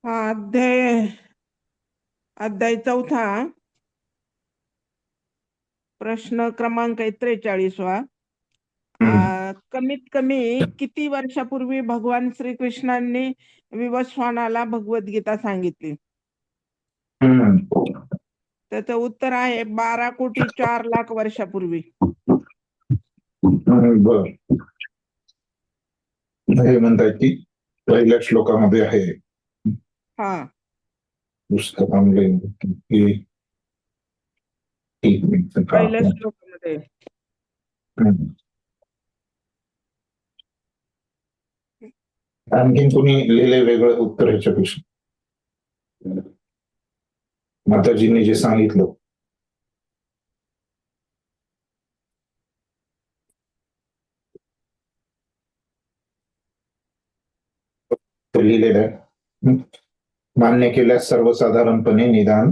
हा अध्याय चौथा, प्रश्न क्रमांक 43वा. कमीत कमी किती वर्षापूर्वी भगवान श्रीकृष्णांनी विवस्वानाला भगवद्गीता सांगितली? त्याचं उत्तर आहे 12,04,00,000 वर्षापूर्वी. बर, हे म्हणतायत की पहिल्या श्लोकामध्ये आहे. हा, पुस्तकामध्ये पहिल्या श्लोकामध्ये. आणखीन कोणी लिहिले वेगळं उत्तर ह्याच्यापेक्षा? माताजींनी जे सांगितलं ते लिहिलेलं आहे. मान्य केल्यास सर्वसाधारणपणे निदान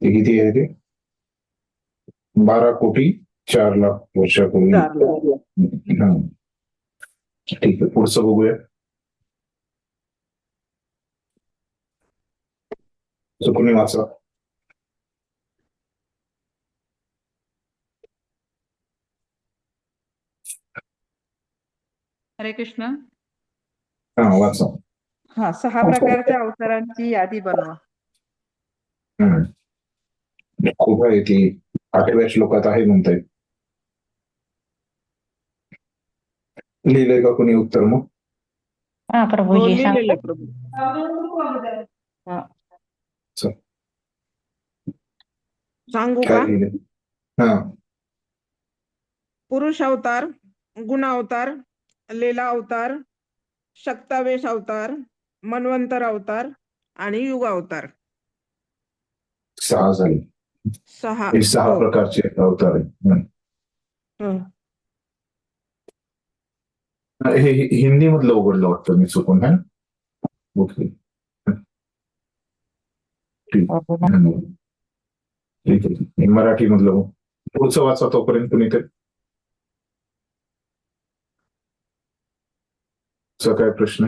ते किती आहे ते 12,04,00,000 वर्षापूर्वी. ठीक आहे, पुढचं बघूया. कोणी वाचा. हरे कृष्ण. हा, वाचा. 6 प्रकारच्या अवतारांची यादी बनवा. खूप आहे ती, 8व्या श्लोकात आहे म्हणताय. लिहिलंय का कोणी उत्तर मग? प्रभूजी प्रभू. सांगू का? काय लिहिलंय? हा, पुरुष अवतार, गुण अवतार, लीला अवतार, शक्तावेश अवतार, मन्वंतर अवतार आणि युग अवतार. 6 झाले. 6. हे 6 प्रकारचे अवतार आहे. हे हिंदी मधलं उघडलं वाटतं मी चुकून. है ओके, ठीक आहे. मराठी मधलं पुढचं वाचा तोपर्यंत कुणीतरी. काय प्रश्न?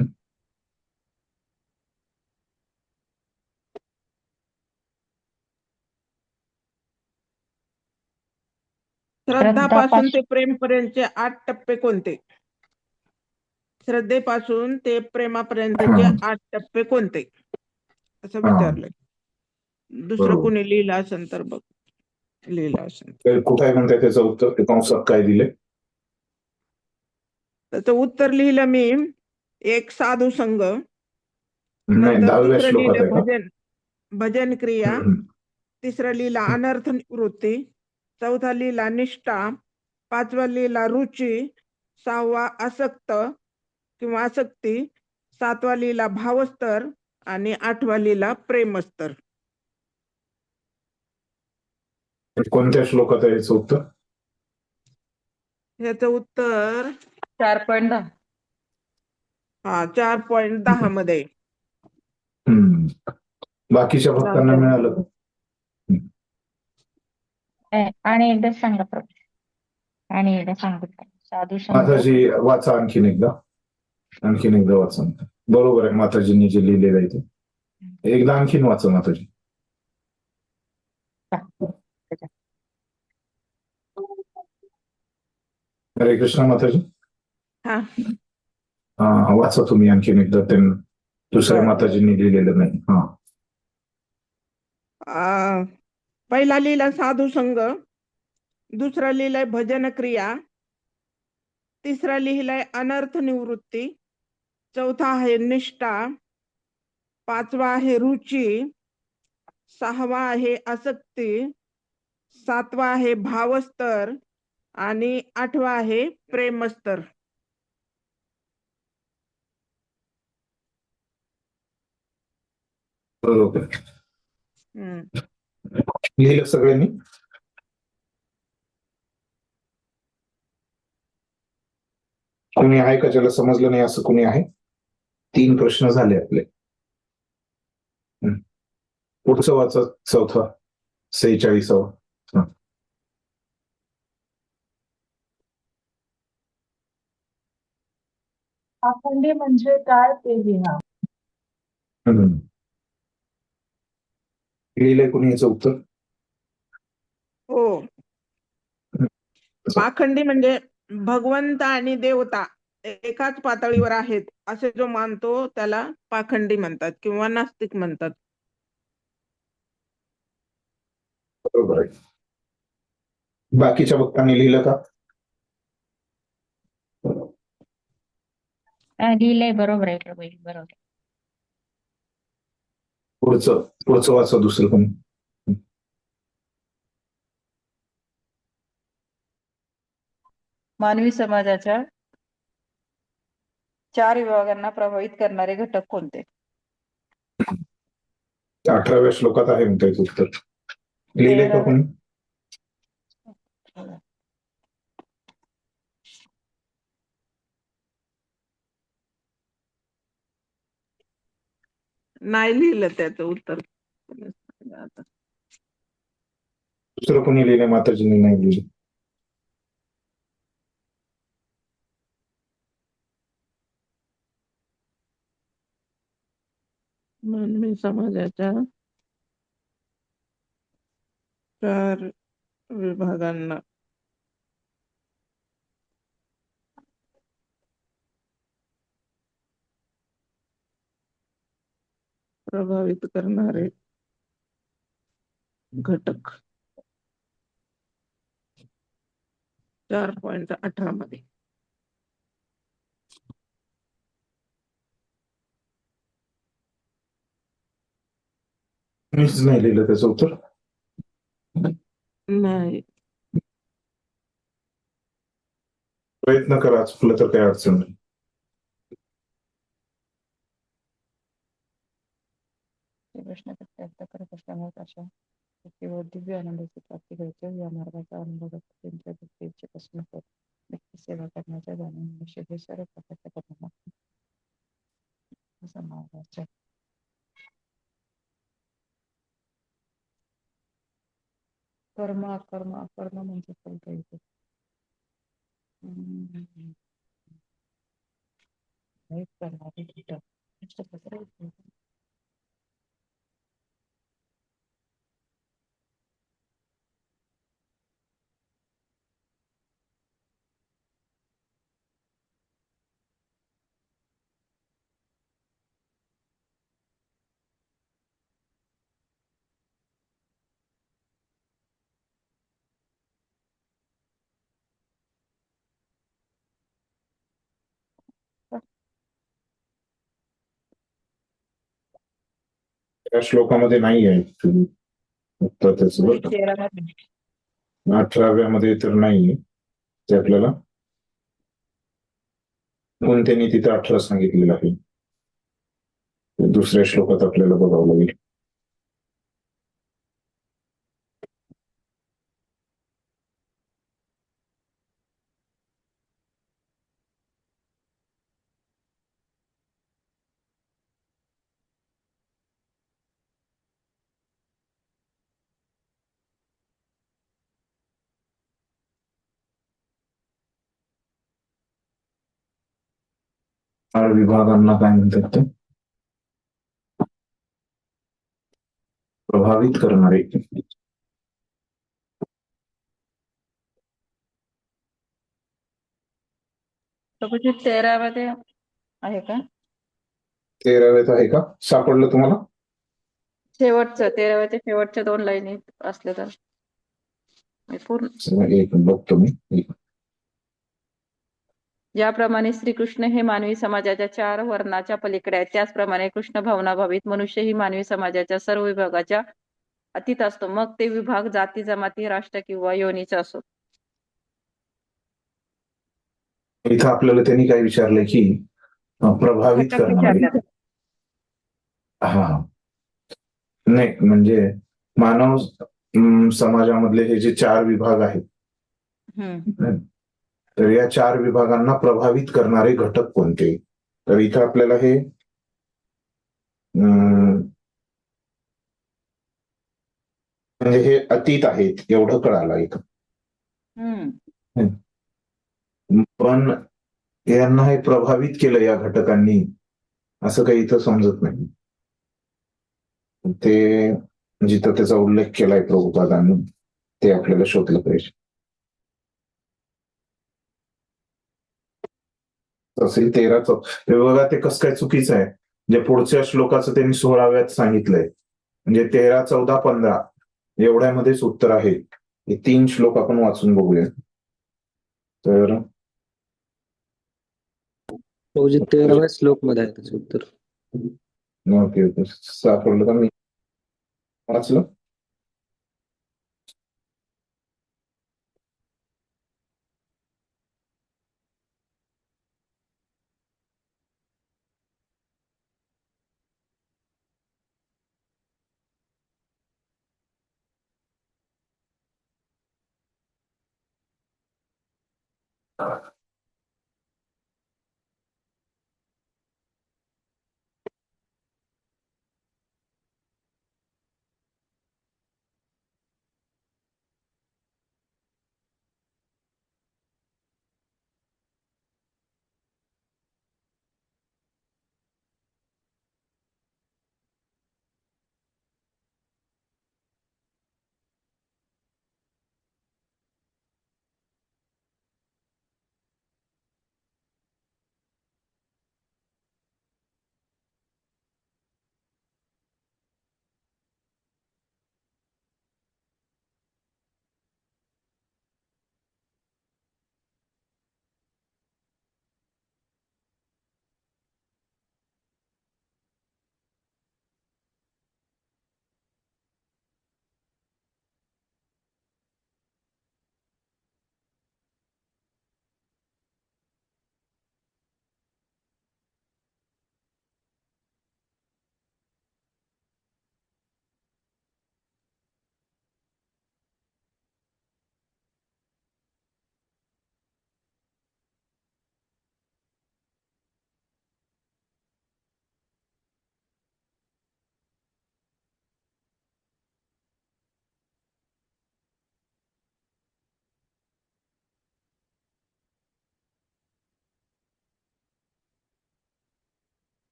श्रद्धापासून ते प्रेमपर्यंतचे 8 टप्पे कोणते? श्रद्धेपासून ते प्रेमापर्यंतचे 8 टप्पे कोणते असं विचारलंय. दुसरं कोणी लिहिलं असेल तर बघ, लिहिलं असेल. कुठे आहे म्हणताय त्याचं उत्तर? ते कंसात काय दिले? त्याचं उत्तर लिहिलं मी, एक साधू संघ, नाही, नंतर 10व्या दुसरं श्लोकात लिहिलं आहे भजन क्रिया, का? तिसरं लिहिला अनर्थ निवृत्ती, चौथा लिहिला निष्ठा, 5वा लिहिला रुची, 6वा आसक्त किंवा आसक्ती, 7वा लिहिला भावस्तर आणि 8वा लिहिला प्रेमस्तर. कोणत्या श्लोकात आहे याचं उत्तर? ह्याचं उत्तर 4.10. 4.10 मध्ये. बाकीच्या भक्तांना मिळालं का? आणि एकदा सांगा प्रभू, आणि एकदा सांगितलं. साधू माताजी वाचा आणखीन एकदा वाचा. बरोबर आहे माताजींनी जे लिहिलेलं आहे ते एकदा आणखीन वाचा माताजी. हरे कृष्ण माताजी. हा, वाचा तुम्ही आणखीन एकदा, त्यांना दुसऱ्या माताजींनी लिहिलेलं नाही. पहिला लिहिला साधू संघ, दुसरा लिहिलाय भजन क्रिया, तिसरा लिहिलाय अनर्थ निवृत्ती, चौथा आहे निष्ठा, 5वा आहे रुची, 6वा आहे आसक्ती, 7वा आहे भावस्तर आणि 8वा आहे प्रेमस्तर. बरोबर लिहिलं सगळ्यांनी? कोणी आहे का ज्याला समजलं नाही असं कोणी आहे? 3 प्रश्न झाले आपले. पुढचं वाचा, चौथा 46वा. पाखंडी म्हणजे काय ते लिहा. हम्म. लिहिलंय कोणी याचं उत्तर? हो, पाखंडी म्हणजे भगवंत आणि देवता एकाच पातळीवर आहेत असे जो मानतो त्याला पाखंडी म्हणतात किंवा नास्तिक म्हणतात. बरोबर आहे. बाकीच्या भक्तांनी लिहिलं का? लिहिलंय, बरोबर आहे प्रभूजी, बरोबर आहे. पुढचं वाचा दुसरं कोणी. मानवी समाजाच्या 4 विभागांना प्रभावित करणारे घटक कोणते? 18व्या श्लोकात आहे म्हणता येत उत्तर. लिहिलंय का कोणी? नाही लिहिलं त्याचं उत्तर. आता दुसरं कोणी लिहिलंय? माताजींनी नाही लिहिलं. मानवी समाजाच्या 4 विभागांना प्रभावित करणारे घटक 4.18 मध्ये. मीच नाही लिहिलं त्याचं उत्तर. नाही, प्रयत्न करा, चुकलं तर काही अडचण नाही. श्रीकृष्ण प्रत्यर्थ करत असल्यामुळे अशा व्यक्तीवर दिव्य आनंदाची प्राप्ती घडते. या मार्गाचा अनुभव त्यांच्या बुद्धीचे प्रश्न होत. व्यक्ती सेवा करण्याच्या जाणून मनुष्य हे सर्व प्रकारच्या कर्मांना समाजाच्या कर्म अकर्म म्हणजे फलता येते. करणारे घटक त्या श्लोकामध्ये नाही आहे उत्तर त्याचं बरं का. 13 मध्ये 18व्या मध्ये तर नाहीये ते आपल्याला. म्हणून त्यांनी तिथे 18 सांगितलेलं आहे. दुसऱ्या श्लोकात आपल्याला बघावं लागेल. विभागांना काय म्हणतात ते? प्रभावित करणारे. प्रभूजी 13 मध्ये आहे का? 13व्यात आहे का? सापडलं तुम्हाला? शेवटचं 13व्याच्या शेवटच्या 2 लाईनी असल्या तर पूर्ण. एक बघतो मी. ज्याप्रमाणे श्रीकृष्ण हे मानवी समाजाच्या 4 वर्णाच्या पलीकडे आहेत, त्याचप्रमाणे कृष्ण भावनाभावित मनुष्य ही मानवी समाजाच्या सर्व विभागाच्या अतीत असतो. मग ते विभाग जाती, जमाती, राष्ट्र किंवा योनीचा असो. इथं आपल्याला त्यांनी काय विचारलंय की प्रभावित घटक करणारे. विचारतात. हा, नाही म्हणजे मानव समाजामधले हे जे 4 विभाग आहेत, तर या 4 विभागांना प्रभावित करणारे घटक कोणते? तर इथं आपल्याला हे म्हणजे हे अतीत आहेत एवढं कळालं इथं. पण यांना हे प्रभावित केलं या घटकांनी असं काही इथं समजत नाही. ते जिथं त्याचा उल्लेख केलाय प्रभुपादांनी ते आपल्याला शोधलं पाहिजे. तसे 13 हे बघा, ते कसं काय चुकीचं आहे. जे पुढच्या श्लोकाचं त्यांनी 16व्यात सांगितलंय, म्हणजे 13, 14, 15 एवढ्यामध्येच उत्तर आहे. हे 3 श्लोक आपण वाचून बघूया. तर म्हणजे 13व्या श्लोक मध्ये आहे त्याचं उत्तर. ओके, सापडलं का? मी वाचलं.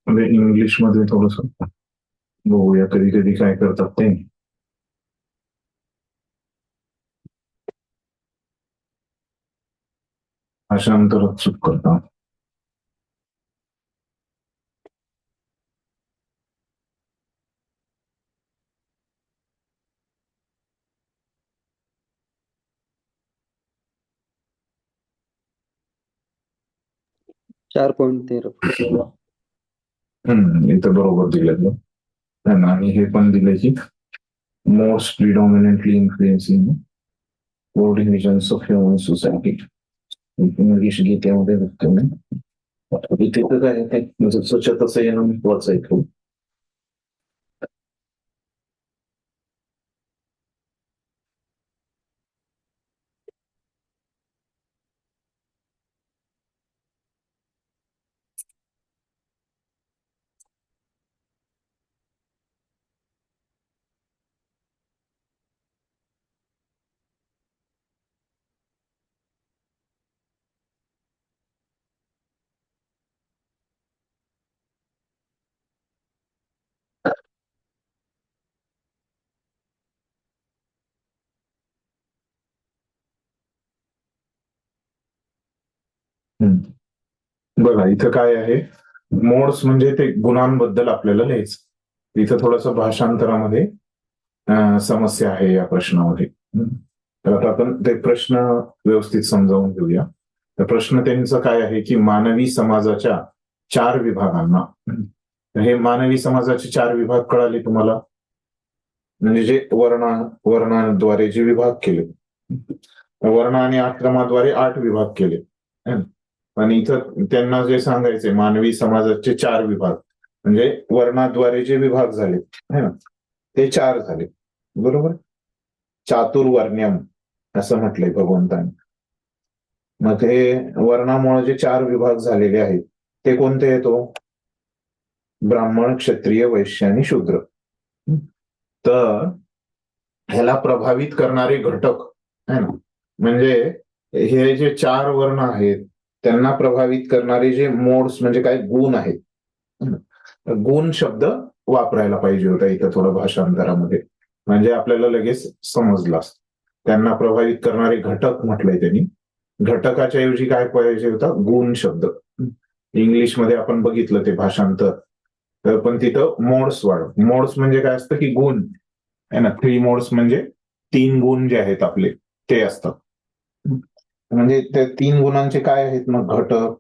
म्हणजे इंग्लिश मध्ये थोडस बघूया कधी कधी काय करतात ते. भाषांतरात चूक करतात. चार 4.13. इथं बरोबर दिलं आणि हे पण दिलं की most predominantly influencing divisions of human society. English गीतेमध्ये इथे तर काय स्वच्छताचं येणं महत्वाचं आहे खूप. बघा इथं काय आहे, मोड्स म्हणजे ते गुणांबद्दल आपल्याला लिहायचं. इथं थोडस भाषांतरामध्ये समस्या आहे या प्रश्नामध्ये. तर आता आपण ते प्रश्न व्यवस्थित समजावून घेऊया. तर प्रश्न त्यांचा काय आहे की मानवी समाजाच्या 4 विभागांना, हे मानवी समाजाचे 4 विभाग कळाले तुम्हाला, म्हणजे जे वर्णाद्वारे जे विभाग केले, वर्ण आणि आश्रमाद्वारे 8 विभाग केले. आणि इथं त्यांना जे सांगायचे मानवी समाजाचे 4 विभाग, म्हणजे वर्णाद्वारे जे विभाग झाले है ना, ते 4 झाले. बरोबर. चातुर्वर्ण्यम असं म्हटलंय भगवंतांनी. मग हे वर्णामुळे जे 4 विभाग झालेले आहेत ते कोणते येतो? ब्राह्मण, क्षत्रिय, वैश्य आणि शूद्र. तर ह्याला प्रभावित करणारे घटक है ना, म्हणजे हे जे 4 वर्ण आहेत त्यांना प्रभावित करणारे जे मोड्स म्हणजे काय गुण आहेत, गुण शब्द वापरायला पाहिजे होता इथं थोडं भाषांतरामध्ये, म्हणजे आपल्याला लगेच समजलं. त्यांना प्रभावित करणारे घटक म्हटलंय त्यांनी. घटकाच्या ऐवजी काय पाहिजे होता? गुण शब्द. इंग्लिशमध्ये आपण बघितलं ते भाषांतर, तर पण तिथं मोड्स मोड्स म्हणजे काय असतं की गुण आहे ना. 3 मोड्स म्हणजे 3 गुण जे आहेत आपले ते असतात. म्हणजे त्या 3 गुणांचे काय आहेत मग घटक?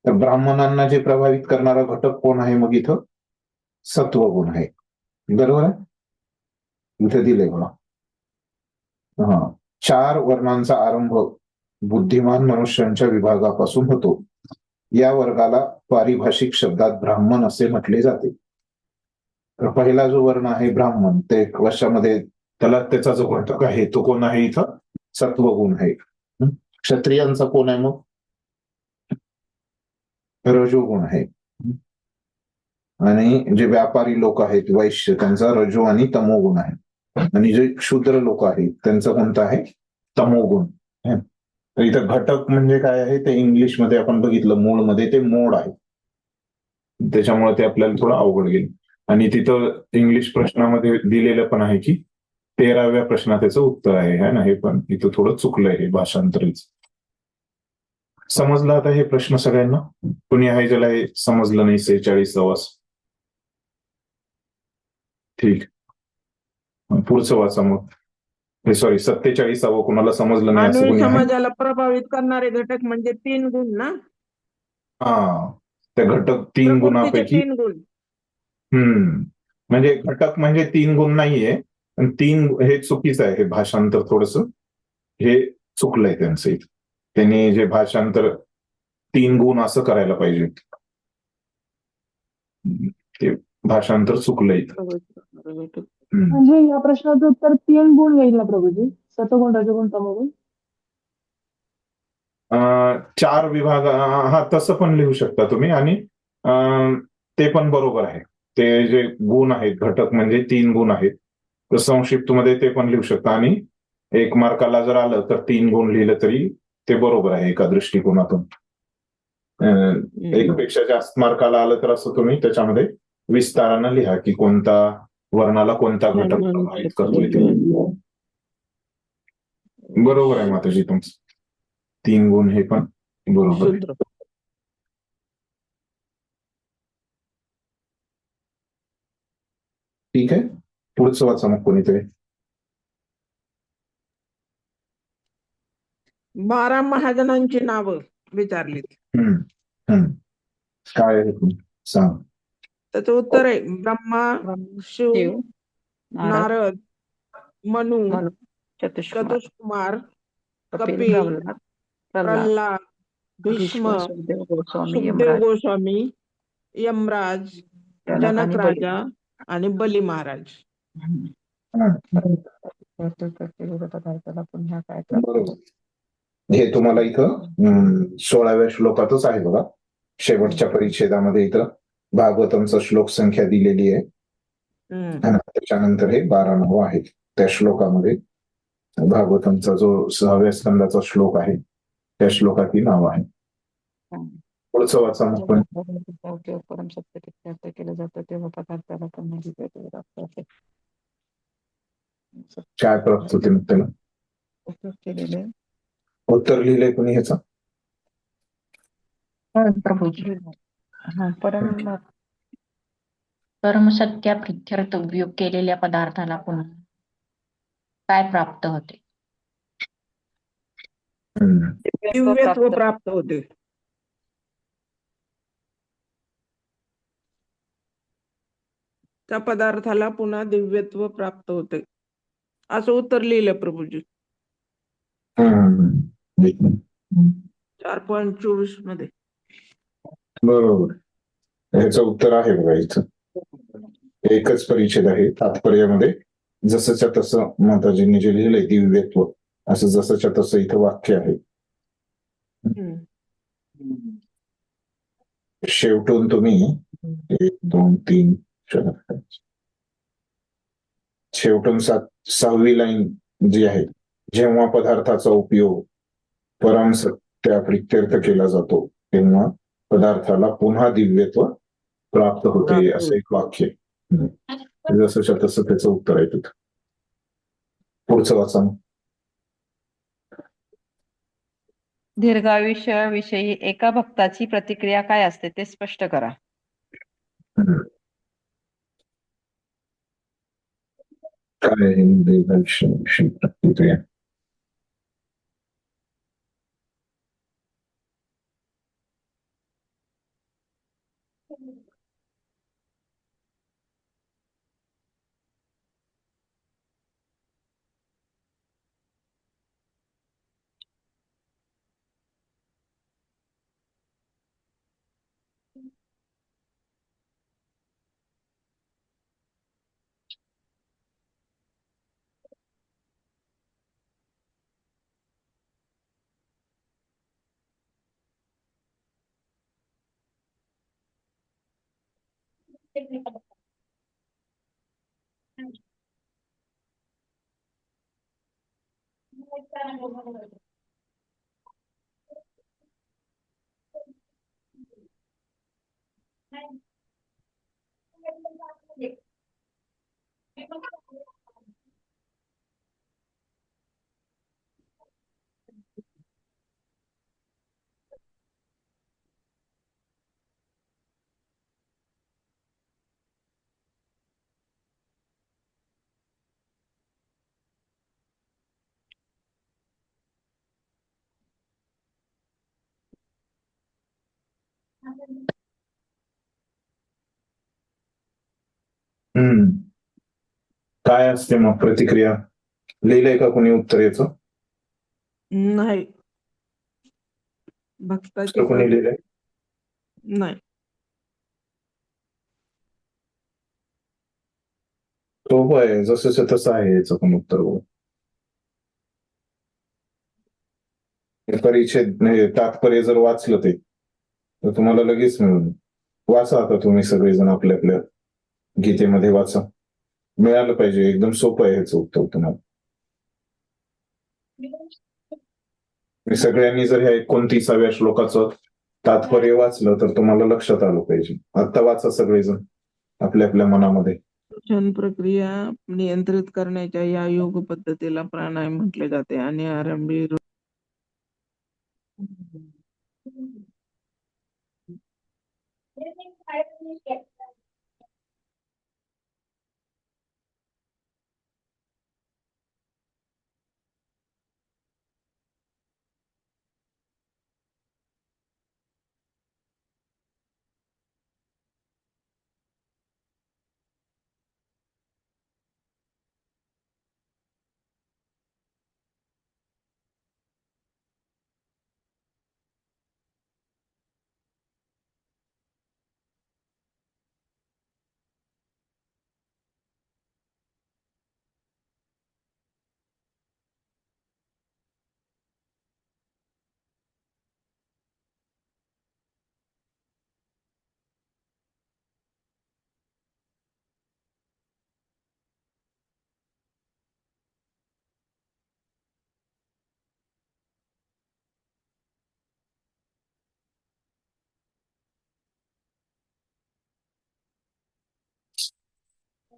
तर ब्राह्मणांना जे प्रभावित करणारा घटक कोण आहे मग इथं? सत्वगुण आहे. बरोबर आहे. इथे दिले बघा. 4 वर्णांचा आरंभ बुद्धिमान मनुष्यांच्या विभागापासून होतो. या वर्गाला पारिभाषिक शब्दात ब्राह्मण असे म्हटले जाते. तर पहिला जो वर्ण आहे ब्राह्मण, ते कशामध्ये त्याला त्याचा जो घटक आहे तो कोण आहे इथं? सत्वगुण आहे. क्षत्रियांचा कोण आहे मग? रजोगुण आहे. आणि जे व्यापारी लोक आहेत वैश्य, त्यांचा रजो आणि तमोगुण आहे. आणि जे शूद्र लोक आहेत त्यांचं कोणतं आहे? तमोगुण. तर इथं घटक म्हणजे काय आहे ते इंग्लिशमध्ये आपण बघितलं, मूळमध्ये ते मोड आहे, त्याच्यामुळे ते आपल्याला थोडं अवघड गेलं. आणि तिथं इंग्लिश प्रश्नामध्ये दिलेलं पण आहे की 13व्या प्रश्नात त्याचं उत्तर आहे ना. हे पण इथं थोडं चुकलंय हे भाषांतरीच. समजलं आता हे प्रश्न सगळ्यांना? कुणी आहे ज्याला हे समजलं नाही? 46 ठीक, पुढचं वाचा मग. हे सॉरी 47 कुणाला समजलं नाही असं मानवी कोणी आहे? समाजाला प्रभावित करणारे घटक म्हणजे 3 गुण ना. हा, त्या घटक 3 प्रकृतीचे गुणापैकी 3 गुण. म्हणजे घटक म्हणजे 3 गुण नाहीये, पण 3 हे चुकीचं आहे. हे भाषांतर थोडस हे चुकलंय त्यांचं इथं. त्यांनी जे भाषांतर 3 गुण असं करायला पाहिजे, ते भाषांतर चुकलंय इथं. म्हणजे या प्रश्नाचं उत्तर 3 गुण येईल ना प्रभूजी? सत्वगुण, रजोगुण, तमोगुण. 4 विभाग, हा तसं पण लिहू शकता तुम्ही. आणि ते पण बरोबर आहे. ते जे गुण आहेत घटक म्हणजे 3 गुण आहेत, तर संक्षिप्त मध्ये ते पण लिहू शकता. आणि 1 मार्काला जर आलं तर 3 गुण लिहिलं तरी ते बरोबर आहे एका दृष्टिकोनातून. 1 पेक्षा जास्त मार्काला आलं तर असं तुम्ही त्याच्यामध्ये विस्तारानं लिहा की कोणता वर्णाला कोणता घटक प्रभावित करतोय ते. बरोबर आहे माताजी तुमचं. 3 गुण हे पण बरोबर आहे. ठीक आहे, पुढचं वाचा मग कोणीतरी. 12 महाजनांची नावं विचारलीत. काय आहे तुम्ही सांग. त्याचं उत्तर आहे ब्रह्मा, शिव, शिव, नारद, मनु, चतुष्कुमार, चतुष्कुमार, कपिल, कपिल, प्रल्हाद, प्रल्हाद, भीष्म, सुखदेव गोस्वामी, सुखदेव यमराज, गोस्वामी, यमराज, जनक आणि जनक बली. राजा आणि बली महाराज. पदार्थाला पुन्हा काय बरोबर. हे तुम्हाला इथं 16व्या श्लोकातच आहे बघा. शेवटच्या परिच्छेदामध्ये इथं भागवतमचा श्लोक संख्या दिलेली आहे. आणि त्याच्यानंतर हे 12 नावं आहेत. त्या श्लोकामध्ये भागवतमचा जो 6व्या स्कंदाचा श्लोक आहे त्या श्लोकाची नावं आहे. पुढचं वाचा मग पण. परम सत्य व्यक्त केलं जातं तेव्हा पदार्थाला पुन्हा काय प्राप्त होते मग त्याला? केलेले उत्तर लिहिलंय कुणी ह्याचं? प्रभूजी. परम कर्मसत्या प्रित्यर्थ उपयोग केलेल्या पदार्थाला पुन्हा काय प्राप्त होते? हम्म. दिव्यत्व प्राप्त होते. त्या पदार्थाला पुन्हा दिव्यत्व प्राप्त होते असं उत्तर लिहिलं प्रभूजी. हम्म. 4.24 मध्ये. बरोबर. ह्याचं उत्तर आहे बघा इथं. एकच परिच्छेद आहे तात्पर्यामध्ये. जसंच्या तसं माताजींनी जे लिहिलंय दिव्यत्व असं जसंच्या तसं इथं वाक्य आहे. शेवटून तुम्ही 1, 2, 3, 4, 5 शेवटून 6वी लाईन जी आहे, जेव्हा पदार्थाचा उपयोग परम सत्या प्रित्यर्थ केला जातो तेव्हा पदार्थाला पुन्हा दिव्यत्व प्राप्त होते असं एक वाक्य. जसंच्या तसं त्याचं उत्तर आहे तिथं. पुढचं वाचा. दीर्घायुष्याविषयी एका भक्ताची प्रतिक्रिया काय असते ते स्पष्ट करा. काय दीर्घायुष्याविषयी प्रतिक्रिया? काय असते मग प्रतिक्रिया? लिहिलंय का कोणी उत्तर याचं? नाही. भक्ताची कोणी लिहिलंय? नाही. सोपं आहे, जसं तसं आहे याचं पण उत्तर. परिच्छेद तात्पर्य जर वाचलं ते तर तुम्हाला लगेच मिळून. वाचा आता तुम्ही सगळेजण आपल्या आपल्या गीतेमध्ये वाचा. मिळालं पाहिजे. एकदम सोपं आहे ह्याचं उत्तर तुम्हाला. सगळ्यांनी जर ह्या 29व्या श्लोकाचं तात्पर्य वाचलं तर तुम्हाला लक्षात आलं पाहिजे. आता वाचा सगळेजण आपल्या आपल्या मनामध्ये. श्वसन प्रक्रिया नियंत्रित करण्याच्या या योग पद्धतीला प्राणायाम म्हटले जाते आणि आरंभी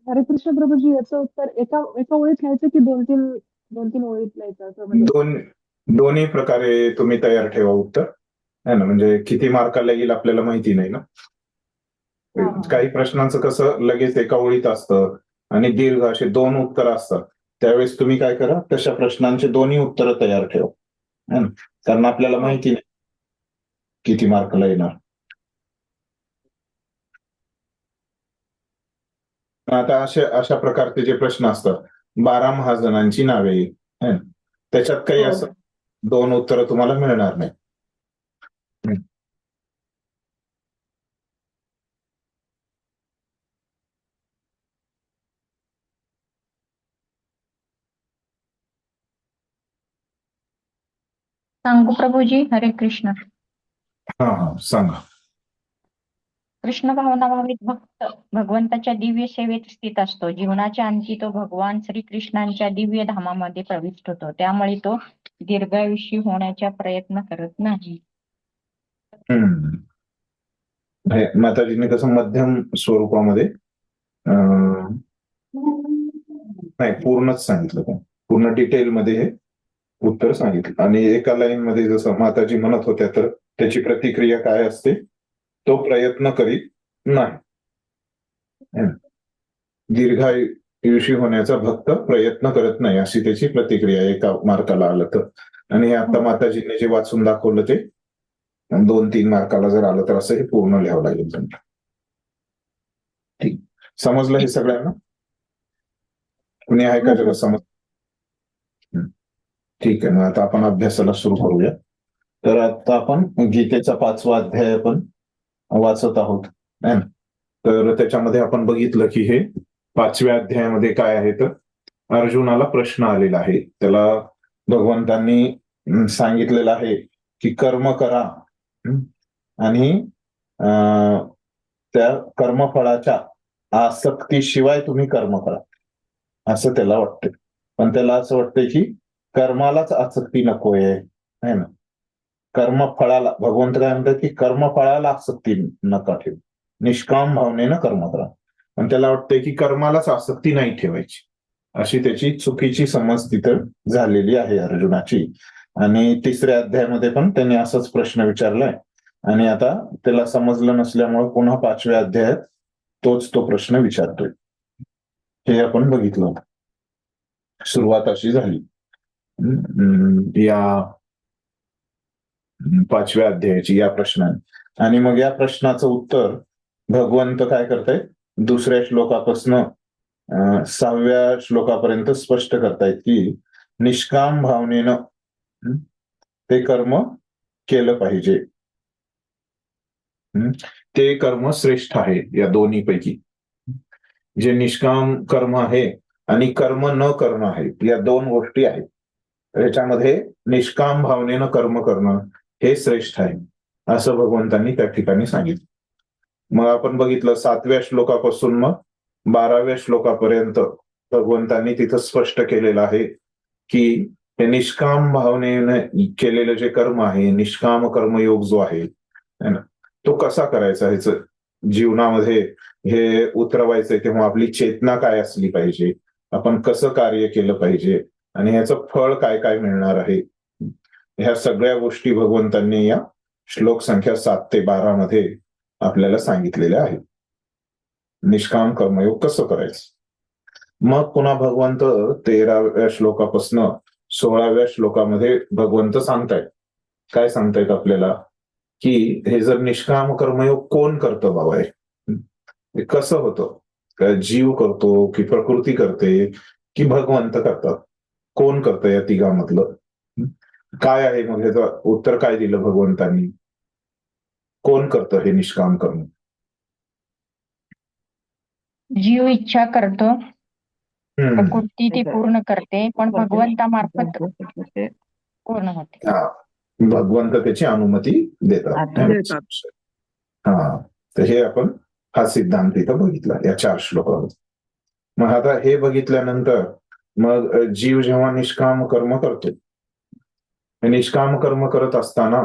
हरेकृष्ण प्रभूजी, याचं उत्तर एका ओळीत लिहायचं की दोन तीन ओळीत लिहायचं असं म्हणजे? दोन्ही प्रकारे तुम्ही तयार ठेवा उत्तर, है ना. म्हणजे किती मार्काला येईल आपल्याला माहिती नाही ना. काही प्रश्नांचं कसं लगेच एका ओळीत असतं आणि दीर्घ असे 2 उत्तर असतात. त्यावेळेस तुम्ही काय करा, तशा प्रश्नांचे दोन्ही उत्तर तयार ठेवा. है ना, कारण आपल्याला माहिती नाही किती मार्कला येणार. आता अशा प्रकारचे जे प्रश्न असतात, 12 महाजनांची नावे है ना, त्याच्यात काही असं 2 उत्तरं तुम्हाला मिळणार नाही. सांगू प्रभूजी? हरे कृष्ण. हा सांगा. कृष्ण भावनाभावित भक्त भगवंताच्या दिव्य सेवेत स्थित असतो. जीवनाच्या अंती तो भगवान श्रीकृष्णांच्या दिव्य धामामध्ये प्रविष्ट होतो. त्यामुळे तो दीर्घायुषी होण्याचा प्रयत्न करत नाही. माताजीने कसं मध्यम स्वरूपामध्ये नाही पूर्णच सांगितलं, पूर्ण डिटेलमध्ये हे उत्तर सांगितलं. आणि एका लाईन मध्ये जसं माताजी म्हणत होत्या, तर त्याची प्रतिक्रिया काय असते, तो प्रयत्न करीत नाही. दीर्घायुषी होण्याचा भक्त प्रयत्न करत नाही, अशी त्याची प्रतिक्रिया एका मार्काला आलं तर. आणि हे आता माताजीने जे वाचून दाखवलं ते 2-3 मार्काला जर आलं तर असं हे पूर्ण लिहावं लागेल तुम्हाला. ठीक, समजलं हे सगळ्यांना? कुणी आहे का जरा समज? ठीक आहे, मग आता आपण अभ्यासाला सुरू करूया. तर आता आपण गीतेचा 5वा अध्याय आपण वाचत आहोत. तर त्याच्यामध्ये आपण बघितलं की हे 5व्या अध्यायामध्ये काय आहे, तर अर्जुनाला प्रश्न आलेला आहे. त्याला भगवंतांनी सांगितलेलं आहे की कर्म करा आणि त्या कर्मफळाच्या आसक्तीशिवाय तुम्ही कर्म करा, असं त्याला वाटतंय. पण त्याला असं वाटतंय की कर्मालाच आसक्ती नकोय, है ना. कर्मफळाला भगवंत काय म्हणतात की कर्मफळाला आसक्ती नका ठेवू, निष्काम भावनेनं कर्म करा. पण त्याला वाटतंय की कर्मालाच आसक्ती नाही ठेवायची, अशी त्याची चुकीची समज तिथं झालेली आहे अर्जुनाची. आणि 3ऱ्या अध्यायामध्ये पण त्यांनी असाच प्रश्न विचारलाय, आणि आता त्याला समजलं नसल्यामुळे पुन्हा 5व्या अध्यायात तो प्रश्न विचारतोय. हे आपण बघितलं होतं. सुरुवात अशी झाली या 5व्या अध्यायाची या प्रश्नाने. आणि मग या प्रश्नाचं उत्तर भगवंत काय करतायत, 2ऱ्या श्लोकापासून 6व्या श्लोकापर्यंत स्पष्ट करतायत की निष्काम भावनेनं ते कर्म केलं पाहिजे. ते कर्म श्रेष्ठ आहे या दोन्हीपैकी. जे निष्काम कर्म आहे आणि कर्म न करणं आहे, या 2 गोष्टी आहेत. ह्याच्यामध्ये निष्काम भावनेनं कर्म करणं हे श्रेष्ठ आहे, असं भगवंतांनी त्या ठिकाणी सांगितलं. मग आपण बघितलं 7व्या श्लोकापासून मग 12व्या श्लोकापर्यंत भगवंतांनी तिथं स्पष्ट केलेलं आहे की हे निष्काम भावनेने केलेलं जे कर्म आहे, निष्काम कर्मयोग जो आहे ना, तो कसा करायचा, ह्याचं जीवनामध्ये हे उतरवायचंय तेव्हा आपली चेतना काय असली पाहिजे, आपण कसं कार्य केलं पाहिजे, आणि ह्याचं फळ काय काय मिळणार आहे, ह्या सगळ्या गोष्टी भगवंतांनी या श्लोक संख्या 7 ते 12 मध्ये आपल्याला सांगितलेल्या आहेत. निष्काम कर्मयोग कसं करायचं. मग पुन्हा भगवंत 13व्या श्लोकापासून 16व्या श्लोकामध्ये भगवंत सांगतायत, काय सांगतायत आपल्याला, की हे जर निष्काम कर्मयोग कोण करतं बाबा, हे कसं होतं, जीव करतो की प्रकृती करते की भगवंत करतात, कोण करतं, या तिघामधलं काय आहे. मग ह्याचं उत्तर काय दिलं भगवंतांनी, कोण करतं हे निष्काम कर्म. जीव इच्छा करतो, प्रकृती ती पूर्ण करते, पण भगवंतामार्फत पूर्ण होते. भगवंत त्याची अनुमती देतात. हा, तर हे आपण हा सिद्धांत इथं बघितला या 4 श्लोकामध्ये. मग आता हे बघितल्यानंतर मग जीव जेव्हा निष्काम कर्म करतो, निष्काम कर्म करत असताना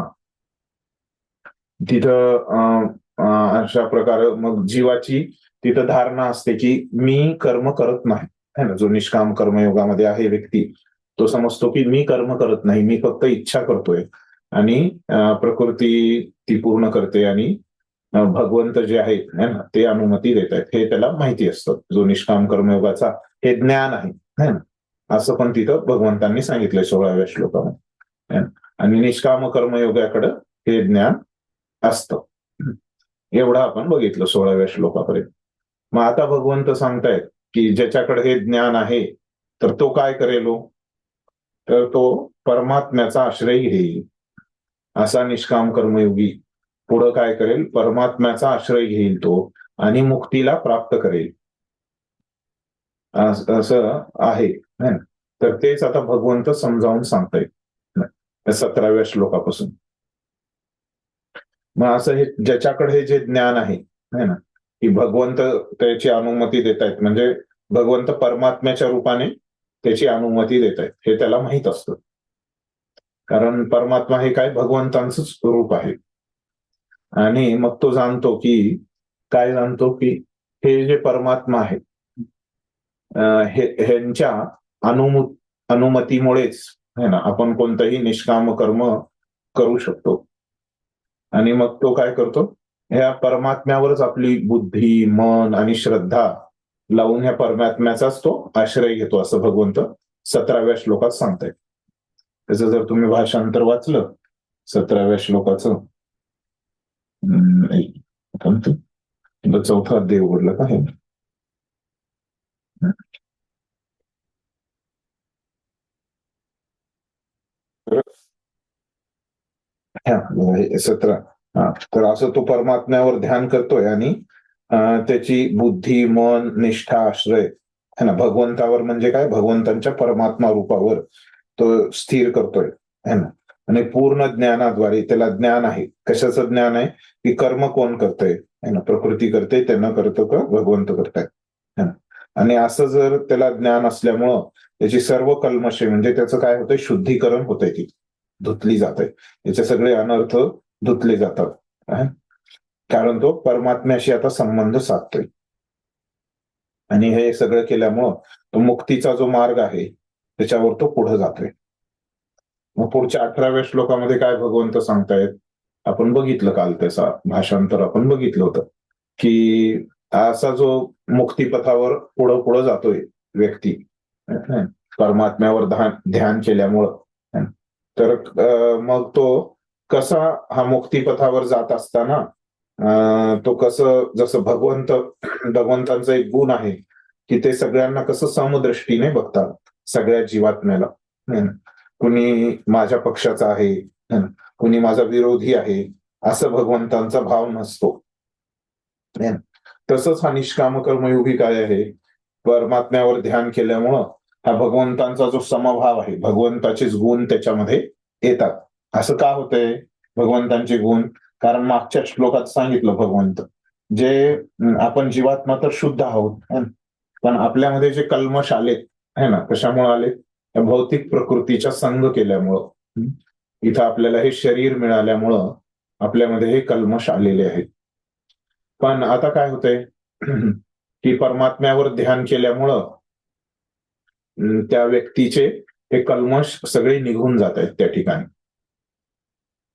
तिथं अशा प्रकारे मग जीवाची तिथं धारणा असते की मी कर्म करत नाही, है ना. जो निष्काम कर्मयोगामध्ये आहे व्यक्ती, तो समजतो की मी कर्म करत नाही, मी फक्त इच्छा करतोय, आणि प्रकृती ती पूर्ण करते, आणि भगवंत जे आहेत है ना ते अनुमती देत आहेत, हे त्याला माहिती असतं. जो निष्काम कर्मयोगाचा हे ज्ञान आहे, है ना, असं पण तिथं भगवंतांनी सांगितलंय 16व्या श्लोकामध्ये. आणि निष्काम कर्मयोगाकडे हे ज्ञान असतं. एवढं आपण बघितलं 16व्या श्लोकापर्यंत. मग आता भगवंत सांगतायत की ज्याच्याकडे हे ज्ञान आहे तर तो काय करेल हो? तर तो परमात्म्याचा आश्रय घेईल. असा निष्काम कर्मयोगी पुढं काय करेल? परमात्म्याचा आश्रय घेईल तो आणि मुक्तीला प्राप्त करेल. असं आहे. तर तेच आता भगवंत समजावून सांगतायत 17व्या श्लोकापासून. मग असं हे ज्याच्याकडे हे जे ज्ञान आहे ना, की भगवंत त्याची अनुमती देत आहेत, म्हणजे भगवंत परमात्म्याच्या रूपाने त्याची अनुमती देत आहेत हे त्याला माहित असतं. कारण परमात्मा हे काय भगवंतांचं रूप आहे. आणि मग तो जाणतो की काय जाणतो की हे जे परमात्मा आहे ह्यांच्या अनुमतीमुळेच है ना आपण कोणतंही निष्काम कर्म करू शकतो. आणि मग तो काय करतो? ह्या परमात्म्यावरच आपली बुद्धी, मन आणि श्रद्धा लावून ह्या परमात्म्याचाच तो आश्रय घेतो, असं भगवंत 17व्या श्लोकात सांगतायत. त्याचं जर तुम्ही भाषांतर वाचलं 17व्या श्लोकाचं, चौथा अध्याय उघडला का हे? हा 17. तर असं तो परमात्म्यावर ध्यान करतोय आणि त्याची बुद्धी, मन, निष्ठा, आश्रय है ना भगवंतावर, म्हणजे काय भगवंतांच्या परमात्मा रूपावर तो स्थिर करतोय है ना. आणि पूर्ण ज्ञानाद्वारे त्याला ज्ञान आहे. कशाचं ज्ञान आहे? की कर्म कोण करतंय है ना, प्रकृती करते, त्यांना करतो का भगवंत करतायत है ना. आणि असं जर त्याला ज्ञान असल्यामुळं त्याची सर्व कल्मशे, म्हणजे त्याचं काय होतंय, शुद्धीकरण होतंय, ती धुतली जात आहे, याचे सगळे अनर्थ धुतले जातात. कारण तो परमात्म्याशी आता संबंध साधतोय. आणि हे सगळं केल्यामुळं तो मुक्तीचा जो मार्ग आहे त्याच्यावर तो पुढे जातोय. मग पुढच्या 18व्या श्लोकामध्ये काय भगवंत सांगतायत आपण बघितलं काल, त्याचा भाषांतर आपण बघितलं होतं की असा जो मुक्तीपथावर पुढं पुढं जातोय व्यक्ती परमात्म्यावर ध्यान केल्यामुळं, तर मग तो कसा हा मुक्तीपथावर जात असताना तो कसं, जसं भगवंतांचा एक गुण आहे की ते सगळ्यांना कसं समदृष्टीने बघतात, सगळ्या जीवात्म्याला. कुणी माझ्या पक्षाचा आहे, कुणी माझा विरोधी आहे, असं भगवंतांचा भाव नसतो. तसंच हा निष्काम कर्मयोगी काय आहे, परमात्म्यावर ध्यान केल्यामुळं हा भगवंतांचा जो समभाव आहे, भगवंताचेच गुण त्याच्यामध्ये येतात. असं का होतंय भगवंतांचे गुण? कारण मागच्या श्लोकात सांगितलं भगवंत, जे आपण जीवात्मा तर शुद्ध आहोत, पण आपल्यामध्ये जे कल्मश आलेत है ना, कशामुळे आले? भौतिक प्रकृतीच्या संग केल्यामुळं. इथं आपल्याला हे शरीर मिळाल्यामुळं आपल्यामध्ये हे कल्मश आलेले आहेत. पण आता काय होतंय की परमात्म्यावर ध्यान केल्यामुळं त्या व्यक्तीचे हे कल्मश सगळे निघून जात आहेत त्या ठिकाणी,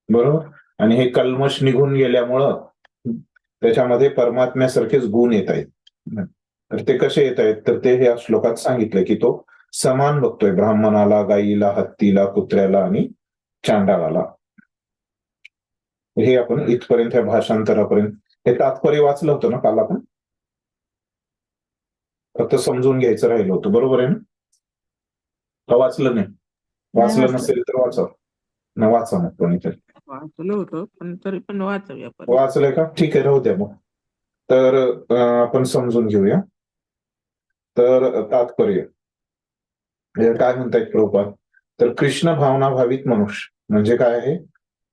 बरोबर. आणि हे कल्मश निघून गेल्यामुळं त्याच्यामध्ये परमात्म्यासारखेच गुण येत आहेत. तर ते कसे येत आहेत? तर ते ह्या श्लोकात सांगितलं की तो समान बघतोय ब्राह्मणाला, गाईला, हत्तीला, कुत्र्याला आणि चांडाळाला. हे आपण इथपर्यंत ह्या भाषांतरापर्यंत हे तात्पर्य वाचलं होतं ना काल आपण, फक्त समजून घ्यायचं राहिलं होतं, बरोबर आहे ना? का वाचलं नाही? वाचलं नसेल तर वाचा ना, वाचा मग कोणीतरी. वाचलं होतं पण तरी पण वाचूया. वाचलंय का? ठीक आहे, राहू द्या मग. तर आपण समजून घेऊया. तर तात्पर्य काय म्हणतायत प्रभुपाद? तर कृष्ण भावना भावित मनुष्य म्हणजे काय आहे?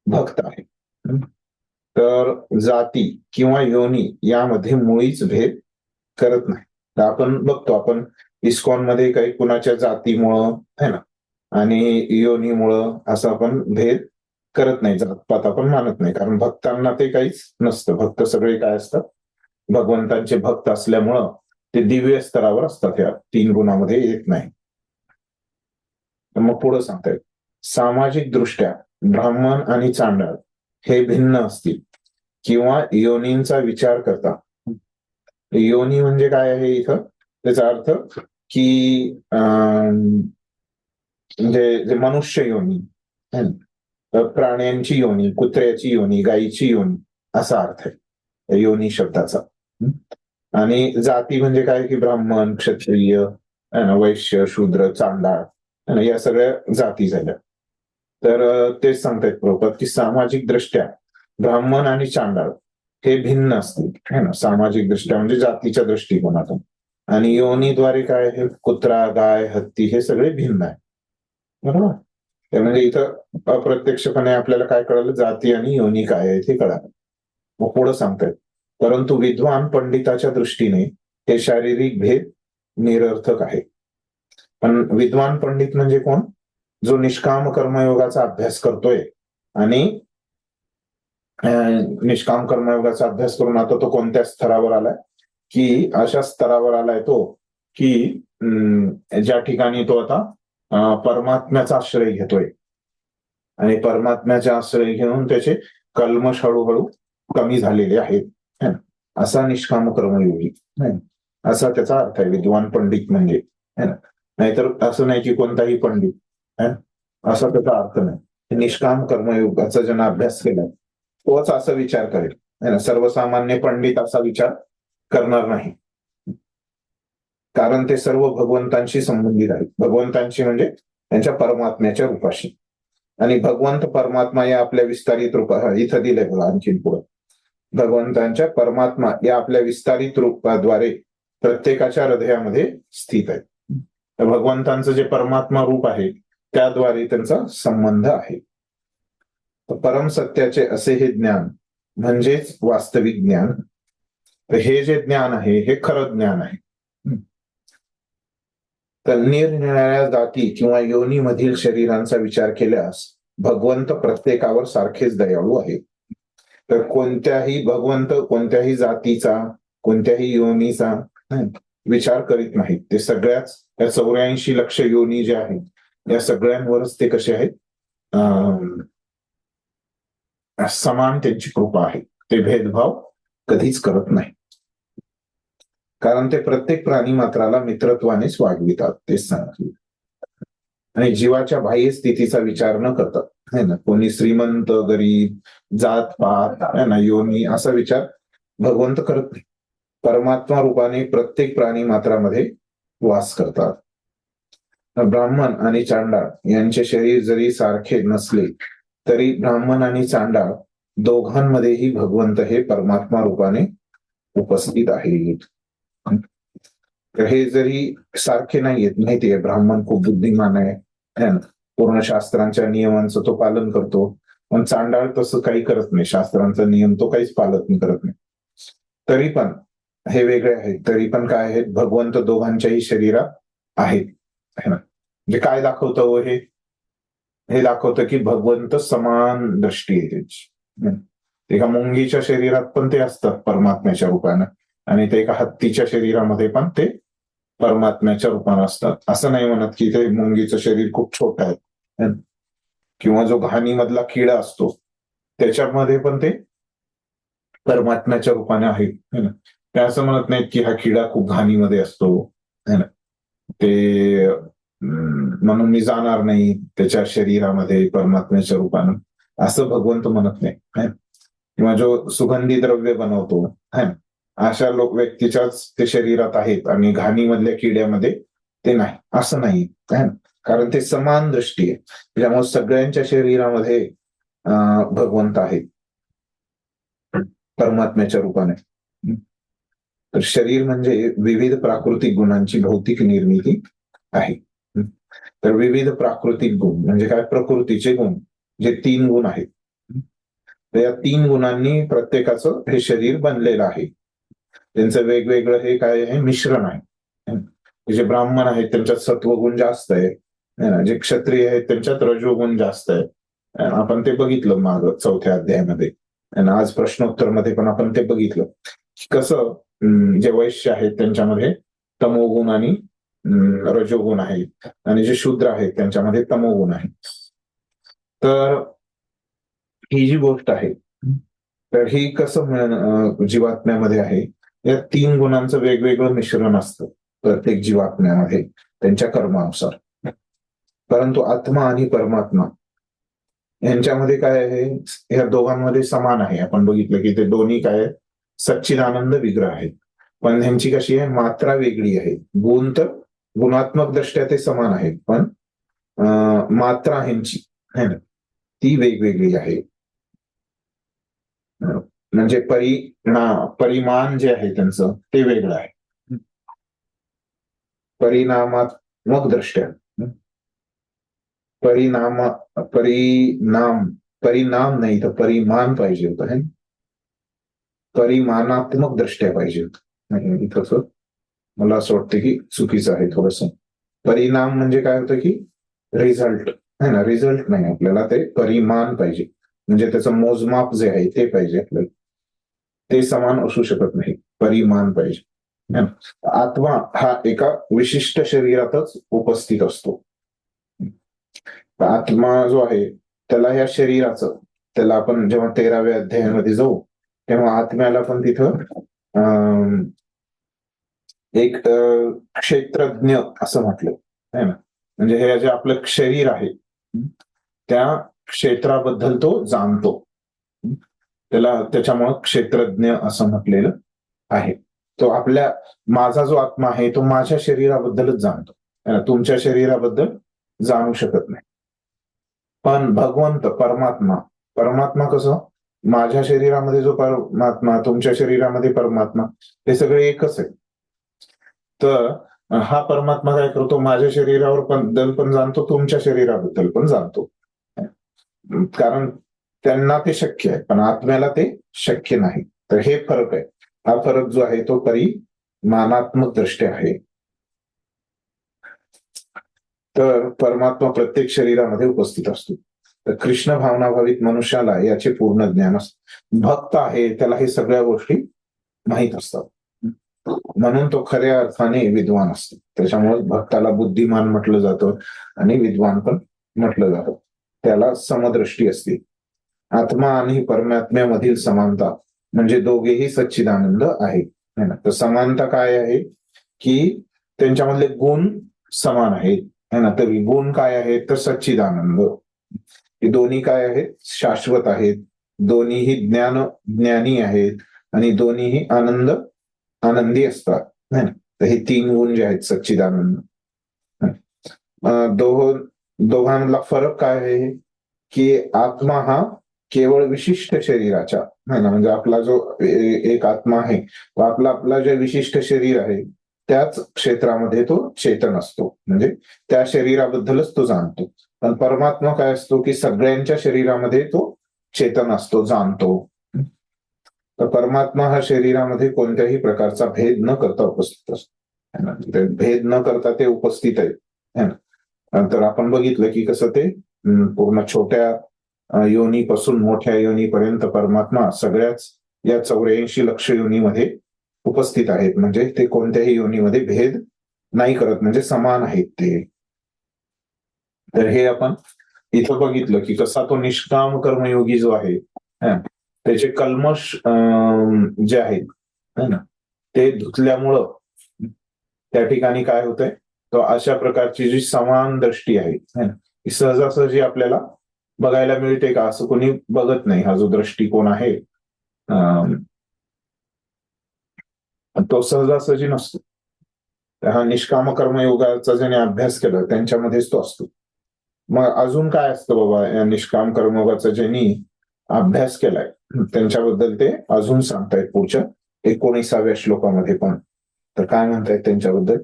भक्त आहे. तर जाती किंवा योनी यामध्ये मुळीच भेद करत नाही. तर आपण बघतो, आपण इस्कॉन मध्ये काही कुणाच्या जातीमुळं है ना आणि योनीमुळं असं आपण भेद करत नाही, जातपात आपण मानत नाही, कारण भक्तांना ते काहीच नसतं. भक्त सगळे काय असतात? भगवंतांचे भक्त असल्यामुळं ते दिव्य स्तरावर असतात, ह्या 3 गुणामध्ये येत नाही. मग पुढे सांगतायत, सामाजिक दृष्ट्या ब्राह्मण आणि चांडाळ हे भिन्न असतील किंवा योनींचा विचार करता. योनी म्हणजे काय आहे इथं? त्याचा अर्थ की म्हणजे जे मनुष्य योनी है ना. तर प्राण्यांची योनी, कुत्र्याची योनी, गायीची योनी असा अर्थ आहे योनी शब्दाचा. आणि जाती म्हणजे काय की ब्राह्मण, क्षत्रिय, वैश्य, शूद्र, चांडाळ या सगळ्या जाती झाल्या. तर तेच सांगतायत प्रभुपाद की सामाजिक दृष्ट्या ब्राह्मण आणि चांडाळ हे भिन्न असतील है ना, सामाजिक दृष्ट्या म्हणजे जातीच्या दृष्टिकोनातून. आणि योनीद्वारे काय आहे, कुत्रा, गाय, हत्ती हे सगळे भिन्न आहे. बरोबर. ते म्हणजे इथं अप्रत्यक्षपणे आपल्याला काय कळलं, जाती आणि योनी काय आहे ते कळालं. मग पुढं सांगतायत, परंतु विद्वान पंडिताच्या दृष्टीने हे शारीरिक भेद निरर्थक आहे. पण विद्वान पंडित म्हणजे कोण, जो निष्काम कर्मयोगाचा अभ्यास करतोय आणि निष्काम कर्मयोगाचा अभ्यास करून आता तो कोणत्या स्तरावर आलाय की अशा स्तरावर आलाय तो की ज्या ठिकाणी तो आता परमात्म्याचा आश्रय घेतोय आणि परमात्म्याचा आश्रय घेऊन त्याचे कल्मश हळूहळू कमी झालेले आहेत, असा निष्काम कर्मयोगी, असा त्याचा अर्थ आहे विद्वान पंडित म्हणजे. नाहीतर असं नाही की कोणताही पंडित असा त्याचा अर्थ नाही. निष्काम कर्मयोगाचा ज्यांना अभ्यास केलाय तोच असा विचार करेल. सर्वसामान्य पंडित असा विचार करणार नाही, कारण ते सर्व भगवंतांशी संबंधित आहेत. भगवंतांशी म्हणजे त्यांच्या परमात्म्याच्या रूपाशी. आणि भगवंत परमात्मा या आपल्या विस्तारित रूपा इथं दिलंय बघा आणखीन पुढे. भगवंतांच्या परमात्मा या आपल्या विस्तारित रूपाद्वारे प्रत्येकाच्या हृदयामध्ये स्थित आहे. तर भगवंतांचं जे परमात्मा रूप आहे त्याद्वारे त्यांचा संबंध आहे. परम सत्याचे असे हे ज्ञान म्हणजेच वास्तविक ज्ञान. तर हे जे ज्ञान आहे हे खरं ज्ञान आहे. तर निरनिराळ्या जाती किंवा योनीमधील शरीरांचा विचार केल्यास भगवंत प्रत्येकावर सारखेच दयाळू आहे. तर कोणत्याही भगवंत कोणत्याही जातीचा, कोणत्याही योनीचा विचार करीत नाहीत. ते सगळ्याच या 84 लक्ष योनी ज्या आहेत या सगळ्यांवरच ते कसे आहेत, समान त्यांची कृपा आहे. ते भेदभाव कधीच करत नाही, कारण ते प्रत्येक प्राणी मात्राला मित्रत्वानेच वागवितात. तेच सांगितले. आणि जीवाच्या बाह्य स्थितीचा विचार न करतात, है ना, कोणी श्रीमंत, गरीब, जात पात, है ना, योनी असा विचार भगवंत करत नाही. परमात्मा रूपाने प्रत्येक प्राणी मात्रामध्ये वास करतात. ब्राह्मण आणि चांडाळ यांचे शरीर जरी सारखे नसले तरी ब्राह्मण आणि चांडाळ दोघांमध्येही भगवंत हे परमात्मा रूपाने उपस्थित आहेत. हे जरी सारखे नाहीयेत, माहितीये, ब्राह्मण खूप बुद्धिमान आहे, पूर्ण शास्त्रांच्या नियमांचं तो पालन करतो, पण चांडाळ तसं काही करत नाही. शास्त्रांचा नियम तो काहीच पालन करत नाही. तरी पण हे वेगळे आहेत. तरी पण काय आहेत, भगवंत दोघांच्याही शरीरात आहेत, है ना. म्हणजे काय दाखवतं हे दाखवतं की भगवंत समान दृष्टी आहे त्याची. एका मुंगीच्या शरीरात पण ते असतात परमात्म्याच्या रूपानं, आणि ते एका हत्तीच्या शरीरामध्ये पण ते परमात्म्याच्या रूपानं असतात. असं नाही म्हणत की ते मुंगीचं शरीर खूप छोटं आहे, किंवा जो घाणीमधला किडा असतो त्याच्यामध्ये पण ते परमात्म्याच्या रूपाने आहेत, है ना. ते असं म्हणत नाहीत की हा किडा खूप घाणीमध्ये असतो, है ना, ते म्हणून मी जाणार नाही त्याच्या शरीरामध्ये परमात्म्याच्या रूपानं, असं भगवंत म्हणत नाही. किंवा जो सुगंधी द्रव्य बनवतो, है ना, अशा व्यक्तीच्याच ते शरीरात आहेत आणि घाणीमधल्या किड्यामध्ये ते नाही, असं नाही, कारण ते समान दृष्टी आहे. त्याच्यामुळे सगळ्यांच्या शरीरामध्ये भगवंत आहेत परमात्म्याच्या रूपाने. तर शरीर म्हणजे विविध प्राकृतिक गुणांची भौतिक निर्मिती आहे. तर विविध प्राकृतिक गुण म्हणजे काय, प्रकृतीचे गुण, जे 3 गुण आहेत. तर या 3 गुणांनी प्रत्येकाचं हे शरीर बनलेलं आहे. त्यांचं वेगवेगळं हे काय आहे, मिश्रण आहे. जे ब्राह्मण आहेत त्यांच्यात सत्वगुण जास्त आहे, जे क्षत्रिय आहेत त्यांच्यात रजोगुण जास्त आहे. आपण ते बघितलं माग 4थ्या अध्यायामध्ये, आणि आज प्रश्नोत्तर मध्ये पण आपण ते बघितलं कसं जे वैश्य आहेत त्यांच्यामध्ये तमोगुण आणि रजोगुण आहेत, आणि जे शूद्र आहेत त्यांच्यामध्ये तमोगुण आहे. तर ही जी गोष्ट आहे तर ही कसं जीवात्म्यामध्ये आहे, या 3 गुणांचं वेगवेगळं मिश्रण असतं प्रत्येक जीवात्म्यामध्ये त्यांच्या कर्मानुसार. परंतु आत्मा आणि परमात्मा यांच्यामध्ये काय आहे, ह्या दोघांमध्ये समान आहे. आपण बघितलं की ते दोन्ही काय आहे, सच्चिदानंद विग्रह आहेत, पण ह्यांची कशी आहे, मात्रा वेगळी आहे. गुण तर गुणात्मक दृष्ट्या ते समान आहेत, पण मात्रा ह्यांची है ना ती वेगवेगळी आहे. म्हणजे परिमाण जे आहे त्यांचं ते वेगळं आहे. परिणामात्मक दृष्ट्या परिणाम नाही तर परिमाण पाहिजे होतं, है. परिमाणात्मक दृष्ट्या पाहिजे होतं. इथं मला असं वाटतं की चुकीचं आहे थोडस. परिणाम म्हणजे काय होतं की रिझल्ट है ना, रिझल्ट नाही, आपल्याला ते परिमाण पाहिजे, म्हणजे त्याचं मोजमाप जे आहे ते पाहिजे आपल्याला. ते समान असू शकत नाही, परिमाण पाहिजे. आत्मा हा एका विशिष्ट शरीरातच उपस्थित असतो. आत्मा जो आहे त्याला ह्या शरीराचं, त्याला आपण जेव्हा 13व्या अध्यायामध्ये जाऊ तेव्हा आत्म्याला पण तिथं एक क्षेत्रज्ञ असं म्हटलं आहे ना, म्हणजे हे जे आपलं शरीर आहे त्या क्षेत्राबद्दल तो जाणतो, त्याला त्याच्यामुळं क्षेत्रज्ञ असं म्हटलेलं आहे. तो माझा जो आत्मा आहे तो माझ्या शरीराबद्दलच जाणतो, तुमच्या शरीराबद्दल जाणू शकत नाही. पण भगवंत परमात्मा कसं, माझ्या शरीरामध्ये जो परमात्मा, तुमच्या शरीरामध्ये परमात्मा, ते सगळे एकच आहे. तर हा परमात्मा काय करतो, माझ्या शरीरावर बद्दल पण जाणतो, तुमच्या शरीराबद्दल पण जाणतो, कारण त्यांना ते शक्य आहे, पण आत्म्याला ते शक्य नाही. तर हे फरक आहे. हा फरक जो आहे तो परिमाणात्मक दृष्ट्या आहे. तर परमात्मा प्रत्येक शरीरामध्ये उपस्थित असतो. तर कृष्ण भावनाभावित मनुष्याला याचे पूर्ण ज्ञान असतं. भक्त आहे त्याला हे सगळ्या गोष्टी माहीत असतात, म्हणून तो खऱ्या अर्थाने विद्वान असतो. त्याच्यामुळे भक्ताला बुद्धिमान म्हटलं जातं आणि विद्वान पण म्हटलं जातं. त्याला समदृष्टी असते. आत्मा आणि परमात्म्यामधील समानता म्हणजे दोघेही सच्चिदानंद आहे ना. तर समानता काय आहे की त्यांच्यामधले गुण समान आहेत है ना. तर गुण काय आहेत तर सच्चिदानंद. हे दोन्ही काय आहेत, शाश्वत आहेत. दोन्हीही ज्ञानी आहेत आणि दोन्हीही आनंदी असतात है ना. तर हे 3 गुण जे आहेत सच्चिदानंद. दोघांना फरक काय आहे की आत्मा हा केवळ विशिष्ट शरीराच्या है ना, म्हणजे आपला जो एक आत्मा आहे आपला जे विशिष्ट शरीर आहे त्याच क्षेत्रामध्ये तो चेतन असतो, म्हणजे त्या शरीराबद्दलच तो जाणतो. पण परमात्मा काय असतो की सगळ्यांच्या शरीरामध्ये तो चेतन असतो, जाणतो. तर परमात्मा हा शरीरामध्ये कोणत्याही प्रकारचा भेद न करता उपस्थित असतो. भेद न करता ते उपस्थित आहे ना. तर आपण बघितलं की कसं ते पूर्ण छोट्या योनीपासून मोठ्या योनीपर्यंत परमात्मा सगळ्याच या 84 लक्ष योनीमध्ये उपस्थित आहेत, म्हणजे ते कोणत्याही योनीमध्ये भेद नाही करत, म्हणजे समान आहेत ते. तर हे आपण इथं बघितलं की कसा तो निष्काम कर्मयोगी जो आहे त्याचे कल्मश जे आहेत है ना ते धुतल्यामुळं त्या ठिकाणी काय होतंय, तो अशा प्रकारची जी समान दृष्टी आहे ही सहजासहजी आपल्याला बघायला मिळते का, असं कोणी बघत नाही. हा जो दृष्टिकोन आहे तो सहजासहजी नसतो. हा निष्काम कर्मयोगाचा ज्याने अभ्यास केला त्यांच्यामध्येच तो असतो. मग अजून काय असतं बाबा या निष्काम कर्मयोगाचा ज्यांनी अभ्यास केलाय त्यांच्याबद्दल ते अजून सांगतायत पुढच्या 19व्या श्लोकामध्ये पण. तर काय म्हणतायत त्यांच्याबद्दल,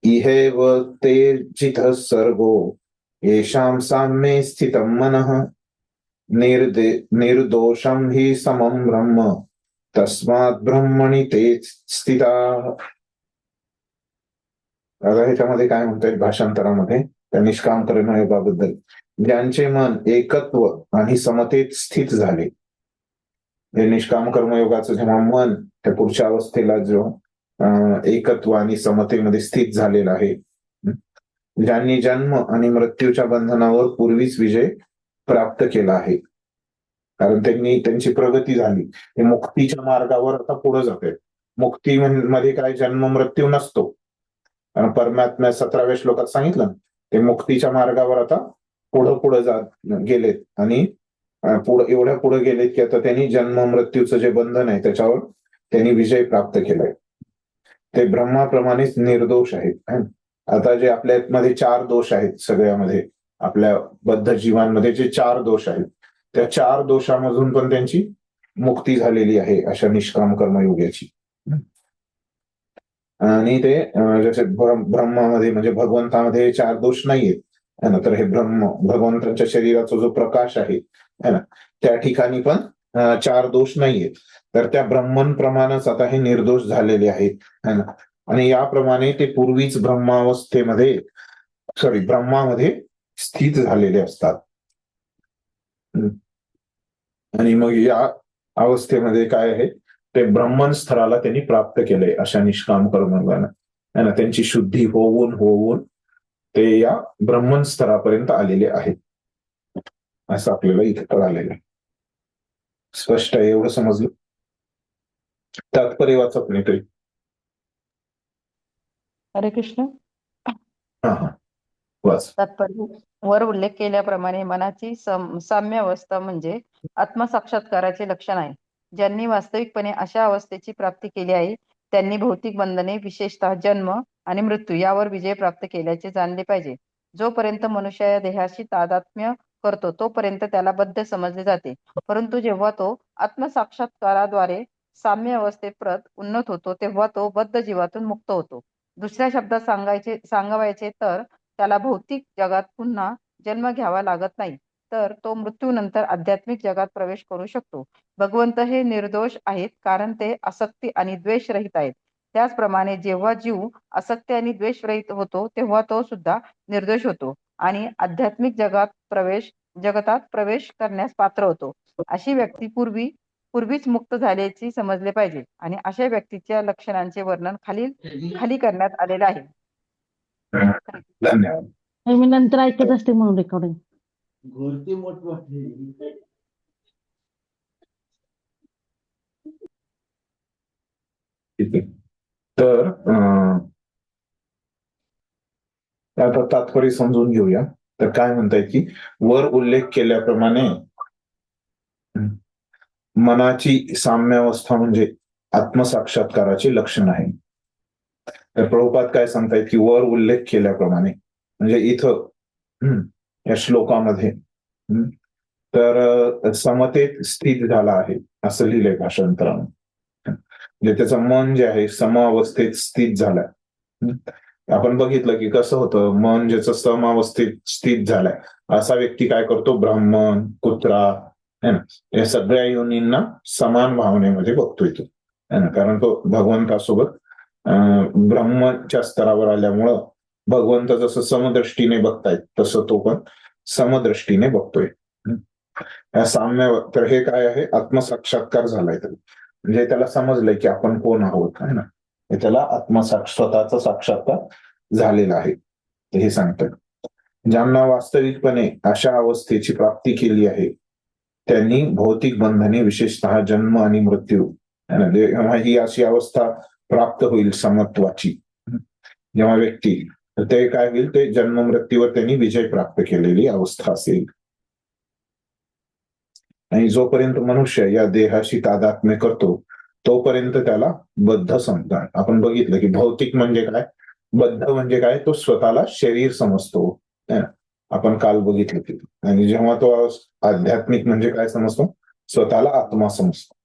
इहेव ते जितः सर्गो येषां साम्ये स्थितं मनः निर्दोषं हि समं ब्रह्म तस्मात् ब्रह्मणि ते स्थिता. आता ह्याच्यामध्ये काय म्हणतायत भाषांतरामध्ये त्या निष्काम कर्मयोगाबद्दल, ज्यांचे मन एकत्व आणि समतेत स्थित झाले. हे निष्काम कर्मयोगाचं जेव्हा मन त्या पुढच्या अवस्थेला जो एकत्व आणि समतेमध्ये स्थित झालेला आहे, ज्यांनी जन्म आणि मृत्यूच्या बंधनावर पूर्वीच विजय प्राप्त केला आहे, कारण त्यांची प्रगती झाली, ते मुक्तीच्या मार्गावर आता पुढे जाते. मुक्ती मध्ये काय जन्म मृत्यू नसतो, कारण परमात्म्या 17व्या श्लोकात सांगितलं ते मुक्तीच्या मार्गावर आता पुढे जात गेलेत आणि एवढ्या पुढे गेलेत की आता त्यांनी जन्म मृत्यूचं जे बंधन आहे त्याच्यावर त्यांनी विजय प्राप्त केलाय. ते ब्रह्माप्रमाणेच निर्दोष आहेत. आता जे आपल्यामध्ये 4 दोष आहेत, सगळ्यामध्ये आपल्या बद्ध जीवांमध्ये जे 4 दोष आहेत, त्या 4 दोषामधून पण त्यांची मुक्ती झालेली आहे अशा निष्काम कर्मयोगाची. आणि ते जसे ब्रह्मामध्ये म्हणजे भगवंतामध्ये 4 दोष नाहीयेत है ना, तर हे भगवंताच्या शरीराचा जो प्रकाश आहे है ना, त्या ठिकाणी पण 4 दोष नाहीयेत. तर त्या ब्रह्मन प्रमाणच आता हे निर्दोष झालेले आहेत है ना. आणि याप्रमाणे ते पूर्वीच ब्रह्मामध्ये स्थित झालेले असतात. आणि मग या अवस्थेमध्ये काय आहे, ते ब्रह्मन स्तराला त्यांनी प्राप्त केले अशा निष्काम कर्मयोगानं है ना. त्यांची शुद्धी होऊन ते या ब्रह्मन स्तरापर्यंत आलेले आहेत असं आपल्याला इथे कळालेलं आहे. स्पष्ट आहे? एवढं समजलं? तात्पर्य वाचा कोणीतरी. हरे कृष्ण. हा वाच. तात्पर्य. वर उल्लेख केल्याप्रमाणे मनाची साम्य अवस्था म्हणजे आत्मसाक्षात्काराचे लक्षण आहे. ज्यांनी वास्तविकपणे अशा अवस्थेची प्राप्ती केली आहे त्यांनी भौतिक बंधने, विशेषतः जन्म आणि मृत्यू यावर विजय प्राप्त केल्याचे जाणले पाहिजे. जोपर्यंत मनुष्य या देहाशी तादात्म्य करतो तोपर्यंत त्याला बद्ध समजले जाते. परंतु जेव्हा तो आत्मसाक्षात्काराद्वारे साम्य अवस्थेप्रत उन्नत होतो तेव्हा तो बद्ध जीवातून मुक्त होतो. दुसऱ्या शब्दात सांगायचे तर त्याला भौतिक जगात पुन्हा जन्म घ्यावा लागत नाही, तर तो मृत्यूनंतर आध्यात्मिक जगात प्रवेश करू शकतो. भगवंत हे निर्दोष आहेत कारण ते आसक्ती आणि द्वेष रहित आहेत. त्याचप्रमाणे जेव्हा जीव आसक्ती आणि द्वेष रहित होतो तेव्हा तो सुद्धा निर्दोष होतो आणि आध्यात्मिक जगतात प्रवेश करण्यास पात्र होतो. अशी व्यक्ती पूर्वीच मुक्त झाल्याची समजले पाहिजे आणि अशा व्यक्तीच्या लक्षणांचे वर्णन खाली करण्यात आलेले आहे. धन्यवाद. मी नंतर ऐकत असते म्हणून रेकॉर्डिंग. ठीक आहे. तर आता तात्पर्य समजून घेऊया. तर काय म्हणतायत की वर उल्लेख केल्याप्रमाणे मनाची साम्यावस्था म्हणजे आत्मसाक्षात्काराचे लक्षण आहे. तर प्रभुपाद काय सांगतायत की वर उल्लेख केल्याप्रमाणे म्हणजे इथं या श्लोकामध्ये तर समतेत स्थित झाला आहे असं लिहिलंय भाषांतरानं. म्हणजे त्याचं मन जे आहे समावस्थेत स्थित झालंय. आपण बघितलं की कसं होतं, मन ज्याचं समावस्थेत स्थित झालाय असा व्यक्ती काय करतो, ब्राह्मण, कुत्रा है ना, या सगळ्या योनींना समान भावनेमध्ये बघतोय तो है ना. कारण तो भगवंतासोबत ब्रह्मच्या स्तरावर आल्यामुळं भगवंत जसं समदृष्टीने बघतायत तसं तो पण समदृष्टीने बघतोय. या साम्य, तर हे काय आहे, आत्मसाक्षात्कार झालाय. म्हणजे त्याला समजलंय की आपण कोण आहोत है ना, हे त्याला स्वतःचा साक्षात्कार झालेला आहे हे सांगतात. ज्यांना वास्तविकपणे अशा अवस्थेची प्राप्ती केली आहे त्यांनी भौतिक बंधने, विशेषतः जन्म आणि मृत्यू जेव्हा ही अशी अवस्था प्राप्त होईल समत्वाची, जेव्हा व्यक्ती, तर ते काय होईल, ते जन्म मृत्यूवर त्यांनी विजय प्राप्त केलेली अवस्था असेल. आणि जोपर्यंत मनुष्य या देहाशी तादात्म्य करतो तोपर्यंत त्याला बद्ध समजतात. आपण बघितलं की भौतिक म्हणजे काय, बद्ध म्हणजे काय, तो स्वतःला शरीर समजतो. आपण काल बघितलं की, आणि जेव्हा तो आध्यात्मिक म्हणजे काय समजतो, स्वतःला आत्मा समजतो.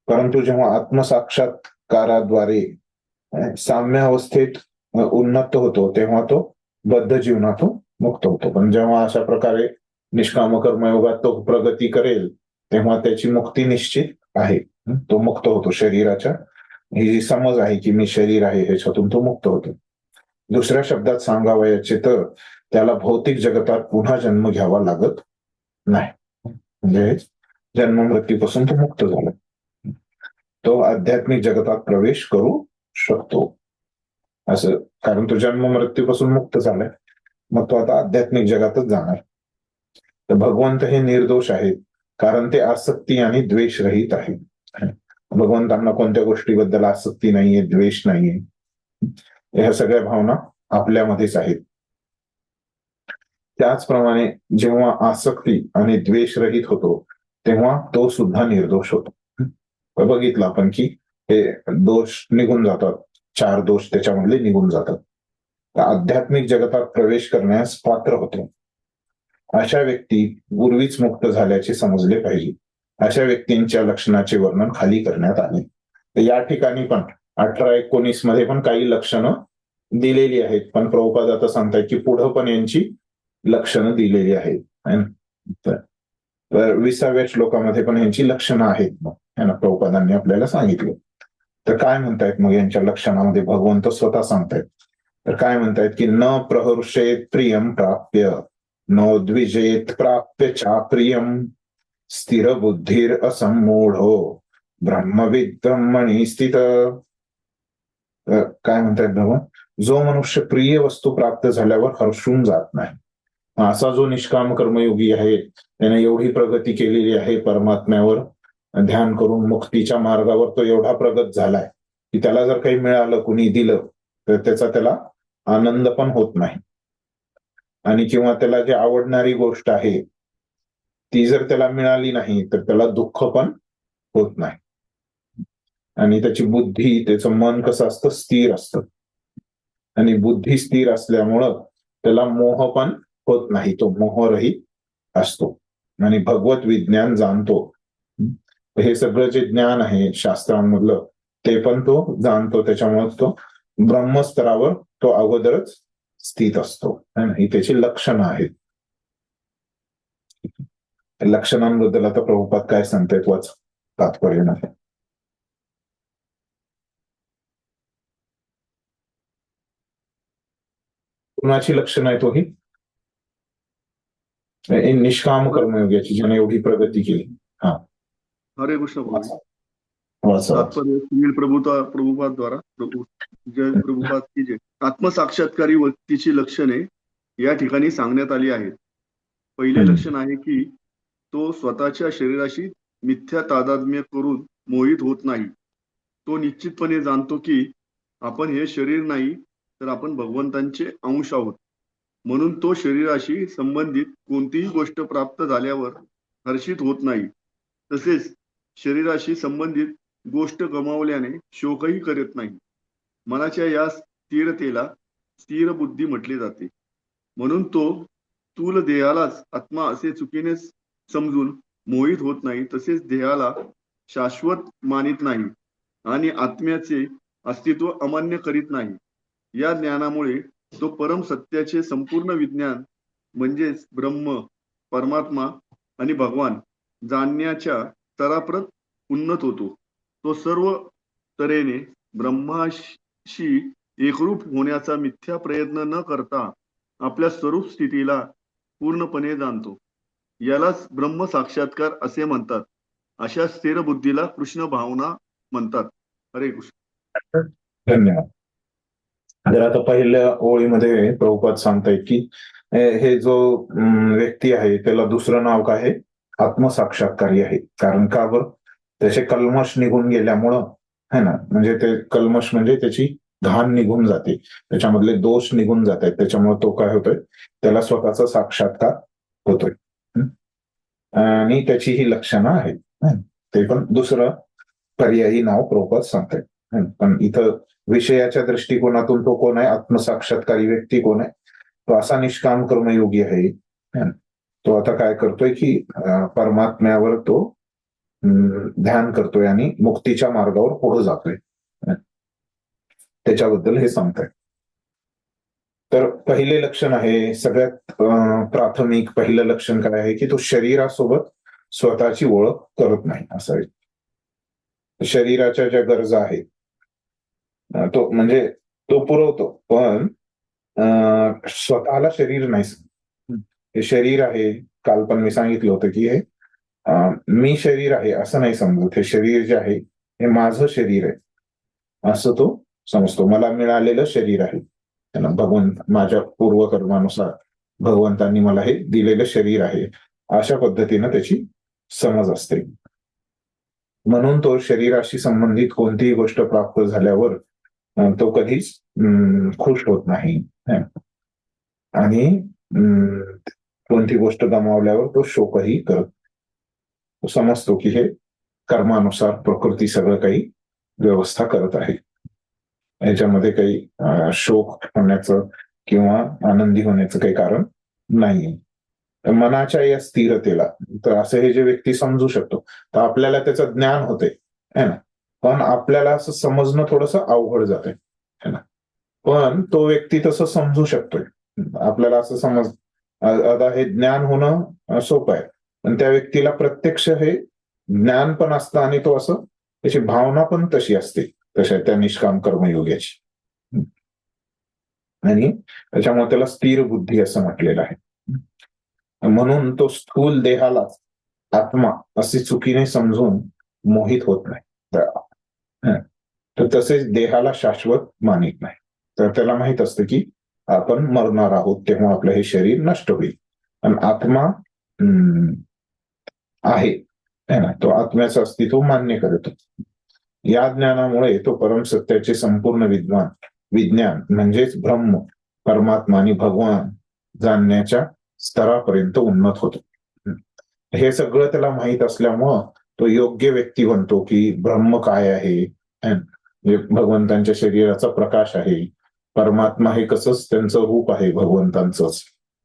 परंतु जेव्हा आत्मसाक्षात्काराद्वारे साम्य अवस्थेत उन्नत होतो तेव्हा तो बद्ध जीवनातून मुक्त होतो. पण जेव्हा अशा प्रकारे निष्काम कर्मयोगात तो प्रगती करेल तेव्हा त्याची मुक्ती निश्चित आहे. तो मुक्त होतो शरीराच्या, ही जी समज आहे की मी शरीर आहे ह्याच्यातून तो मुक्त होतो. दुसऱ्या शब्दात सांगावयाचे तर त्याला भौतिक जगतात पुन्हा जन्म घ्यावा लागत नाही. म्हणजे जन्म मृत्यूपासून तो मुक्त झाला, तो आध्यात्मिक जगतात प्रवेश करू शकतो असं. कारण तो जन्म मृत्यूपासून मुक्त झालाय, मग तो आता आध्यात्मिक जगातच जाणार. तर भगवंत हे निर्दोष आहेत कारण ते आसक्ती आणि द्वेष रहित आहेत. भगवंतांना कोणत्या गोष्टीबद्दल आसक्ती नाहीये, द्वेष नाहीये. ह्या सगळ्या भावना आपल्यामध्येच आहेत. त्याचप्रमाणे जेव्हा आसक्ती आणि द्वेष रहित होतो तेव्हा तो सुद्धा निर्दोष होतो. बघितलं आपण की हे दोष निघून जातात, 4 दोष त्याच्यामधले निघून जातात. आध्यात्मिक जगतात प्रवेश करण्यास पात्र होतो. अशा व्यक्ती पूर्वीच मुक्त झाल्याचे समजले पाहिजे. अशा व्यक्तींच्या लक्षणाचे वर्णन खाली करण्यात आले. तर या ठिकाणी पण 18-19 मध्ये पण काही लक्षणं दिलेली आहेत, पण प्रभुपाद आता सांगतायत की पुढं पण यांची लक्षणं दिलेली आहेत. तर 20व्या श्लोकामध्ये पण यांची लक्षणं आहेत मग है ना, प्रभुपादांनी आपल्याला सांगितलं. तर काय म्हणतायत मग यांच्या लक्षणामध्ये भगवंत स्वतः सांगतायत. तर काय म्हणतायत की न प्रहर्षेत प्रियम प्राप्य नो द्विजेत प्राप्य चाप्रियम स्थिर बुद्धीर असमूढो ब्रह्मविद ब्रह्मणी स्थित. काय म्हणतायत भगवान, जो मनुष्य प्रिय वस्तू प्राप्त झाल्यावर हर्षून जात नाही, असा जो निष्काम कर्मयोगी आहे, त्याने एवढी प्रगती केलेली आहे परमात्म्यावर ध्यान करून मुक्तीच्या मार्गावर, तो एवढा प्रगत झालाय की त्याला जर काही मिळालं, कुणी दिलं, तर त्याला आनंद पण होत नाही. आणि किंवा त्याला जी आवडणारी गोष्ट आहे ती जर त्याला मिळाली नाही तर त्याला दुःख पण होत नाही. आणि त्याची बुद्धी, त्याचं मन कसं असतं, स्थिर असतं. आणि बुद्धी स्थिर असल्यामुळं त्याला मोह पण होत नाही, तो मोहरहित असतो आणि भगवत विज्ञान जाणतो. हे सगळं जे ज्ञान आहे शास्त्रांमधलं ते पण तो जाणतो. त्याच्यामुळे तो ब्रह्मस्तरावर तो अगोदरच स्थित असतो. ही त्याची लक्षणं आहेत. लक्षणांबद्दल आता प्रभुपाद काय सांगतायत वाच तात्पर्य नाही. कुणाची लक्षणं आहेत ही निष्काम कर्मयोगाची, ज्याने एवढी प्रगती केली. हा, हरे कृष्ण प्रभू. वाचा. तात्पर्य सुनील प्रभुपाद द्वारा जय प्रभुपाद की जय. आत्मसाक्षात्कारी व्यक्तीची लक्षणे या ठिकाणी सांगण्यात आली आहेत. पहिले लक्षण आहे की तो स्वतःच्या शरीराशी मिथ्या तादात्म्य करून मोहित होत नाही. तो निश्चितपणे जाणतो की आपण हे शरीर नाही तर आपण भगवंतांचे अंश आहोत. म्हणून तो शरीराशी संबंधित कोणतीही गोष्ट प्राप्त झाल्यावर हर्षित होत नाही. तसेच शरीराशी संबंधित गोष्ट गमावल्याने शोकही करत नाही. मनाच्या या स्थिरतेला स्थिर बुद्धी म्हटले जाते. म्हणून तो स्थूल देहालाच आत्मा असे चुकीने समजून मोहित होत नाही. तसेच देहाला शाश्वत मानित नाही आणि आत्म्याचे अस्तित्व अमान्य करीत नाही. या ज्ञानामुळे तो परम सत्याचे संपूर्ण विज्ञान म्हणजेच ब्रह्म, परमात्मा आणि भगवान जाणण्याच्या स्तराप्रत उन्नत होतो. तो सर्व तऱ्हेने ब्रह्माशी एकरूप होण्याचा मिथ्या प्रयत्न न करता आपल्या स्वरूप स्थितीला पूर्णपणे जाणतो. यालाच ब्रह्म साक्षात्कार असे म्हणतात. अशा स्थिर बुद्धीला कृष्ण भावना म्हणतात. हरे कृष्ण. धन्यवाद. तर आता पहिल्या ओळीमध्ये प्रभुपाद सांगतायत की हे जो व्यक्ती आहे त्याला दुसरं नाव काय आहे, आत्मसाक्षात्कारी आहे. कारण का बरं, त्याचे कल्मश निघून गेल्यामुळं है ना, म्हणजे ते कल्मश म्हणजे त्याची घाण निघून जाते, त्याच्यामधले दोष निघून जात आहेत. त्याच्यामुळे तो काय होतोय, त्याला स्वतःचा साक्षात्कार होतोय. आणि त्याची ही लक्षणं आहेत. ते पण दुसरं पर्यायी नाव प्रभुपाद सांगतायत. पण इथं विषयाच्या दृष्टिकोनातून तो कोण आहे, आत्मसाक्षात्कारी व्यक्ती कोण आहे, तो असा निष्काम कर्मयोगी आहे. तो आता काय करतोय की परमात्म्यावर तो ध्यान करतोय आणि मुक्तीच्या मार्गावर पुढे जातोय. त्याच्याबद्दल हे सांगताय. तर पहिले लक्षण आहे, सगळ्यात प्राथमिक पहिलं लक्षण काय आहे की तो शरीरासोबत स्वतःची ओळख करत नाही. असं शरीराच्या ज्या गरजा आहेत तो म्हणजे तो पुरवतो, पण स्वतःला शरीर नाही. हे शरीर आहे, काल पण मी सांगितलं होतं की हे मी शरीर आहे असं नाही समजत. हे शरीर जे आहे हे माझं शरीर आहे असं तो समजतो. मला मिळालेलं शरीर आहे, त्यांना भगवंत माझ्या पूर्वकर्मानुसार भगवंतांनी मला हे दिलेलं शरीर आहे, अशा पद्धतीनं त्याची समज असते. म्हणून तो शरीराशी संबंधित कोणतीही गोष्ट प्राप्त झाल्यावर तो कधीच खुश होत नाही. आणि कोणती गोष्ट गमावल्यावर तो शोकही करत. तो समजतो की हे कर्मानुसार प्रकृती सगळं काही व्यवस्था करत आहे. याच्यामध्ये काही शोक होण्याचं किंवा आनंदी होण्याचं काही कारण नाहीये. मनाच्या या स्थिरतेला तर असं हे जे व्यक्ती समजू शकतो, तर आपल्याला त्याचं ज्ञान होते है ना, पण आपल्याला असं समजणं थोडंसं अवघड जाते है ना. पण तो व्यक्ती तसं समजू शकतोय. आपल्याला असं समज आता हे ज्ञान होणं सोपं आहे, पण त्या व्यक्तीला प्रत्यक्ष हे ज्ञान पण असतं आणि तो असं त्याची भावना पण तशी असते तशा त्या निष्काम कर्मयोगाची. आणि त्याच्यामुळे त्याला स्थिर बुद्धी असं म्हटलेलं आहे. म्हणून तो स्थूल देहालाच आत्मा अशी चुकीने समजून मोहित होत नाही. तर तसेच देहाला शाश्वत मानित नाही. तर त्याला माहित असतं की आपण मरणार आहोत, तेव्हा आपलं हे शरीर नष्ट होईल. आणि आत्मा आहे ना, तो आत्म्याचं अस्तित्व मान्य करतो. या ज्ञानामुळे तो परमसत्याचे संपूर्ण विज्ञान म्हणजेच ब्रह्म, परमात्मा आणि भगवान जाणण्याच्या स्तरापर्यंत उन्नत होतो. हे सगळं त्याला माहीत असल्यामुळं तो योग्य व्यक्ती म्हणतो की ब्रह्म काय आहे, भगवंतांच्या शरीराचा प्रकाश आहे, परमात्मा हे कसंच त्यांचं रूप आहे भगवंतांचंच,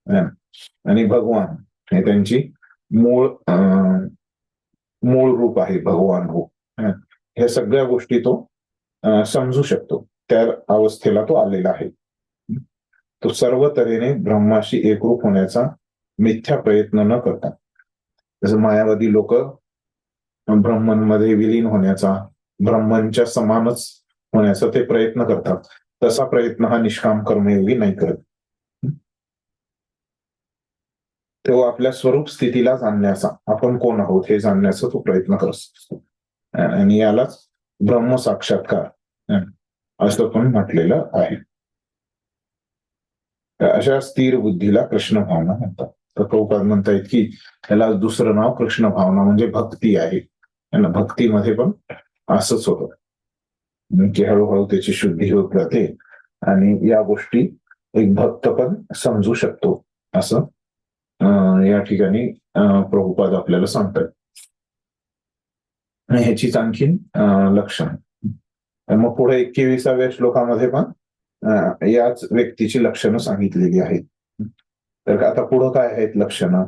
आणि भगवान हे त्यांची मूळ रूप आहे, भगवान रूप. ह्या सगळ्या गोष्टी तो समजू शकतो. त्या अवस्थेला तो आलेला आहे. तो सर्व तऱ्हेने ब्रह्माशी एकरूप होण्याचा मिथ्या प्रयत्न न करता, जसं मायावादी लोक ब्रह्ममध्ये विलीन होण्याचा, ब्रह्मांच्या समानच होण्याचा ते प्रयत्न करतात, तसा प्रयत्न हा निष्काम कर्मयोगी नाही करत. तेव्हा आपल्या स्वरूप स्थितीला जाणण्याचा, आपण कोण आहोत हे जाणण्याचा तो प्रयत्न करत असतो. आणि यालाच ब्रह्म साक्षात्कार असं पण म्हटलेलं आहे. अशा स्थिर बुद्धीला कृष्ण भावना म्हणतात. तर प्रभुपाद म्हणतायत की त्याला दुसरं नाव कृष्ण भावना म्हणजे भक्ती आहे. भक्तीमध्ये पण असंच होतं की हळूहळू त्याची शुद्धी होत जाते आणि या गोष्टी एक भक्त पण समजू शकतो, असं या ठिकाणी प्रभुपाद आपल्याला सांगतात. ह्याचीच आणखीन लक्षण. मग पुढे 21व्या श्लोकामध्ये पण याच व्यक्तीची लक्षणं सांगितलेली आहेत. तर आता पुढं काय आहेत लक्षणं?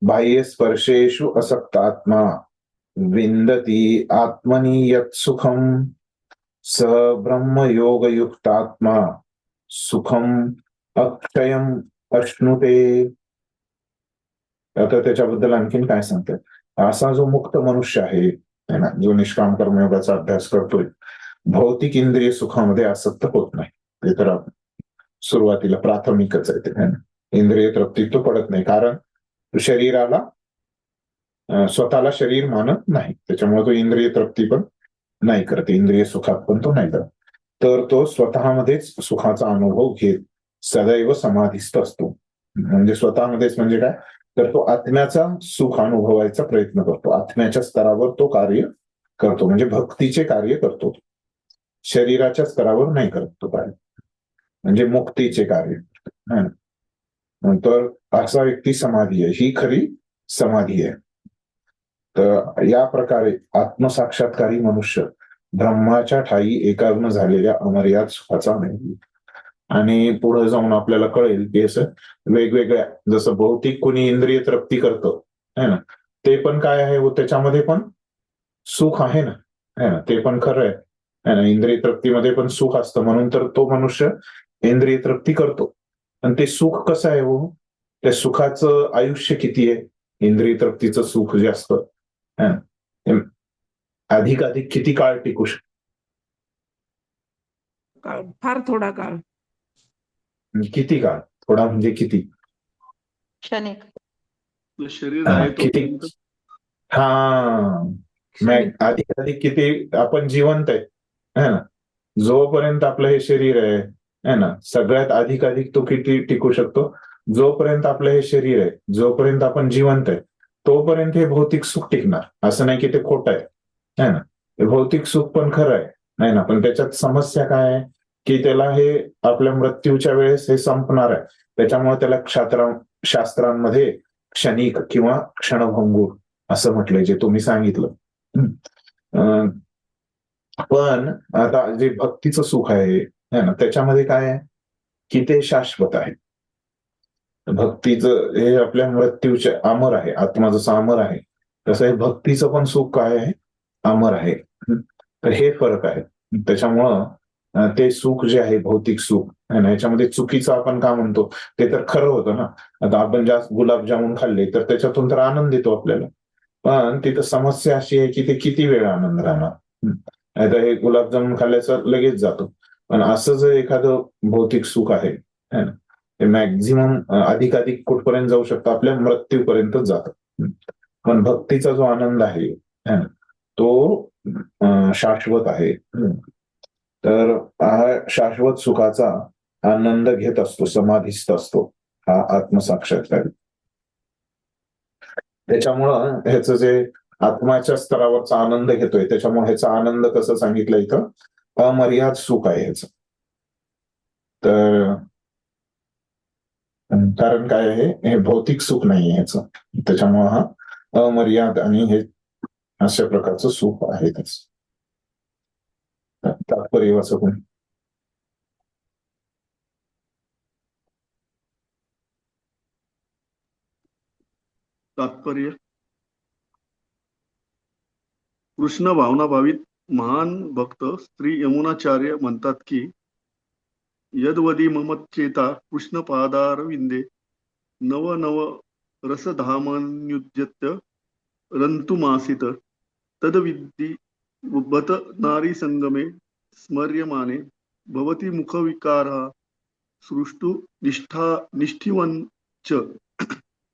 बाह्य स्पर्शेषु असक्तात्मा विंदती आत्मनि यत् सुखम स ब्रह्मयोगयुक्तात्मा सुखम अक्षयम अश्नुते. आता त्याच्याबद्दल आणखीन काय सांगतात? असा जो मुक्त मनुष्य आहे ना, जो निष्काम कर्मयोगाचा अभ्यास करतोय, भौतिक इंद्रिय सुखामध्ये आसक्त होत नाही. ते तर सुरुवातीला प्राथमिकच आहे ते. इंद्रिय तृप्तीत तो पडत नाही, कारण शरीराला स्वतःला शरीर मानत नाही, त्याच्यामुळे तो इंद्रिय तृप्ती पण नाही करत, इंद्रिय सुखात पण तो नाही करत. तर तो स्वतःमध्येच सुखाचा अनुभव घेत सदैव समाधिस्थ असतो. म्हणजे स्वतःमध्येच म्हणजे काय, तर तो आत्म्याचा सुख अनुभवायचा प्रयत्न करतो, आत्म्याच्या स्तरावर तो कार्य करतो, म्हणजे भक्तीचे कार्य करतो, शरीराच्या स्तरावर नाही करत तो कार्य, म्हणजे मुक्तीचे कार्य. तर असा व्यक्ती समाधी आहे, ही खरी समाधी आहे. तर या प्रकारे आत्मसाक्षात्कारी मनुष्य ब्रह्माच्या ठायी एकाग्न झालेल्या अमर्याद सुखाचा नाही. आणि पुढे जाऊन आपल्याला कळेल की असं वेगवेगळ्या, जसं भौतिक कोणी इंद्रिय तृप्ती करतं है ना, ते पण काय आहे, त्याच्यामध्ये पण सुख आहे ना, है ना, ते पण खरं आहे ना, इंद्रिय तृप्तीमध्ये पण सुख असतं, म्हणून तर तो मनुष्य इंद्रिय तृप्ती करतो. आणि ते सुख कसं आहे हो, त्या सुखाचं आयुष्य किती आहे? इंद्रिय तृप्तीचं सुख जे असतं अधिक किती काळ टिकू शकतं? फार थोडा काळ. किती काळ? थोडा म्हणजे किती? क्षणिक. शरीर आहे किती? अधिक किती आपण जिवंत आहे ना, जोपर्यंत आपलं हे शरीर आहे ना, सगळ्यात अधिक तो किती टिकू शकतो? जोपर्यंत आपलं हे शरीर आहे, जोपर्यंत आपण जिवंत आहे, तोपर्यंत हे भौतिक सुख टिकणार. असं नाही की ते खोटं आहे ना, हे भौतिक सुख पण खरं आहे ना, पण त्याच्यात समस्या काय आहे की त्याला हे आपल्या मृत्यूच्या वेळेस हे संपणार आहे, त्याच्यामुळे त्याला शास्त्रांमध्ये क्षणिक किंवा क्षणभंगूर असं म्हटलंय, जे तुम्ही सांगितलं. अं, पण आता जे भक्तीचं सुख आहे है ना, त्याच्यामध्ये काय आहे की ते शाश्वत आहे. भक्तीचं हे आपल्या मृत्यूचे अमर आहे, आत्मा जसा अमर आहे तसं हे भक्तीचं पण सुख काय आहे, अमर आहे. तर हे फरक आहे. त्याच्यामुळं ते सुख जे आहे भौतिक सुख आहे ना, याच्यामध्ये चुकीचं आपण का म्हणतो ते तर खरं होतं ना. आता आपण जास्त गुलाबजामुन खाल्ले तर त्याच्यातून तर आनंद येतो आपल्याला, पण तिथं समस्या अशी आहे की ते किती वेळ आनंद राहणार. आता हे गुलाबजामुन खाल्ल्याचं लगेच जातो, पण असं जर एखादं भौतिक सुख आहे है ना, ते मॅक्झिमम अधिकाधिक कुठपर्यंत जाऊ शकतं, आपल्या मृत्यूपर्यंत जातं. पण भक्तीचा जो आनंद आहे है ना, तो शाश्वत आहे. तर हा शाश्वत सुखाचा आनंद घेत असतो, समाधिस्थ असतो हा आत्मसाक्षात्कारी. त्याच्यामुळं ह्याचं जे आत्म्याच्या स्तरावरचा आनंद घेतोय, त्याच्यामुळे ह्याचा आनंद कसं सांगितलं इथं, अमर्याद सुख आहे ह्याचं. तर कारण काय आहे, हे भौतिक सुख नाही आहे ह्याचं, त्याच्यामुळं हा अमर्याद आणि हे अशा प्रकारचं सुख आहे त्याचं. तात्पर्य वाचा कोणी. तात्पर्य. कृष्ण भावनाभावित महान भक्त श्री यमुनाचार्य म्हणतात की यद्वदी ममच्चेता कृष्ण पादारविंदे नव नव रसधामन्युज्यत्य रंतुमासित तदविद्धी बत नारी संगमे स्मर्यमाने भवती मुखविकारः सृष्टु निष्ठिवंच.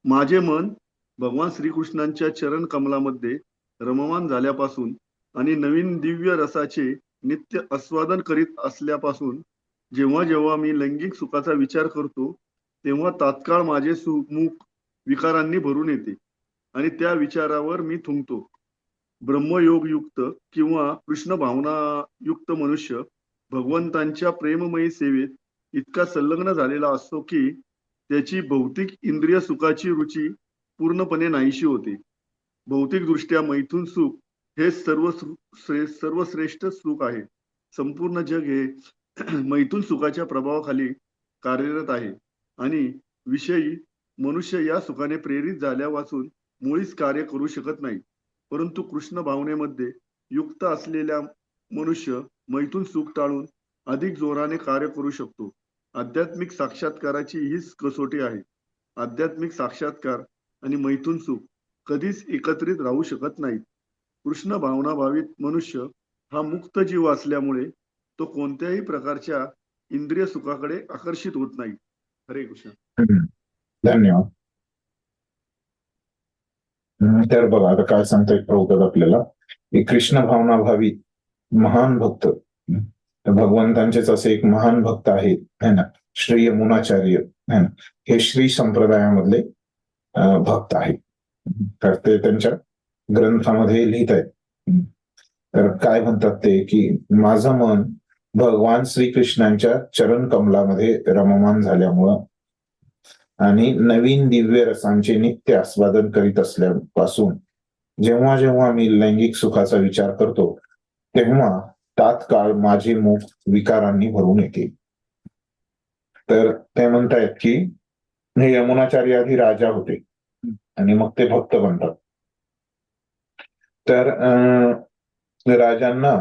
माझे मन भगवान श्रीकृष्णांच्या चरण कमलामध्ये रममान झाल्यापासून आणि नवीन दिव्य रसाचे नित्य आस्वादन करीत असल्यापासून जेव्हा जेव्हा मी लैंगिक सुखाचा विचार करतो तेव्हा तात्काळ माझे मुख विकारांनी भरून येते आणि त्या विचारावर मी थुंकतो. ब्रह्मयोगयुक्त किंवा कृष्ण भावनायुक्त मनुष्य भगवंतांच्या प्रेममयी सेवेत इतका संलग्न झालेला असतो की त्याची भौतिक इंद्रिय सुखाची रुची पूर्णपणे नाहीशी होते. भौतिक दृष्ट्या मैथुन सुख हे सर्वश्रेष्ठ सुख आहे. संपूर्ण जग हे मैथुन सुखाच्या प्रभावाखाली कार्यरत आहे आणि विषयी मनुष्य या सुखाने प्रेरित झाल्या वाचून मुळीच कार्य करू शकत नाही. परंतु कृष्ण भावनेमध्ये युक्त असलेल्या मनुष्य मैथुन सुख टाळून अधिक जोराने कार्य करू शकतो. आध्यात्मिक साक्षात्काराची हीच कसोटी आहे. आध्यात्मिक साक्षात्कार आणि मैथुन सुख कधीच एकत्रित राहू शकत नाहीत. कृष्ण भावनाभावित मनुष्य हा मुक्त जीव असल्यामुळे तो कोणत्याही प्रकारच्या इंद्रिय सुखाकडे आकर्षित होत नाही. हरे कृष्ण. धन्यवाद. तर बघा आता काय सांगतायत प्रभुपाद आपल्याला, की कृष्ण भावनाभावी महान भक्त, भगवंतांचेच असे एक महान भक्त आहेत है ना, श्री यमुनाचार्य है ना, हे श्री संप्रदायामधले भक्त आहेत. तर ते त्यांच्या ग्रंथामध्ये लिहित आहेत. तर काय म्हणतात ते, की माझं मन भगवान श्रीकृष्णांच्या चरण कमलामध्ये रममान झाल्यामुळं आणि नवीन दिव्य रसांचे नित्य आस्वादन करीत असल्यापासून जेव्हा जेव्हा मी लैंगिक सुखाचा विचार करतो तेव्हा तात्काळ माझे मुख विकारांनी भरून येते. तर ते म्हणतायत की हे यमुनाचार्य आधी राजा होते आणि मग ते भक्त बनतात. तर राजांना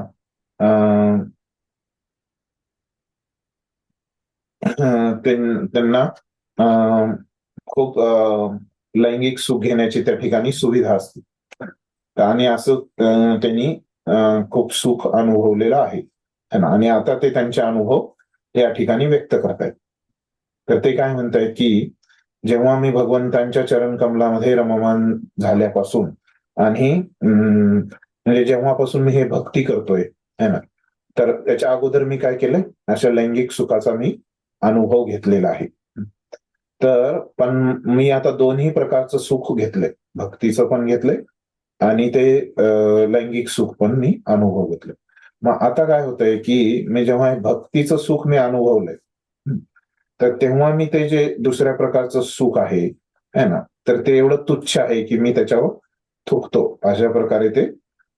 त्यांना खूप लैंगिक सुख घेण्याची त्या ठिकाणी सुविधा असते आणि असं त्यांनी खूप सुख अनुभवलेलं आहे आणि आता ते त्यांचे अनुभव या ठिकाणी व्यक्त करतायत. तर ते काय म्हणतायत की जेव्हा मी भगवंतांच्या चरण कमलामध्ये रममान झाल्यापासून आणि म्हणजे जेव्हापासून मी हे भक्ती करतोय है ना, तर त्याच्या अगोदर मी काय केलंय, अशा लैंगिक सुखाचा मी अनुभव घेतलेला आहे. तर पण मी आता दोन्ही प्रकारचं सुख घेतलंय, भक्तीचं पण घेतलंय आणि ते लैंगिक सुख पण मी अनुभव घेतलंय. मग आता काय होतंय की मी जेव्हा हे भक्तीचं सुख मी अनुभवलंय, तर तेव्हा मी ते जे दुसऱ्या प्रकारचं सुख आहे ना, तर ते एवढं तुच्छ आहे की मी त्याच्यावर थुकतो. अशा प्रकारे ते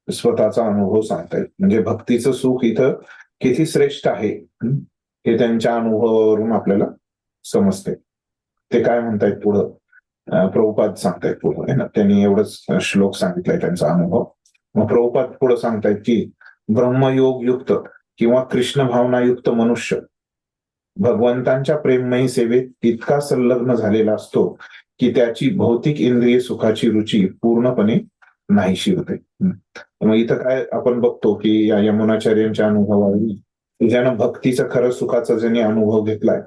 स्वतःचा अनुभव सांगतायत. म्हणजे भक्तीचं सुख इथं किती श्रेष्ठ आहे हे त्यांच्या अनुभवावरून आपल्याला समजते. ते काय म्हणतायत पुढं, प्रभुपाद सांगतायत पुढं आहे ना, त्यांनी एवढंच श्लोक सांगितलाय त्यांचा अनुभव. मग प्रभुपाद पुढं सांगतायत की ब्रह्मयोग युक्त किंवा कृष्ण भावनायुक्त मनुष्य भगवंतांच्या प्रेममयी सेवेत इतका संलग्न झालेला असतो की त्याची भौतिक इंद्रिय सुखाची रुची पूर्णपणे नाहीशी होते. मग इथं काय आपण बघतो की या यमुनाचार्यांच्या अनुभवावरून ज्यानं भक्तीचं खरं सुखाचा ज्यांनी अनुभव घेतलाय,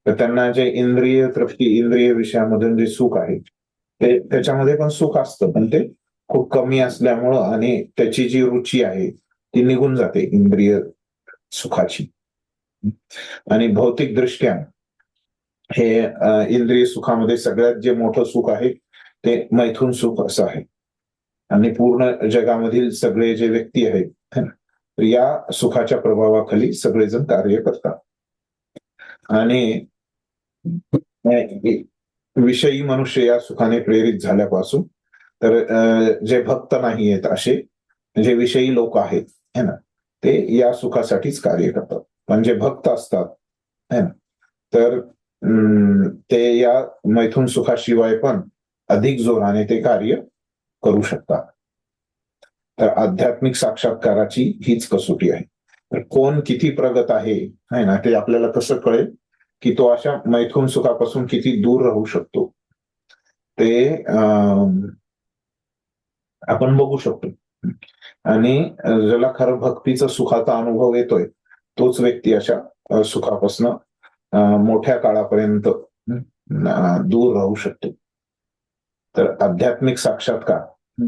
तर त्यांना जे इंद्रिय तृप्ती, इंद्रिय विषयामधून जे सुख आहे ते त्याच्यामध्ये पण सुख असतं, पण ते खूप कमी असल्यामुळं आणि त्याची जी रुची आहे ती निघून जाते इंद्रिय सुखाची. आणि भौतिक दृष्ट्या हे इंद्रिय सुखामध्ये सगळ्यात जे मोठं सुख आहे ते मैथुन सुख असं आहे. आणि पूर्ण जगामधील सगळे जे व्यक्ती आहेत तर या सुखाच्या प्रभावाखाली सगळेजण कार्य करतात. आणि विषयी मनुष्य या सुखाने प्रेरित झाल्यापासून तर जे भक्त नाही आहेत असे जे विषयी लोक आहेत है ना, ते या सुखासाठीच कार्य करतात. पण जे भक्त असतात है ना, तर ते या मैथुन सुखाशिवाय पण अधिक जोराने ते कार्य करू शकतात. तर आध्यात्मिक साक्षात्काराची हीच कसोटी आहे. तर कोण किती प्रगत आहे ना, ते आपल्याला कसं कळेल की तो अशा मैथुन सुखापासून किती दूर राहू शकतो ते आपण बघू शकतो. आणि ज्याला खरं भक्तीचा सुखाचा अनुभव येतोय तोच व्यक्ती अशा सुखापासून मोठ्या काळापर्यंत दूर राहू शकतो. तर आध्यात्मिक साक्षात्कार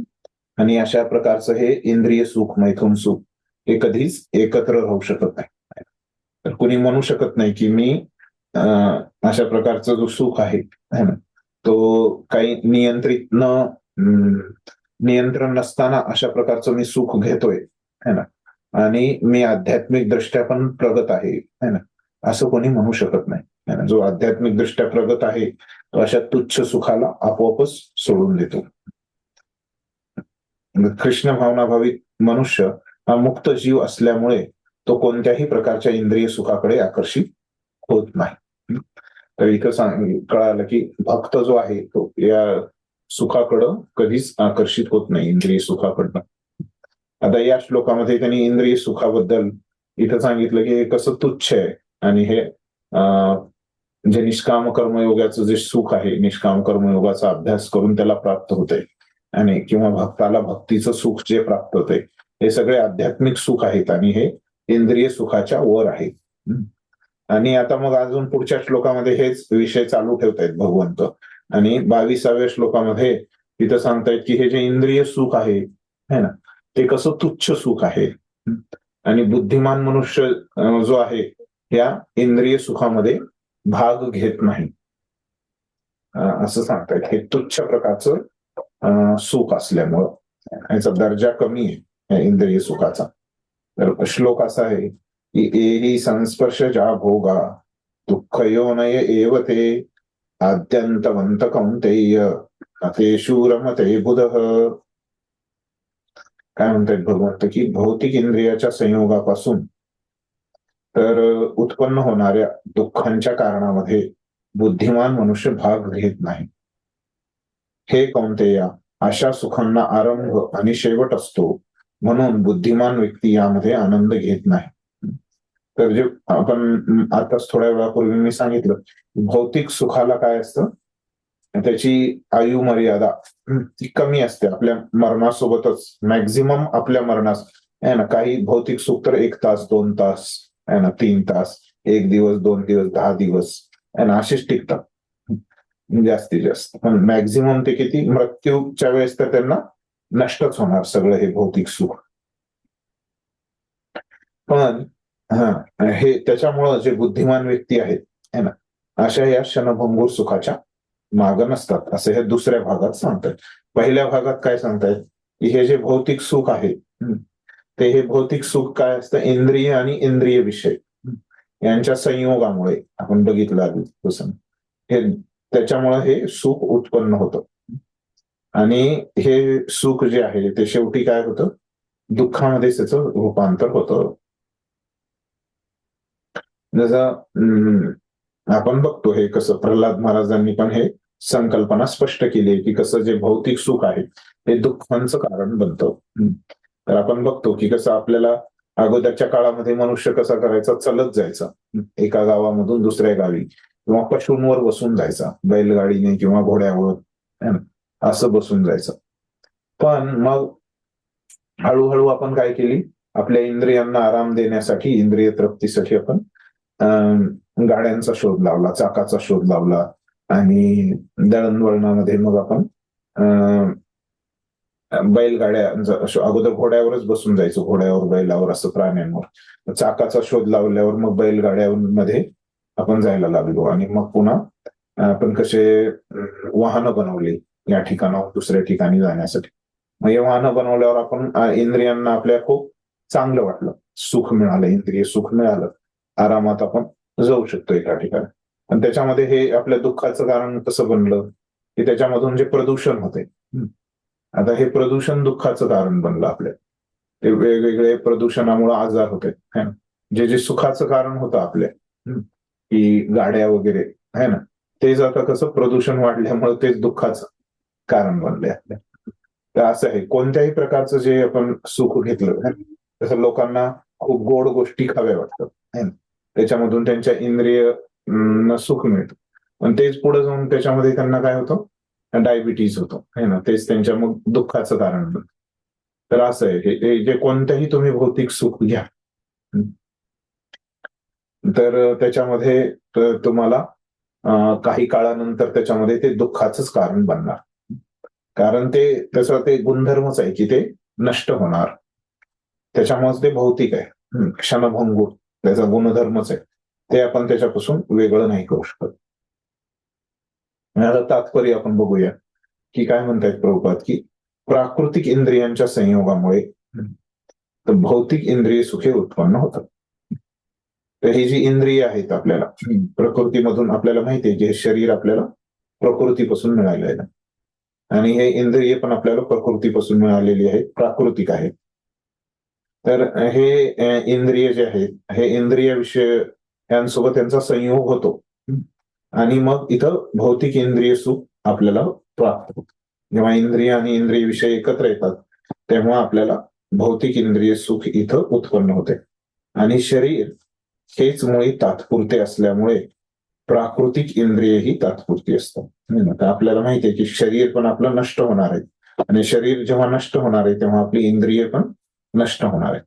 आणि अशा प्रकारचं हे इंद्रिय सुख, मैथुन सुख हे कधीच एकत्र राहू शकत नाही. तर कुणी म्हणू शकत नाही की मी अशा प्रकारचं जो सुख आहे ना, तो काही नियंत्रण नसताना अशा प्रकारचं मी सुख घेतोय है ना, आणि मी आध्यात्मिक दृष्ट्या पण प्रगत आहे है ना, असं कोणी म्हणू शकत नाही. जो आध्यात्मिक दृष्ट्या प्रगत आहे तो अशा तुच्छ सुखाला आपोआपच सोडून देतो. कृष्ण भावनाभावित मनुष्य हा मुक्त जीव असल्यामुळे तो कोणत्याही प्रकारच्या इंद्रिय सुखाकडे आकर्षित होत नाही. तर इथं कळालं की भक्त जो आहे तो या सुखाकडं कधीच आकर्षित होत नाही, इंद्रिय सुखाकडनं. आता या श्लोकामध्ये त्यांनी इंद्रिय सुखाबद्दल इथं सांगितलं की हे कसं तुच्छ आहे आणि हे जे निष्काम कर्मयोगाचं जे सुख आहे, निष्काम कर्मयोगाचा अभ्यास करून त्याला प्राप्त होते आणि किंवा भक्ताला भक्तीचं सुख जे प्राप्त होते हे सगळे आध्यात्मिक सुख आहेत आणि हे इंद्रिय सुखाच्या वर आहे. आणि आता मग अजून पुढच्या श्लोकामध्ये हेच विषय चालू ठेवतायत भगवंत. आणि 22व्या श्लोकामध्ये तिथं सांगतायत की हे जे इंद्रिय सुख आहे ना, ते कसं तुच्छ सुख आहे आणि बुद्धिमान मनुष्य जो आहे या इंद्रिय सुखामध्ये भाग घेत नाही असं सांगतायत. हे तुच्छ प्रकारचं सुख असल्यामुळं याचा दर्जा कमी आहे इंद्रिय सुखाचा. तर श्लोक असा आहे की एही संस्पर्श जा भोगा दुःखयोनय एव ते आद्यंतवंत कौंतेय अतेषु रमते बुधः. काय म्हणतात भगवंत की भौतिक इंद्रियाच्या संयोगापासून तर उत्पन्न होणाऱ्या दुःखांच्या कारणामध्ये बुद्धिमान मनुष्य भाग घेत नाही. हे कौंतेया, अशा सुखांना आरंभ आणि शेवट असतो, म्हणून बुद्धिमान व्यक्ती यामध्ये आनंद घेत नाही. तर जे आपण आताच थोड्या वेळापूर्वी मी सांगितलं, भौतिक सुखाला काय असतं, त्याची आयु मर्यादा ती कमी असते. आपल्या मरणासोबतच मॅक्झिमम आपल्या मरणास आहे ना, काही भौतिक सुख तर 1 तास 2 तास आहे ना, 3 तास 1 दिवस 2 दिवस 10 दिवस आहे ना, असेच टिकतात जास्तीत जास्त. पण मॅक्झिमम ते किती, मृत्यूच्या वेळेस तर त्यांना नष्टच होणार सगळं हे भौतिक सुख. पण हे त्याच्यामुळं जे बुद्धिमान व्यक्ती आहेत है ना, अशा या क्षणभंगूर सुखाच्या माग नसतात असं हे दुसऱ्या भागात सांगतात. पहिल्या भागात काय सांगतायत की हे जे भौतिक सुख आहे ते हे भौतिक सुख काय असतं, इंद्रिय आणि इंद्रिय विषय यांच्या संयोगामुळे आपण बघितलं आधी तसं हे त्याच्यामुळे हे सुख उत्पन्न होतं. आणि हे सुख जे आहे ते शेवटी काय होतं, दुःखामध्ये त्याचं रूपांतर होतं. जसं आपण बघतो हे कसं प्रल्हाद महाराजांनी पण हे संकल्पना स्पष्ट केली आहे की कसं जे भौतिक सुख आहे हे दुःखांचं कारण बनतं. तर आपण बघतो की कसं आपल्याला अगोदरच्या काळामध्ये मनुष्य कसा करायचा, चालत जायचा एका गावामधून दुसऱ्या गावी, किंवा पशूंवर बसून जायचा, बैलगाडीने किंवा घोड्यावर है ना, असं बसून जायचं. पण मग हळूहळू आपण काय केली, आपल्या इंद्रियांना आराम देण्यासाठी, इंद्रिय तृप्तीसाठी आपण गाड्यांचा शोध लावला, चाकाचा शोध लावला, आणि दळणवळणामध्ये मग आपण बैलगाड्या, अगोदर घोड्यावरच बसून जायचो, घोड्यावर बैलावर असं प्राण्यांवर, चाकाचा शोध लावल्यावर मग बैलगाड्यांमध्ये आपण जायला लागलो. आणि मग पुन्हा आपण कसे वाहनं बनवली या ठिकाणाहून दुसऱ्या ठिकाणी जाण्यासाठी. मग हे वाहनं बनवल्यावर आपण इंद्रियांना आपल्या खूप चांगलं वाटलं, सुख मिळालं, इंद्रिय सुख मिळालं, आरामात आपण जाऊ शकतो एका ठिकाणी. आणि त्याच्यामध्ये हे आपल्या दुःखाचं कारण कसं बनलं की त्याच्यामधून जे प्रदूषण होते, आता हे प्रदूषण दुःखाचं कारण बनलं आपल्या. ते वेगवेगळे प्रदूषणामुळे आजार होते, जे जे सुखाचं कारण होतं आपल्या की गाड्या वगैरे है ना, तेच आता कसं प्रदूषण वाढल्यामुळे तेच दुःखाचं कारण बनले आपल्या. तर असं आहे, कोणत्याही प्रकारचं जे आपण सुख घेतलं, तसं लोकांना खूप गोड गोष्टी खाव्या वाटतात, त्याच्यामधून त्यांच्या इंद्रिय सुख मिळतं, पण तेच पुढे जाऊन त्याच्यामध्ये त्यांना काय होतं, डायबिटीज होतो है ना, तेच त्यांच्या मग दुःखाचं कारण बनतं. तर असं आहे, जे कोणतंही तुम्ही भौतिक सुख घ्या तर त्याच्यामध्ये तुम्हाला काही काळानंतर त्याच्यामध्ये ते दुःखाचंच कारण बनणार, कारण ते त्याचा ते गुणधर्मच आहे की ते नष्ट होणार. त्याच्यामुळे ते भौतिक आहे, क्षणभंगूर त्याचा गुणधर्मच आहे, ते आपण त्याच्यापासून वेगळं नाही करू शकत. आता तात्पर्य आपण बघूया की काय म्हणतायत प्रभुपाद, की प्राकृतिक इंद्रियांच्या संयोगामुळे भौतिक इंद्रिय सुखे उत्पन्न होतात. तर ही जी इंद्रिय आहेत आपल्याला प्रकृतीमधून, आपल्याला माहिती आहे की हे शरीर आपल्याला प्रकृतीपासून मिळालेलं आहे, आणि हे इंद्रिय पण आपल्याला प्रकृतीपासून मिळालेली आहे, प्राकृतिक आहे. तर हे इंद्रिय जे आहेत, हे इंद्रिय विषय यांसोबत त्यांचा संयोग होतो, आणि मग इथं भौतिक इंद्रिय सुख आपल्याला प्राप्त होतं. जेव्हा इंद्रिय आणि इंद्रिय विषय एकत्र येतात तेव्हा आपल्याला भौतिक इंद्रिय सुख इथं उत्पन्न होते. आणि शरीर हेच मुळी तात्पुरते असल्यामुळे प्राकृतिक इंद्रिय ही तात्पुरती असतात. आपल्याला माहिती आहे की शरीर पण आपलं नष्ट होणार आहे, आणि शरीर जेव्हा नष्ट होणार आहे तेव्हा आपली इंद्रिय पण नष्ट होणार आहे.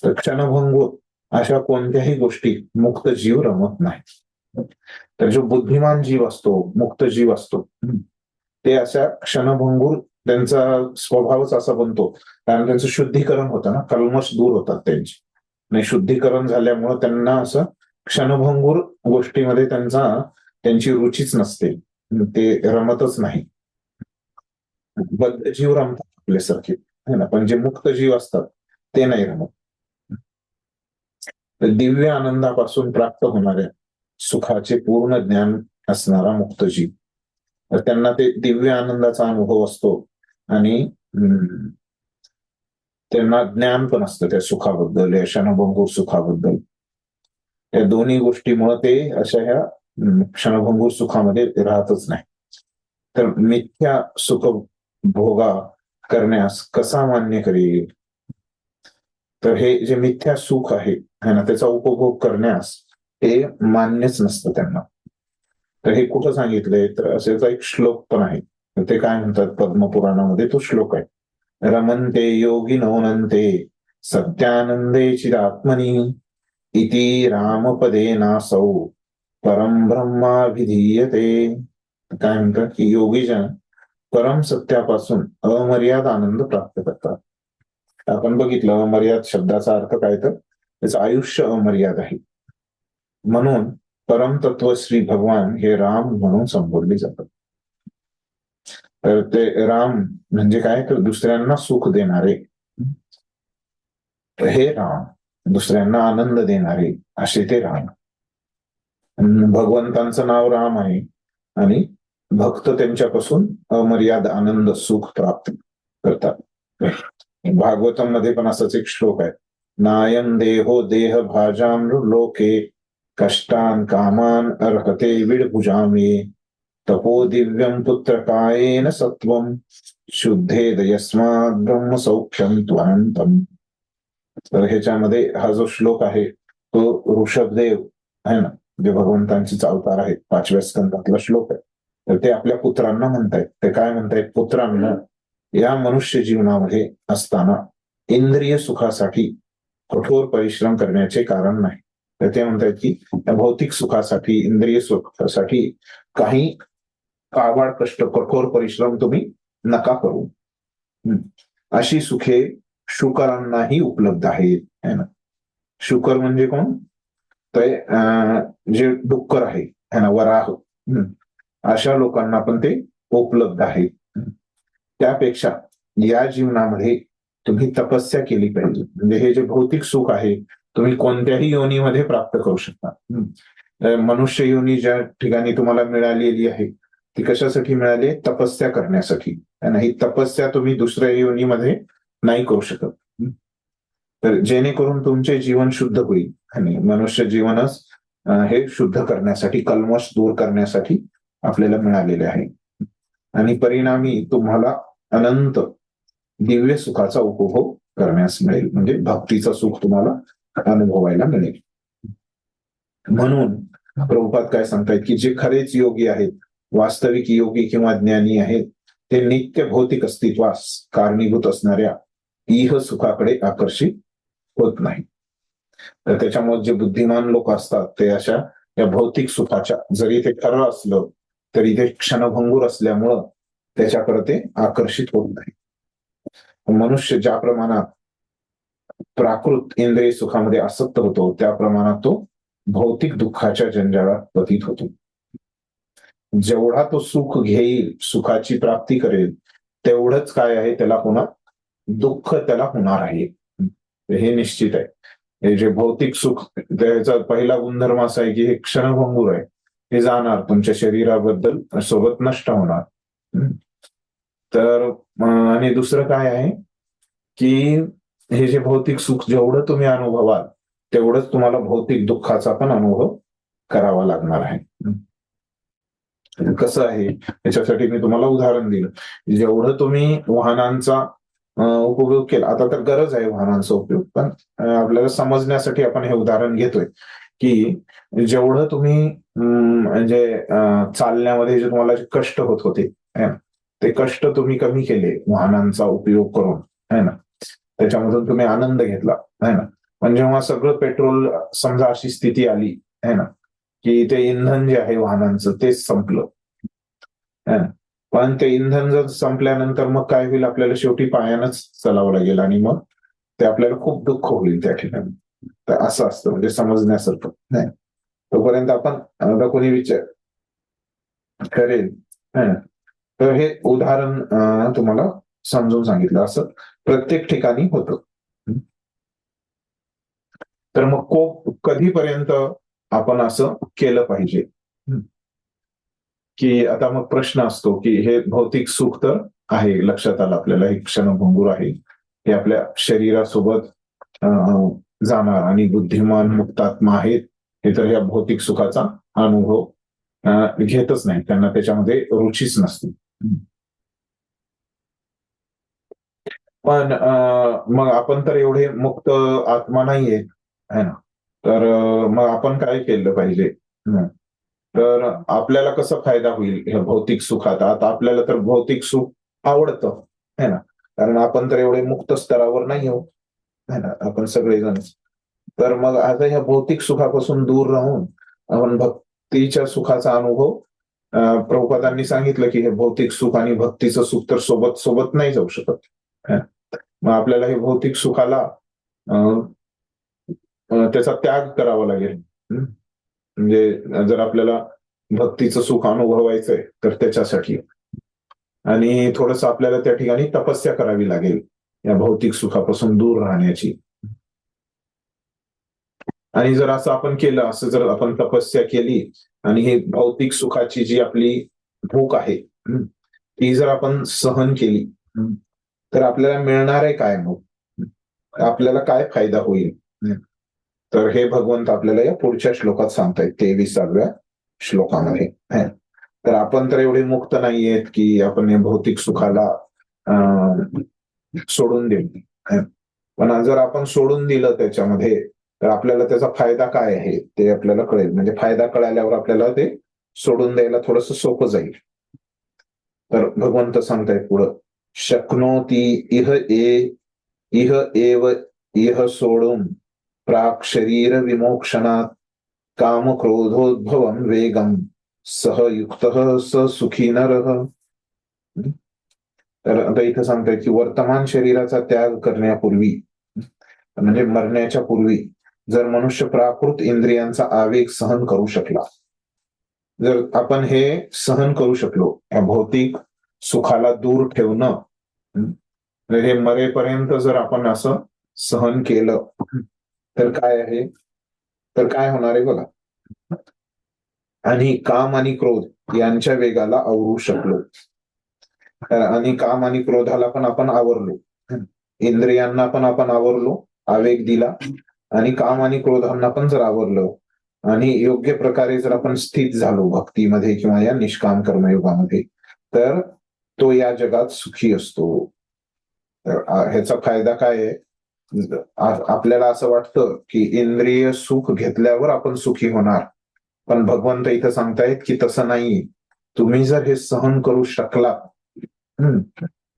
तर क्षणभंगूर अशा कोणत्याही गोष्टी मुक्त जीव रमत नाही. तर जो बुद्धिमान जीव असतो, मुक्त जीव असतो, ते अशा क्षणभंगूर त्यांचा स्वभावच असा बनतो, कारण त्यांचं शुद्धीकरण होतं ना, कल्मश दूर होतात त्यांची, आणि शुद्धीकरण झाल्यामुळे त्यांना असं क्षणभंगूर गोष्टीमध्ये त्यांची रुचीच नसते, ते रमतच नाही. बद्ध जीव रमतात आपल्यासारखे है ना, पण जे मुक्त जीव असतात ते नाही रमत. दिव्य आनंदापासून प्राप्त होणाऱ्या सुखाचे पूर्ण ज्ञान असणारा मुक्त जीव, तर त्यांना ते दिव्य आनंदाचा अनुभव असतो, आणि त्यांना ज्ञान पण असतं त्या सुखाबद्दल, या क्षणभंगूर सुखाबद्दल. या दोन्ही गोष्टीमुळे ते अशा ह्या क्षणभंगूर सुखामध्ये राहतच नाही. तर मिथ्या सुख भोगा करण्यास कसा मान्य करेल? तर हे जे मिथ्या सुख आहे ना, त्याचा उपभोग करण्यास हे मान्यच नसतं त्यांना. तर हे कुठं सांगितलंय, तर असेचा एक श्लोक पण आहे, ते काय म्हणतात पद्मपुराणामध्ये, तो श्लोक आहे, रमन्ते योगिनोनन्ते सत्यानंदे चिदात्मनि इति रामपदेनासौ परम ब्रह्माभिधीयते. काय म्हणतात की योगीजन परम सत्यापासून अमर्याद आनंद प्राप्त करतात. आपण बघितलं अमर्याद शब्दाचा अर्थ काय, तर त्याचं आयुष्य अमर्याद आहे, म्हणून परमतत्व श्री भगवान हे राम म्हणून संबोधले जातात. तर ते राम म्हणजे काय, तर दुसऱ्यांना सुख देणारे, हे राम, दुसऱ्यांना आनंद देणारे असे ते राम. भगवंतांचं नाव राम आहे आणि भक्त त्यांच्यापासून अमर्याद आनंद सुख प्राप्त करतात. भागवतम मध्ये पण असाच एक श्लोक आहे, नायं देहो देह भाजाम लोके कष्टान कामान अर्हते विडभुजामे तपो दिव्यं पुत्रकायेन सत्वं शुद्धेद यस्मात् ब्रह्म सौख्यं त्वनंतम. तर ह्याच्यामध्ये हा जो श्लोक आहे तो ऋषभदेव आहे ना, जे भगवंतांचेच अवतार आहेत, 5व्या स्कंदातला श्लोक आहे. तर ते आपल्या पुत्रांना म्हणतायत. ते काय म्हणतायत, पुत्रांना या मनुष्य जीवनामध्ये असताना इंद्रिय सुखासाठी कठोर परिश्रम करण्याचे कारण नाही. तर ते म्हणतात की या भौतिक सुखासाठी, इंद्रिय सुखासाठी काही काबाड कष्ट, कठोर परिश्रम तुम्ही नका करू. अशी सुखे शुकरांनाही उपलब्ध आहेत, है ना. शुकर म्हणजे कोण, ते जे डुक्कर आहे, है ना, वराह, अशा लोकांना पण ते उपलब्ध आहे. त्यापेक्षा या जीवनामध्ये तुम्ही तपस्या केली पाहिजे. म्हणजे हे जे भौतिक सुख आहे तुम्ही कोणत्याही योनीमध्ये प्राप्त करू शकता. मनुष्य योनी ज्या ठिकाणी तुम्हाला मिळालेली आहे ती कशासाठी मिळाली, तपस्या करण्यासाठी. आणि ही तपस्या तुम्ही दुसऱ्या योनीमध्ये नाही करू शकत. तर जेणेकरून तुमचे जीवन शुद्ध होईल. आणि मनुष्य जीवनच हे शुद्ध करण्यासाठी, कल्मश दूर करण्यासाठी आपल्याला मिळालेले आहे. आणि परिणामी तुम्हाला अनंत दिव्य सुखाचा उपभोग करण्यास मिळेल. म्हणजे भक्तीचं सुख तुम्हाला अनुभवायला मिळेल. म्हणून प्रभुपाद काय सांगतायत की जे खरेच योगी आहेत, वास्तविक योगी किंवा ज्ञानी आहेत, ते नित्य भौतिक अस्तित्वास कारणीभूत असणाऱ्या इह सुखाकडे आकर्षित होत नाही. तर त्याच्यामुळे जे बुद्धिमान लोक असतात ते अशा या भौतिक सुखाच्या, जरी ते खरं असलं तरी ते क्षणभंगूर असल्यामुळं त्याच्याकडे ते आकर्षित होत नाही. मनुष्य ज्या प्रमाणात प्राकृत इंद्रिय सुखामध्ये आसक्त होतो त्या प्रमाणात तो भौतिक दुःखाच्या जंजाळात पतित होतो. जेवढा तो सुख घेईल, सुखाची प्राप्ती करेल, तेवढंच काय आहे, त्याला पुन्हा दुःख त्याला होणार आहे. हे निश्चित आहे. हे जे भौतिक सुख, त्याचा पहिला गुणधर्म असा आहे की हे क्षणभंगूर आहे, हे जाणार, तुमच्या शरीराबद्दल सोबत नष्ट होणार. तर आणि दुसरं काय आहे की हे जे भौतिक सुख जेवढं तुम्ही अनुभवाल तेवढंच तुम्हाला भौतिक दुःखाचा पण अनुभव करावा लागणार आहे. कसं आहे याच्यासाठी मी तुम्हाला उदाहरण दिलं. जेवढं तुम्ही वाहनांचा उपयोग केला, आता तर गरज आहे वाहनांचा उपयोग, पण आपल्याला समजण्यासाठी आपण हे उदाहरण घेतोय की जेवढं तुम्ही म्हणजे चालण्यामध्ये जे तुम्हाला कष्ट होत होते ते कष्ट तुम्ही कमी केले वाहनांचा उपयोग करून, है ना, त्याच्यामधून तुम्ही आनंद घेतला, है ना. पण जेव्हा सगळं पेट्रोल, समजा अशी स्थिती आली, है ना, की ते इंधन जे आहे वाहनांचं तेच संपलं, है ना. पण ते इंधन जर संपल्यानंतर मग काय होईल, आपल्याला शेवटी पायानंच चालावं लागेल आणि मग ते आपल्याला खूप दुःख होईल त्या ठिकाणी. तर असं असतं, म्हणजे समजण्यासारखं नाही. तोपर्यंत आपण आता कोणी विचार करेल, है ना. तर हे उदाहरण तुम्हाला समजून सांगितलं. असं प्रत्येक ठिकाणी होतं. तर मग कधीपर्यंत आपण असं केलं पाहिजे, की आता मग प्रश्न असतो की हे भौतिक सुख तर आहे, लक्षात आलं आपल्याला, हे क्षणभंगूर आहे, हे आपल्या शरीरासोबत जाणार, आणि बुद्धिमान मुक्तात्मा आहेत हे तर या भौतिक सुखाचा अनुभव घेतच नाही, त्यांना त्याच्यामध्ये रुचीच नसते. पण मग आपण तर एवढे मुक्त आत्मा नाहीये, है ना. तर मग आपण काय केलं पाहिजे, तर आपल्याला कसा फायदा होईल ह्या भौतिक सुखात. आता आपल्याला तर भौतिक सुख आवडतं, है ना, कारण आपण तर एवढे मुक्त स्तरावर नाही आहोत, है ना, आपण सगळेजण. तर मग आता ह्या भौतिक सुखापासून दूर राहून आपण भक्तीच्या सुखाचा अनुभव, प्रभुपादांनी सांगितलं की हे भौतिक सुख आणि भक्तीचं सुख तर सोबत सोबत नाही जाऊ शकत. मग आपल्याला हे भौतिक सुखाला त्याचा त्याग करावा लागेल. म्हणजे जर आपल्याला भक्तीचं सुख अनुभवायचंय तर त्याच्यासाठी, आणि थोडस आपल्याला त्या ठिकाणी तपस्या करावी लागेल या भौतिक सुखापासून दूर राहण्याची. आणि जर असं आपण केलं, असं जर आपण तपस्या केली आणि हे भौतिक सुखाची जी आपली भूक आहे ती जर आपण सहन केली तर आपल्याला मिळणार आहे काय? मग आपल्याला काय फायदा होईल? तर हे भगवंत आपल्याला या पुढच्या श्लोकात सांगतायत 23व्या श्लोकामध्ये. तर आपण तर एवढे मुक्त नाहीयेत की आपण या भौतिक सुखाला सोडून देऊ. पण जर आपण सोडून दिलं त्याच्यामध्ये तर आपल्याला त्याचा फायदा काय आहे ते आपल्याला कळेल. म्हणजे फायदा कळाल्यावर आपल्याला ते सोडून द्यायला थोडस सोपं जाईल. तर भगवंत सांगतायत पुढं, शक्नोती इह एव इह सोडून प्राक शरीर विमोक्षणात काम क्रोधोद्भवम वेगम सह युक्त स सुखी नरः. तर आता इथं सांगतायत की वर्तमान शरीराचा त्याग करण्यापूर्वी म्हणजे मरण्याच्या पूर्वी जर मनुष्य प्राकृत इंद्रियांचा आवेग सहन करू शकला, जर आपण हे सहन करू शकलो, या भौतिक सुखाला दूर ठेवणं, हे मरेपर्यंत जर आपण असं सहन केलं तर काय आहे, तर काय होणार आहे बघा. आणि काम आणि क्रोध यांच्या वेगाला आवरू शकलो, आणि काम आणि क्रोधाला पण आपण आवरलो, इंद्रियांना पण आपण आवरलो, आवेग दिला, आणि काम आणि क्रोधांना पण जर आवरलं आणि योग्य प्रकारे जर आपण स्थित झालो भक्तीमध्ये किंवा या निष्काम कर्मयोगामध्ये, तर तो या जगात सुखी असतो. ह्याचा फायदा काय आहे? आपल्याला असं वाटतं की इंद्रिय सुख घेतल्यावर आपण सुखी होणार, पण भगवंत इथं सांगतायत की तसं नाही. तुम्ही जर हे सहन करू शकला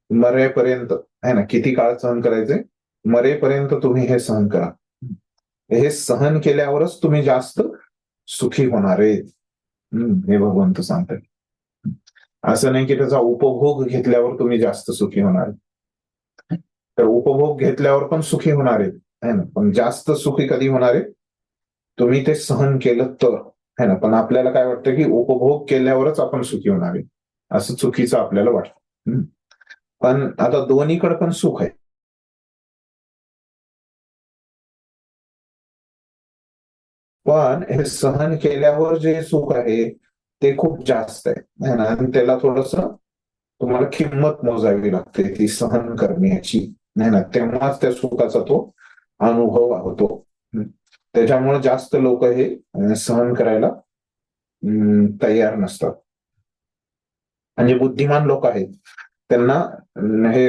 मरेपर्यंत, आहे ना, किती काळ सहन करायचंय? मरेपर्यंत तुम्ही हे सहन करा. हे सहन केल्यावरच तुम्ही जास्त सुखी होणार आहेत, हे भगवंत सांगतात. असं नाही की त्याचा उपभोग घेतल्यावर तुम्ही जास्त सुखी होणार. तर उपभोग घेतल्यावर पण सुखी होणार आहेत, है ना, पण जास्त सुखी कधी होणार आहे? तुम्ही ते सहन केलं तर, है ना. पण आपल्याला काय वाटतं की उपभोग केल्यावरच आपण सुखी होणार आहे, असं चुकीचं आपल्याला वाटतं. पण आता दोन्हीकडे पण सुख आहे. पण हे सहन केल्यावर जे सुख आहे ते खूप जास्त आहे ना, आणि त्याला थोडस तुम्हाला किंमत मोजावी लागते ती सहन करण्याची, नाही ना, तेव्हाच त्या सुखाचा तो अनुभव होतो. त्याच्यामुळे जास्त लोक हे सहन करायला तयार नसतात. म्हणजे बुद्धिमान लोक आहेत त्यांना हे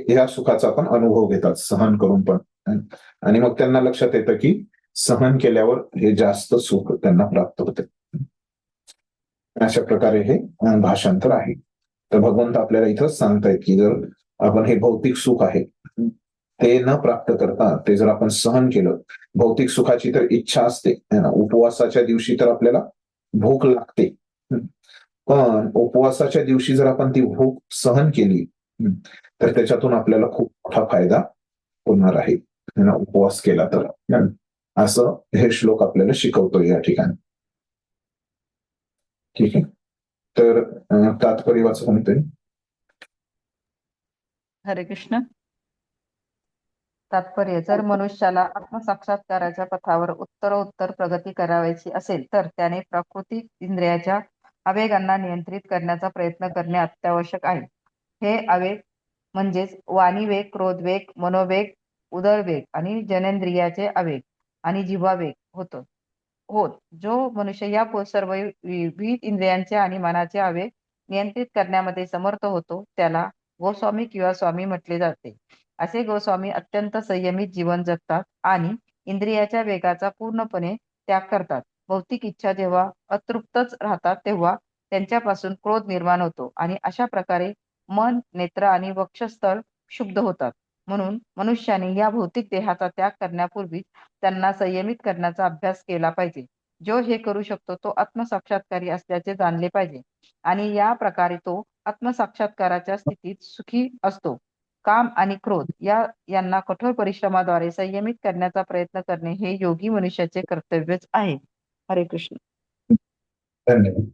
ह्या सुखाचा पण अनुभव घेतात सहन करून पण, आणि मग त्यांना लक्षात येतं की सहन केल्यावर हे जास्त सुख त्यांना प्राप्त होते. अशा प्रकारे हे भाषांतर आहे. तर भगवंत आपल्याला इथंच सांगतायत की जर आपण हे भौतिक सुख आहे ते न प्राप्त करता ते जर आपण सहन केलं, भौतिक सुखाची तर इच्छा असते, उपवासाच्या दिवशी तर आपल्याला भूक लागते, पण उपवासाच्या दिवशी जर आपण ती भूक सहन केली तर त्याच्यातून आपल्याला खूप मोठा फायदा होणार आहे, उपवास केला तर. असं हे श्लोक आपल्याला शिकवतो या ठिकाणी. ठीक आहे. तर तात्पर्य वाचा कोणीतरी. हरे कृष्ण. तात्पर्य, जर मनुष्याला आत्मसाक्षात्काराच्या पथावर उत्तरोत्तर प्रगती करावयाची असेल तर त्याने प्राकृतिक इंद्रियाच्या आवेगांना नियंत्रित करण्याचा प्रयत्न करणे अत्यावश्यक आहे. हे आवेग म्हणजेच वाणीवेग, क्रोधवेग, मनोवेग, उदरवेग आणि जनेंद्रियाचे आवेग आणि जिव्हावेग होत. जो मनुष्य या सर्व विविध इंद्रियांचे आणि मनाचे आवेग नियंत्रित करण्यामध्ये समर्थ होतो त्याला गोस्वामी किंवा स्वामी म्हटले जाते. असे गोस्वामी अत्यंत संयमित जीवन जगतात आणि इंद्रियाच्या वेगाचा पूर्णपणे त्याग करतात. भौतिक इच्छा जेव्हा अतृप्तच राहतात तेव्हा त्यांच्यापासून क्रोध निर्माण होतो आणि अशा प्रकारे मन, नेत्र आणि वक्षस्थळ शुद्ध होतात. म्हणून मनुष्याने या भौतिक देहाचा त्याग करण्यापूर्वी त्यांना संयमित करण्याचा अभ्यास केला पाहिजे. जो हे करू शकतो तो आत्मसाक्षात्कारी असल्याचे जाणले पाहिजे आणि या प्रकारे तो आत्मसाक्षात्काराच्या स्थितीत सुखी असतो. काम आणि क्रोध यांना कठोर परिश्रमाद्वारे संयमित करण्याचा प्रयत्न करणे हे योगी मनुष्याचे कर्तव्यच आहे. हरे कृष्ण. धन्यवाद.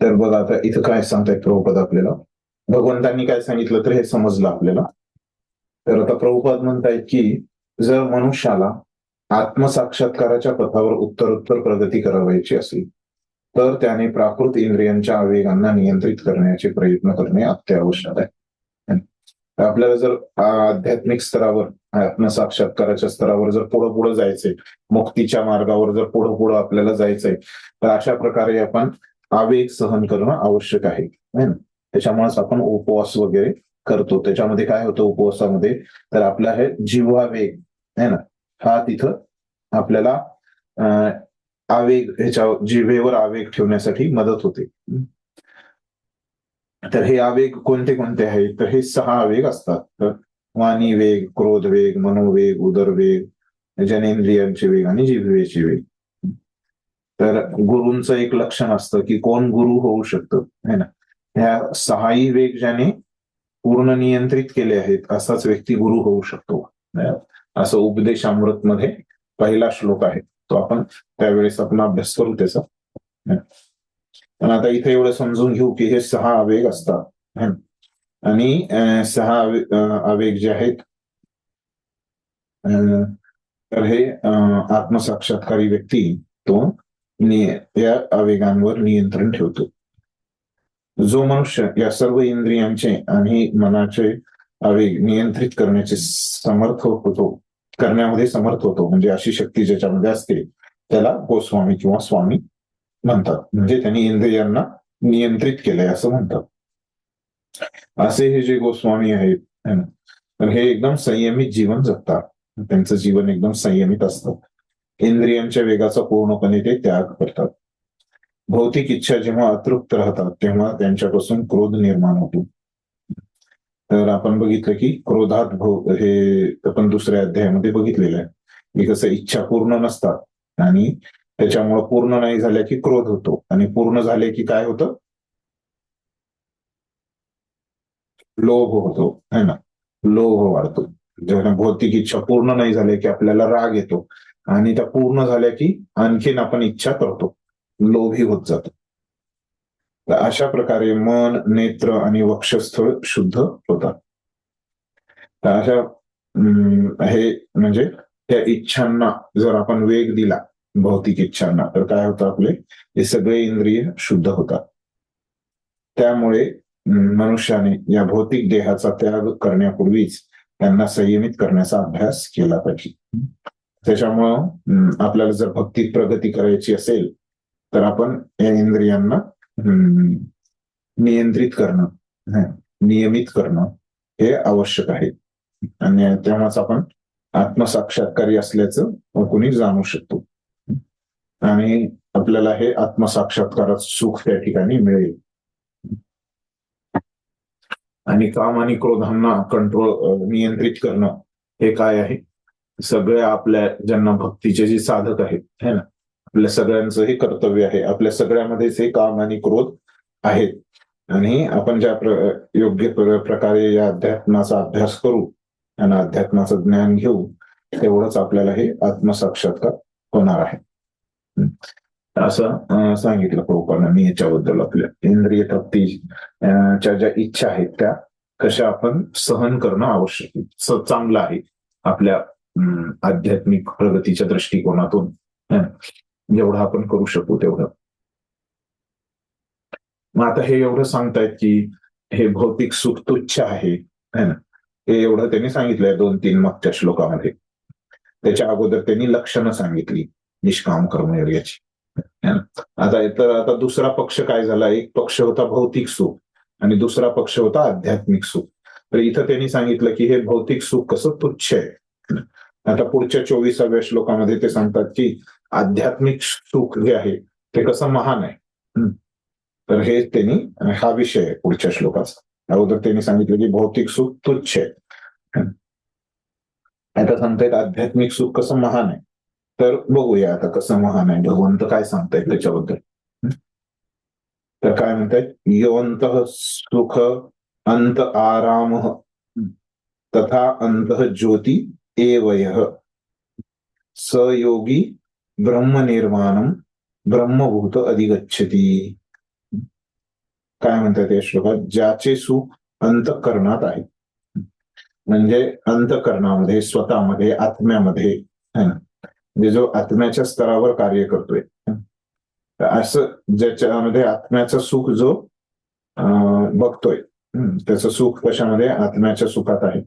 तर बघा आता इथं काय सांगतायत प्रभुपाद आपल्याला, भगवंतांनी काय सांगितलं तर हे समजलं आपल्याला. तर आता प्रभुपाद म्हणतायत की जर मनुष्याला आत्मसाक्षात्काराच्या पथावर उत्तरोत्तर प्रगती करावायची असेल तर त्याने प्राकृत इंद्रियांच्या आवेगांना नियंत्रित करण्याचे प्रयत्न करणे अत्यावश्यक आहे. आपल्याला जर आध्यात्मिक स्तरावर, आत्मसाक्षात्काराच्या स्तरावर जर पुढं पुढं जायचंय, मुक्तीच्या मार्गावर जर पुढं पुढं आपल्याला जायचंय, तर अशा प्रकारे आपण आवेग सहन करणं आवश्यक आहे. त्याच्यामुळेच आपण उपवास वगैरे करतो. त्याच्यामध्ये काय होतं उपवासामध्ये, तर आपला हे जिव्हावेग आहे ना, हा तिथं आपल्याला आवेग, ह्याच्या जिव्हेवर आवेग ठेवण्यासाठी मदत होते. तर हे आवेग कोणते कोणते आहेत, तर हे 6 आवेग असतात. तर वाणी वेग, क्रोध वेग, मनोवेग, उदरवेग, जनेंद्रियांचे वेग आणि जिव्हेचे वेग. तर गुरूंचं एक लक्षण असतं की कोण गुरु होऊ शकतं, है ना. ह्या 6ही वेग ज्याने पूर्ण नियंत्रित केले आहेत असाच व्यक्ती गुरु होऊ शकतो, असं उपदेशामृत मध्ये पहिला श्लोक आहे. तो आपण त्यावेळेस आपण अभ्यास करू त्याचा. पण आता इथे एवढं समजून घेऊ की हे 6 आवेग असतात आणि 6 आवेग जे आहेत, तर हे आत्मसाक्षात्कारी व्यक्ती तो या आवेगांवर नियंत्रण ठेवतो. जो मनुष्य या सर्व इंद्रियांचे आणि मनाचे आवेग नियंत्रित करण्यामध्ये समर्थ होतो, म्हणजे अशी शक्ती ज्याच्यामध्ये असते त्याला गोस्वामी किंवा स्वामी म्हणतात. म्हणजे त्यांनी इंद्रियांना नियंत्रित केलंय असं म्हणतात. असे हे जे गोस्वामी आहेत, तर हे एकदम संयमित जीवन जगतात. त्यांचं जीवन एकदम संयमित असतं. इंद्रियांच्या वेगाचा पूर्णपणे ते त्याग करतात. भौतिक इच्छा जेव्हा अतृप्त राहतात तेव्हा त्यांच्यापासून क्रोध निर्माण होतो. तर आपण बघितलं की क्रोधात हे आपण दुसऱ्या अध्यायामध्ये बघितलेलं आहे की कसं इच्छा पूर्ण नसतात आणि त्याच्यामुळे पूर्ण नाही झाल्या की क्रोध होतो आणि पूर्ण झाले की काय होतं, लोभ होतो, है ना. लोभ वाढतो. जेव्हा भौतिक इच्छा पूर्ण नाही झाल्या की आपल्याला राग येतो आणि त्या पूर्ण झाल्या की आणखीन आपण इच्छा करतो, लोभी होत जातो. तर अशा प्रकारे मन, नेत्र आणि वक्षस्थळ शुद्ध होतात. तर अशा हे म्हणजे त्या इच्छांना जर आपण वेग दिला, भौतिक इच्छांना, तर काय होतं, आपले हे सगळे इंद्रिय शुद्ध होतात. त्यामुळे मनुष्याने या भौतिक देहाचा त्याग करण्यापूर्वीच त्यांना संयमित करण्याचा अभ्यास केला पाहिजे. त्याच्यामुळं आपल्याला जर भक्तीत प्रगती करायची असेल तर आपण या इंद्रियांना नियंत्रित करणं, नियमित करणं हे आवश्यक आहे. आणि तेव्हाच आपण आत्मसाक्षात्कारी असल्याचं कोणी जाणू शकतो आणि आपल्याला हे आत्मसाक्षात्कारात सुख त्या ठिकाणी मिळेल. आणि काम आणि क्रोधांना नियंत्रित करणं हे काय आहे, सगळ्या आपल्या ज्यांना भक्तीचे जे साधक आहेत, है ना, आपल्या सगळ्यांचं हे कर्तव्य आहे. आपल्या सगळ्यामध्येच हे काम आणि क्रोध आहेत आणि आपण ज्या योग्य प्रकारे या अध्यात्माचा अभ्यास करू आणि अध्यात्माचं ज्ञान घेऊ तेवढंच आपल्याला हे आत्मसाक्षात्कार होणार आहे, असं सांगितलं प्रभुपादांनी याच्याबद्दल. आपल्या इंद्रिय तृप्तीच्या ज्या इच्छा आहेत त्या कशा आपण सहन करणं आवश्यक चांगलं आहे आपल्या आध्यात्मिक प्रगतीच्या दृष्टिकोनातून. जेवढं आपण करू शकू तेवढं. मग आता हे एवढं सांगतायत की हे भौतिक सुख तुच्छ आहे ना, हे एवढं त्यांनी सांगितलंय 2-3 मागच्या श्लोकामध्ये. त्याच्या अगोदर त्यांनी लक्षणं सांगितली निष्काम कर्मयोगाची. आता दुसरा पक्ष काय झाला, एक पक्ष होता भौतिक सुख आणि दुसरा पक्ष होता आध्यात्मिक सुख. तर इथं त्यांनी सांगितलं की हे भौतिक सुख कसं तुच्छ आहे. आता पुढच्या 24व्या श्लोकामध्ये ते सांगतात की आध्यात्मिक सुख जे आहे ते कसं महान आहे. तर हे त्यांनी हा विषय आहे पुढच्या श्लोकाचा. अगोदर त्यांनी सांगितलं की भौतिक सुख तुच्छ आहे, आता सांगतायत आध्यात्मिक सुख कसं महान आहे. तर बघूया आता कसं महान आहे, भगवंत काय सांगतायत त्याच्याबद्दल. तर काय म्हणतायत, योऽन्तः सुख अंत आराम तथा अंतः ज्योती एवयः स योगी ब्रह्म निर्वाणम ब्रह्मभूत अधिगच्छति. काय म्हणतात या श्लोकात, ज्याचे सुख अंतःकरणात आहे, म्हणजे अंतःकरणामध्ये, स्वतःमध्ये, आत्म्यामध्ये, म्हणजे जो आत्म्याच्या स्तरावर कार्य करतोय. तर असं ज्याच्यामध्ये आत्म्याचं सुख जो बघतोय, त्याचं सुख कशामध्ये, आत्म्याच्या सुखात आहे.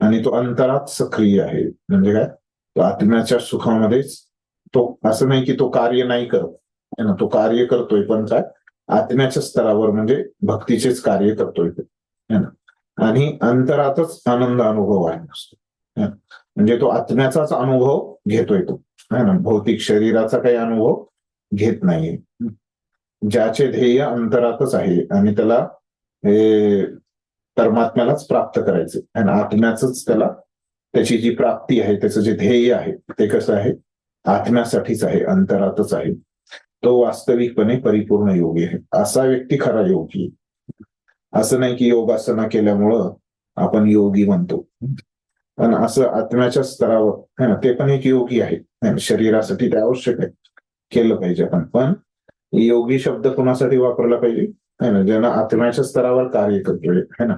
आणि तो अंतरात सक्रिय आहे. म्हणजे काय, तो आत्म्याच्या सुखामध्येच, तो असं नाही की तो कार्य नाही करत, तो कार्य करतोय, पण काय आत्म्याच्या स्तरावर म्हणजे भक्तीचेच कार्य करतोय ते. आणि अंतरातच आनंद अनुभव आहे. म्हणजे तो आत्म्याचाच अनुभव घेतोय तो, है ना, भौतिक शरीराचा काही अनुभव घेत नाहीये. ज्याचे ध्येय अंतरातच आहे आणि त्याला हे परमात्म्यालाच प्राप्त करायचे, आणि आत्म्याच त्याला, त्याची जी प्राप्ती आहे, त्याचं जे ध्येय आहे ते कसं आहे, आत्म्यासाठीच आहे, अंतरातच आहे. तो वास्तविकपणे परिपूर्ण योगी आहे. असा व्यक्ती खरा योगी. असं नाही की योगासना केल्यामुळं आपण योगी म्हणतो, पण असं आत्म्याच्या स्तरावर है ना, ते पण एक योगी आहे. शरीरासाठी ते आवश्यक आहे, केलं पाहिजे आपण. पण योगी शब्द कोणासाठी वापरला पाहिजे, है ना, ज्यांना आत्म्याच्या स्तरावर कार्य करतोय, है ना,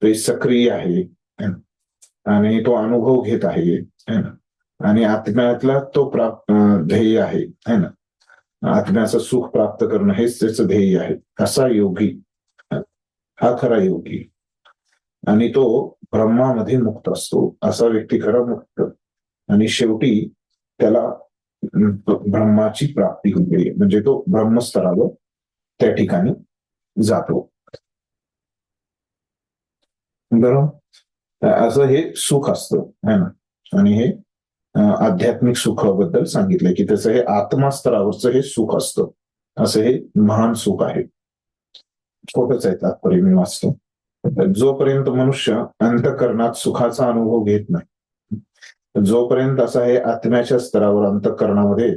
तो सक्रिय आहे आणि तो अनुभव घेत आहे, है ना, आणि आत्म्यातला तो ध्येय आहे, है ना, आत्म्याचं सुख प्राप्त करणं हेच त्याचं ध्येय आहे. असा योगी हा खरा योगी. आणि तो ब्रह्मामध्ये मुक्त असतो. असा व्यक्ती खरा मुक्त. आणि शेवटी त्याला ब्रह्माची प्राप्ती होते, म्हणजे तो ब्रह्मस्तरावर त्या ठिकाणी जातो. बरोबर, असं हे सुख असतं, है ना. आणि हे आध्यात्मिक सुखाबद्दल सांगितलंय की त्याचं हे आत्मास्तरावरचं हे सुख असतं. असं हे महान सुख आहे. छोटच आहे तात्पर्य, मी वाचतो. जोपर्यंत मनुष्य अंतःकरणात सुखाचा अनुभव घेत नाही, जोपर्यंत असा हे आत्म्याच्या स्तरावर अंतःकरणामध्ये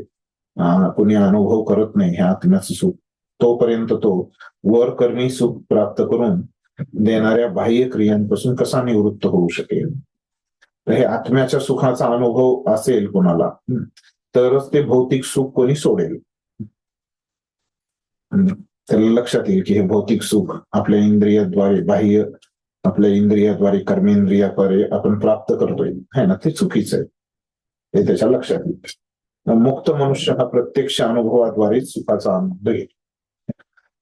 कोणी अनुभव करत नाही हे आत्म्याचं सुख, तोपर्यंत तो वरकर्मी सुख प्राप्त करून देणाऱ्या बाह्य क्रियांपासून कसा निवृत्त होऊ शकेल. तर हे आत्म्याच्या सुखाचा अनुभव असेल कोणाला, तरच ते भौतिक सुख कोणी सोडेल. त्याला लक्षात येईल की हे भौतिक सुख आपल्या इंद्रियाद्वारे, बाह्य आपल्या इंद्रियाद्वारे, कर्मेंद्रियाद्वारे आपण प्राप्त करतोय, है ना, ते चुकीचं आहे, हे त्याच्या लक्षात येईल. मुक्त मनुष्य हा प्रत्यक्ष अनुभवाद्वारे सुखाचा आनंद घेतो.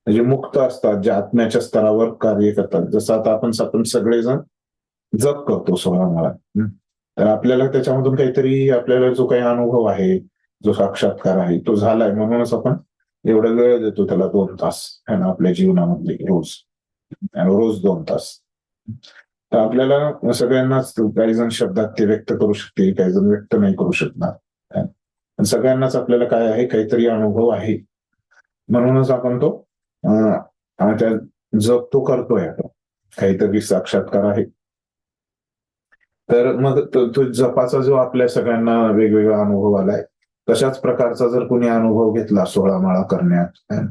म्हणजे मुक्त असतात, जे आत्म्याच्या स्तरावर कार्य करतात. जसं आता आपण सगळेजण जप करतो 16 माळा, तर आपल्याला त्याच्यामधून काहीतरी, आपल्याला जो काही अनुभव आहे, जो साक्षात्कार आहे, तो झालाय. म्हणूनच आपण एवढा वेळ देतो त्याला, 2 तास, है ना, आपल्या जीवनामध्ये रोज 2 तास. तर आपल्याला सगळ्यांनाच, काही जण शब्दात ते व्यक्त करू शकतील, काही जण व्यक्त नाही करू शकणार, पण सगळ्यांनाच आपल्याला काय आहे, काहीतरी अनुभव आहे. म्हणूनच आपण तो त्या जप तो करतोय, आपण काहीतरी साक्षात्कार आहे. तर मग तो जपाचा जो आपल्या सगळ्यांना वेगवेगळा अनुभव आलाय, तशाच प्रकारचा जर कोणी अनुभव घेतला 16 माळा करण्यात,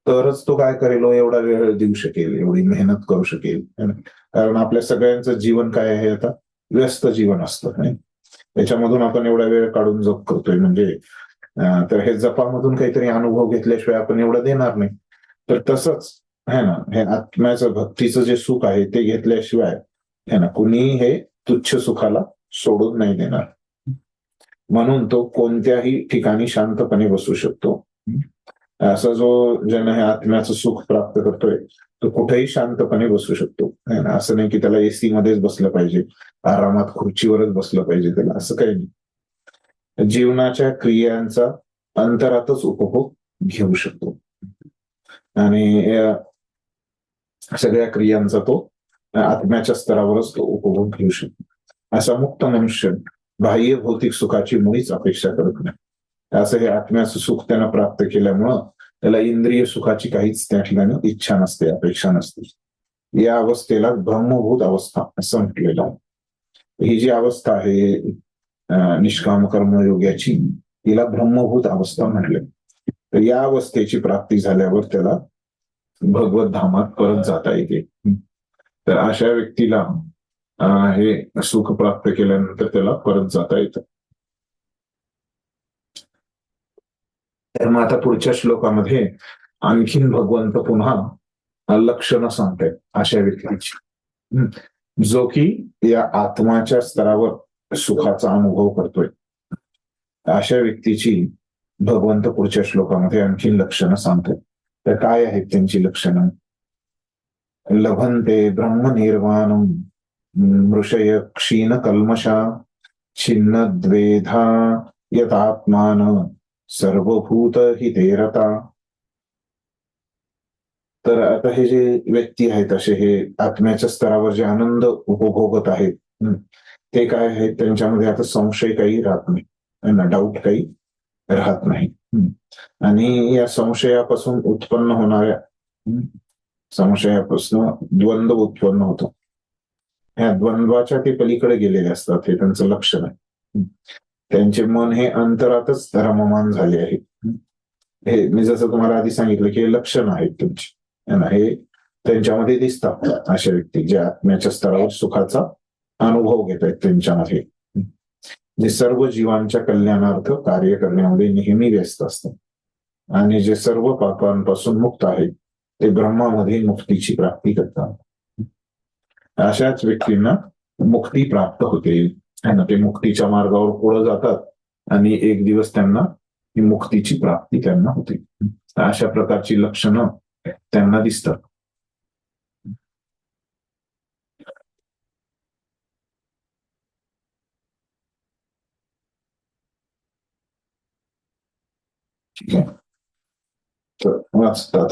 तरच तो काय करेल, एवढा वेळ देऊ शकेल, एवढी मेहनत करू शकेल. कारण आपल्या सगळ्यांचं जीवन काय आहे, आता व्यस्त जीवन असतं. त्याच्यामधून आपण एवढा वेळ काढून जप करतोय म्हणजे, तर हे जपामधून काहीतरी अनुभव घेतल्याशिवाय आपण एवढं देणार नाही. तर तसंच है ना, हे आत्म्याचं भक्तीचं जे सुख आहे ते घेतल्याशिवाय, है ना, कुणी हे तुच्छ सुखाला सोडून नाही देणार. म्हणून तो कोणत्याही ठिकाणी शांतपणे बसू शकतो. असा जो जन हे आत्म्याचं सुख प्राप्त करतोय, तो कुठेही शांतपणे बसू शकतो. असं नाही की त्याला एसी मध्येच बसलं पाहिजे, आरामात खुर्चीवरच बसलं पाहिजे त्याला, असं काही नाही. जीवनाच्या क्रियांचा अंतरातच उपभोग घेऊ शकतो आणि सगळ्या क्रियांचा तो आत्म्याच्या स्तरावरच तो उपभोग घेऊ शकतो. असा मुक्त मनुष्य बाह्य भौतिक सुखाची मुळीच अपेक्षा करत नाही. असं हे आत्म्याचं सुख त्यानं प्राप्त केल्यामुळं त्याला इंद्रिय सुखाची काहीच त्या ठिकाणी इच्छा नसते, अपेक्षा नसते. या अवस्थेला ब्रह्मभूत अवस्था असं म्हटलेलं आहे. ही जी अवस्था आहे निष्काम कर्मयोगाची, तिला ब्रह्मभूत अवस्था म्हटले. तर या अवस्थेची प्राप्ती झाल्यावर त्याला भगवत धामात परत जाता येते. तर अशा व्यक्तीला हे सुख प्राप्त केल्यानंतर त्याला परत जाता येतं. तर मग आता पुढच्या श्लोकामध्ये आणखीन भगवंत पुन्हा लक्षणं सांगतायत अशा व्यक्तीची, जो की या आत्माच्या स्तरावर सुखाचा अनुभव करतोय. अशा व्यक्तीची भगवंत पुढच्या श्लोकामध्ये आणखी लक्षणं सांगतात. तर काय आहेत त्यांची लक्षणं? लभन्ते ब्रह्मनिर्वाणं मृषय क्षीण कल्मषा छिन्न द्वेधा यतात्मान सर्वभूत हिते रता. तर आता हे जे व्यक्ती आहेत असे हे आत्म्याच्या स्तरावर जे आनंद उपभोगत आहेत ते काय आहेत? त्यांच्यामध्ये आता संशय काही राहत नाही, त्यांना डाऊट काही राहत नाही. आणि या संशयापासून उत्पन्न होणाऱ्या संशयापासून द्वंद्व उत्पन्न होतो. ह्या द्वंद्वाच्या ते पलीकडे गेलेले असतात, हे त्यांचं लक्षण आहे. त्यांचे मन हे अंतरातच रममान झाले आहे. हे मी जसं तुम्हाला आधी सांगितलं की हे लक्षण आहेत तुमची, हे त्यांच्यामध्ये दिसतात. अशा व्यक्ती जे आत्म्याच्या स्तरावर सुखाचा अनुभव घेत आहेत त्यांच्यामध्ये, जे सर्व जीवांच्या कल्याणार्थ कार्य करण्यामध्ये नेहमी व्यस्त असतात आणि जे सर्व पापांपासून मुक्त आहेत ते ब्रह्मामध्ये मुक्तीची प्राप्ती करतात. अशाच व्यक्तींना मुक्ती प्राप्त होते. ते मुक्तीच्या मार्गावर पुढे जातात आणि एक दिवस त्यांना ही मुक्तीची प्राप्ती त्यांना होते. अशा प्रकारची लक्षणं त्यांना दिसतात. ठीक आहे, तर वाचतात.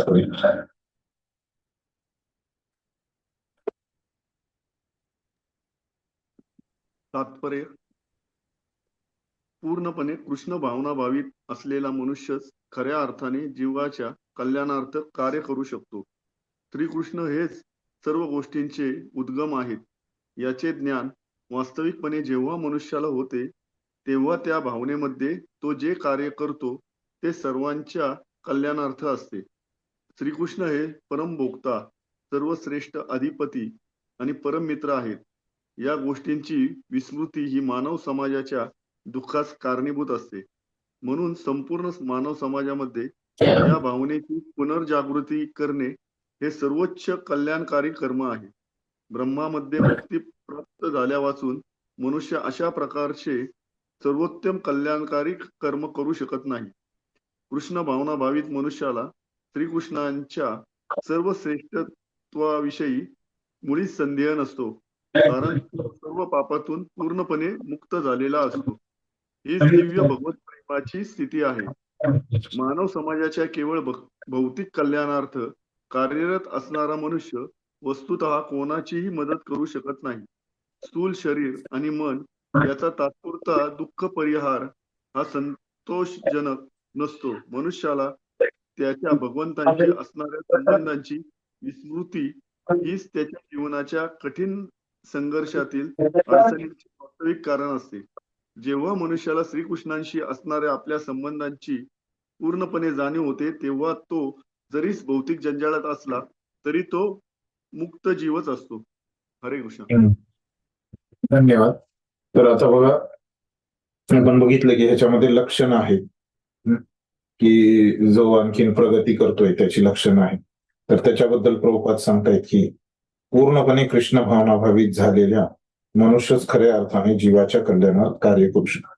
तात्पर्य: पूर्णपणे कृष्ण भावनाभावित असलेला मनुष्यच खऱ्या अर्थाने जीवाच्या कल्याणार्थ कार्य करू शकतो. श्रीकृष्ण हेच सर्व गोष्टींचे उद्गम आहेत. याचे ज्ञान वास्तविकपणे जेव्हा मनुष्याला होते तेव्हा त्या भावनेमध्ये तो जे कार्य करतो ते सर्वांच्या कल्याणार्थ असते. श्रीकृष्ण हे परमभोक्ता, सर्वश्रेष्ठ अधिपती आणि परम मित्र आहेत. या गोष्टींची विस्मृती ही मानव समाजाच्या दुःखास कारणीभूत असते. म्हणून संपूर्ण मानव समाजामध्ये या भावनेची पुनर्जागृती करणे हे सर्वोच्च कल्याणकारी कर्म आहे. ब्रह्मामध्ये मुक्ती प्राप्त झाल्यापासून मनुष्य अशा प्रकारचे सर्वोत्तम कल्याणकारी कर्म करू शकत नाही. कृष्ण भावना भावित मनुष्याला श्रीकृष्णांच्या सर्व श्रेष्ठत्वाविषयी मुळीच संदेह नसतो, कारण तो सर्व पापातून पूर्णपणे मुक्त झालेला असतो. हीच दिव्य भगवत प्रेमाची स्थिती आहे. मानव समाजाच्या केवळ भौतिक कल्याणार्थ कार्यरत असणारा मनुष्य वस्तुतः कोणाचीही मदत करू शकत नाही. स्थूल शरीर आणि मन याचा तात्पुरता दुःख परिहार हा संतोषजनक नसतो. मनुष्याला त्याच्या भगवंतांशी असणाऱ्या संबंधांची विस्मृती हीच त्याच्या जीवनाच्या कठीण संघर्षातील अडचणींचे वास्तविक कारण असते. जेव्हा मनुष्याला श्रीकृष्णांशी असणाऱ्या आपल्या संबंधांची पूर्णपणे जाणीव होते तेव्हा तो जरीच भौतिक जंजाळात असला तरी तो मुक्त जीवच असतो. हरे कृष्ण. धन्यवाद. तर आता बघा, आपण बघितलं की ह्याच्यामध्ये लक्षण आहेत की जो आणखीन प्रगती करतोय त्याची लक्षणं आहेत. तर त्याच्याबद्दल प्रभुपाद सांगतायत की पूर्णपणे कृष्ण भावनाभावित झालेल्या मनुष्यच खऱ्या अर्थाने जीवाच्या कल्याणात कार्य करू शकतो.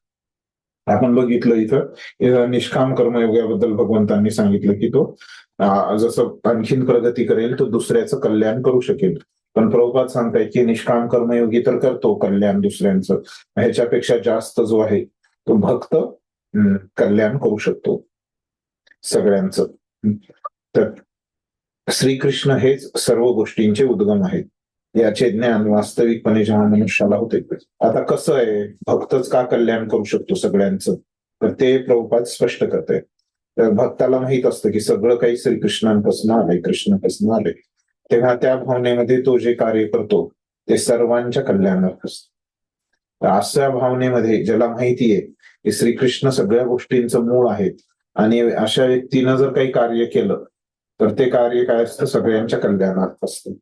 आपण बघितलं इथं निष्काम कर्मयोगाबद्दल भगवंतांनी सांगितलं की तो जसं आणखीन प्रगती करेल तो दुसऱ्याचं कल्याण करू शकेल. पण प्रभुपाद सांगतायत की निष्काम कर्मयोगी तर करतो कल्याण दुसऱ्यांचं, ह्याच्यापेक्षा जास्त जो आहे तो भक्त कल्याण करू शकतो सगळ्यांचं. तर श्रीकृष्ण हेच सर्व गोष्टींचे उद्गम आहेत. याचे ज्ञान वास्तविकपणे जेव्हा मनुष्याला होते, आता कसं आहे भक्तच का कल्याण करू शकतो सगळ्यांचं, तर ते प्रभुपाद स्पष्ट करते. तर भक्ताला माहित असतं की सगळं काही श्रीकृष्णांपासून आलंय, कृष्णापासून आलंय, तेव्हा त्या भावनेमध्ये तो जे कार्य करतो ते सर्वांच्या कल्याणार्थ असतं. अशा भावनेमध्ये ज्याला माहितीये की श्रीकृष्ण सगळ्या गोष्टींचं मूळ आहेत आणि अशा व्यक्तीनं जर काही कार्य केलं तर ते कार्य काय असतं, सगळ्यांच्या कल्याणार्थ असतं.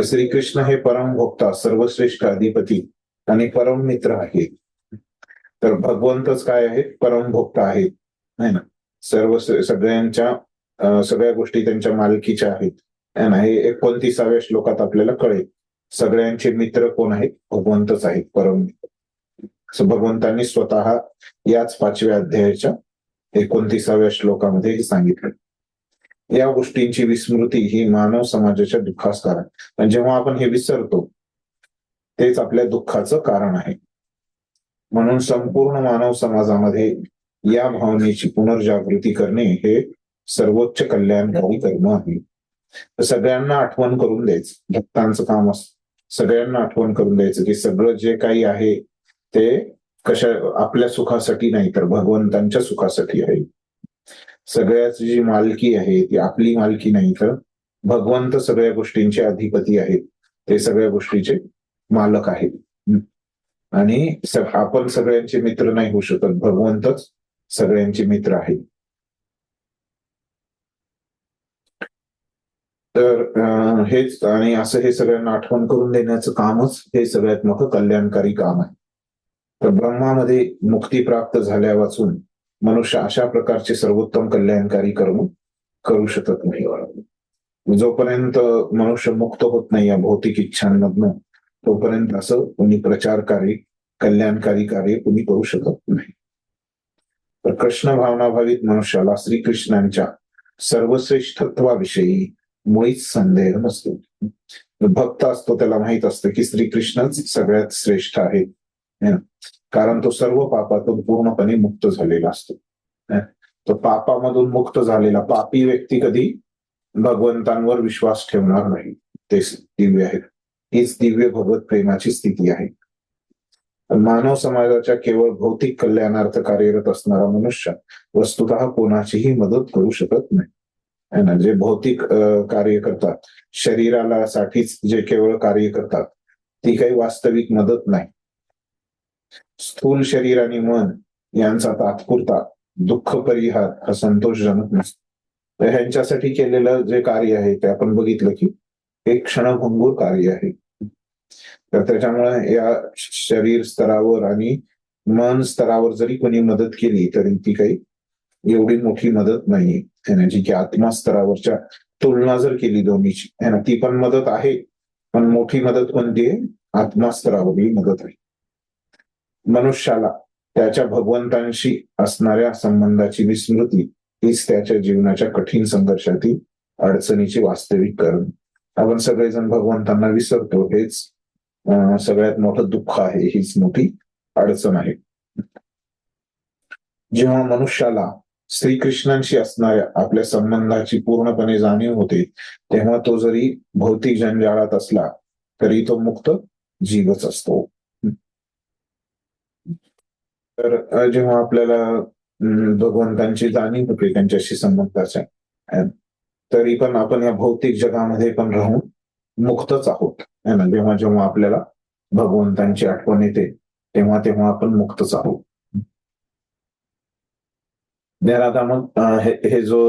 श्रीकृष्ण हे परम भोक्ता, सर्वश्रेष्ठ अधिपती आणि परम मित्र आहेत. तर भगवंतच काय आहेत, परम भोक्ता आहेत, है ना. सगळ्या गोष्टी त्यांच्या मालकीच्या आहेत, है ना. हे 29व्या श्लोकात आपल्याला कळेल. सगळ्यांचे मित्र कोण आहेत, भगवंतच आहेत, परम मित्र. असं भगवंतांनी स्वतः याच 5व्या अध्यायाच्या 29व्या श्लोकामध्ये हे सांगितलं. या गोष्टींची विस्मृती ही मानव समाजाच्या दुःखास कारण. पण जेव्हा आपण हे विसरतो तेच आपल्या दुःखाचं कारण आहे. म्हणून संपूर्ण मानव समाजामध्ये या भावनेची पुनर्जागृती करणे हे सर्वोच्च कल्याणकारी कर्म आहे. सगळ्यांना आठवण करून द्यायचं भक्तांचं काम असतं. सगळ्यांना आठवण करून द्यायचं की सगळं जे काही आहे ते आपल्या सुखासाठी नाही तर भगवंतांच्या सुखासाठी आहे. सगळ्याची जी मालकी आहे ती आपली मालकी नाही तर भगवंत सगळ्या गोष्टींचे अधिपती आहेत. ते सगळ्या गोष्टीचे मालक आहेत आणि आपण सगळ्यांचे मित्र नाही होऊ शकत. भगवंतच सगळ्यांचे मित्र आहेत. तर हेच आणि असं हे सगळ्यांना आठवण करून देण्याचं कामच हे सगळ्यात मोठं कल्याणकारी काम आहे. तर ब्रह्मामध्ये मुक्ती प्राप्त झाल्या वाचून मनुष्य अशा प्रकारचे सर्वोत्तम कल्याणकारी कर्म करू शकत नाही. जोपर्यंत मनुष्य मुक्त होत नाही या भौतिक इच्छांमधनं तोपर्यंत असं कोणी प्रचारकारी कल्याणकारी कार्य कोणी करू शकत नाही. तर कृष्ण भावनाभावित मनुष्याला श्रीकृष्णांच्या सर्वश्रेष्ठत्वाविषयी मुळीच संदेह नसतो. भक्त असतो त्याला माहित असतं की श्रीकृष्णच सगळ्यात श्रेष्ठ आहेत, कारण तो सर्व पापातून पूर्णपणे मुक्त झालेला असतो. तो पापामधून मुक्त झालेला पापी व्यक्ती कधी भगवंतांवर विश्वास ठेवणार नाही. ते दिव्य आहेत. हीच दिव्य भगवत प्रेमाची स्थिती आहे. मानव समाजाच्या केवळ भौतिक कल्याणार्थ कार्यरत असणारा मनुष्य वस्तुतः कोणाचीही मदत करू शकत नाही. जे भौतिक कार्य करतात, शरीराला साठीच जे केवळ कार्य करतात ती काही वास्तविक मदत नाही. स्थूल शरीर आणि मन यांचा तात्पुरता दुःख परिहार हा संतोषजनक नसतो. तर ह्यांच्यासाठी केलेलं जे कार्य आहे ते आपण बघितलं की एक क्षणभंगूर कार्य आहे. तर त्याच्यामुळे या शरीर स्तरावर आणि मन स्तरावर जरी कोणी मदत केली तरी ती काही एवढी मोठी मदत नाही. जी की आत्मा स्तरावरच्या तुलना जर केली दोन्हीची ती पण मदत आहे, पण मोठी मदत कोणती आहे? आत्मा स्तरावरील मदत आहे. मनुष्याला त्याच्या भगवंतांशी असणाऱ्या संबंधाची विस्मृती हीच त्याच्या जीवनाच्या कठीण संघर्षातील अडचणीची वास्तविक कारण. आपण सगळेजण भगवंतांना विसरतो, हेच सगळ्यात मोठं दुःख आहे, हीच मोठी अडचण आहे. जेव्हा मनुष्याला श्रीकृष्णांशी असणाऱ्या आपल्या संबंधाची पूर्णपणे जाणीव होते तेव्हा तो जरी भौतिक जंजाळात असला तरी तो मुक्त जीवच असतो. तर जेव्हा आपल्याला भगवंतांची जाणीव होते त्यांच्याशी संबंधाच्या तरी पण आपण या भौतिक जगामध्ये पण राहून मुक्तच आहोत. जेव्हा जेव्हा आपल्याला भगवंतांची आठवण येते तेव्हा तेव्हा आपण मुक्तच आहोत. आता मग हे जो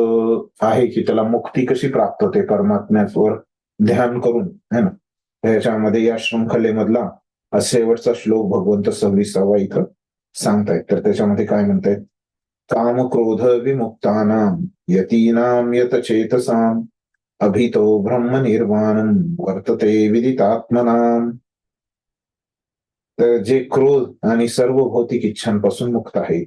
आहे की त्याला मुक्ती कशी प्राप्त होते परमात्म्यावर ध्यान करून त्याच्यामध्ये या शृंखलेमधला हा शेवटचा श्लोक भगवंत 26वा इथं सांगतायत. तर त्याच्यामध्ये काय म्हणतायत? काम क्रोध विमुक्तानां यतीनां यतचेतसां अभितो ब्रह्म निर्वाणं वर्तते विदितात्मनां. तर जे क्रोध आणि सर्व भौतिक इच्छांपासून मुक्त आहे,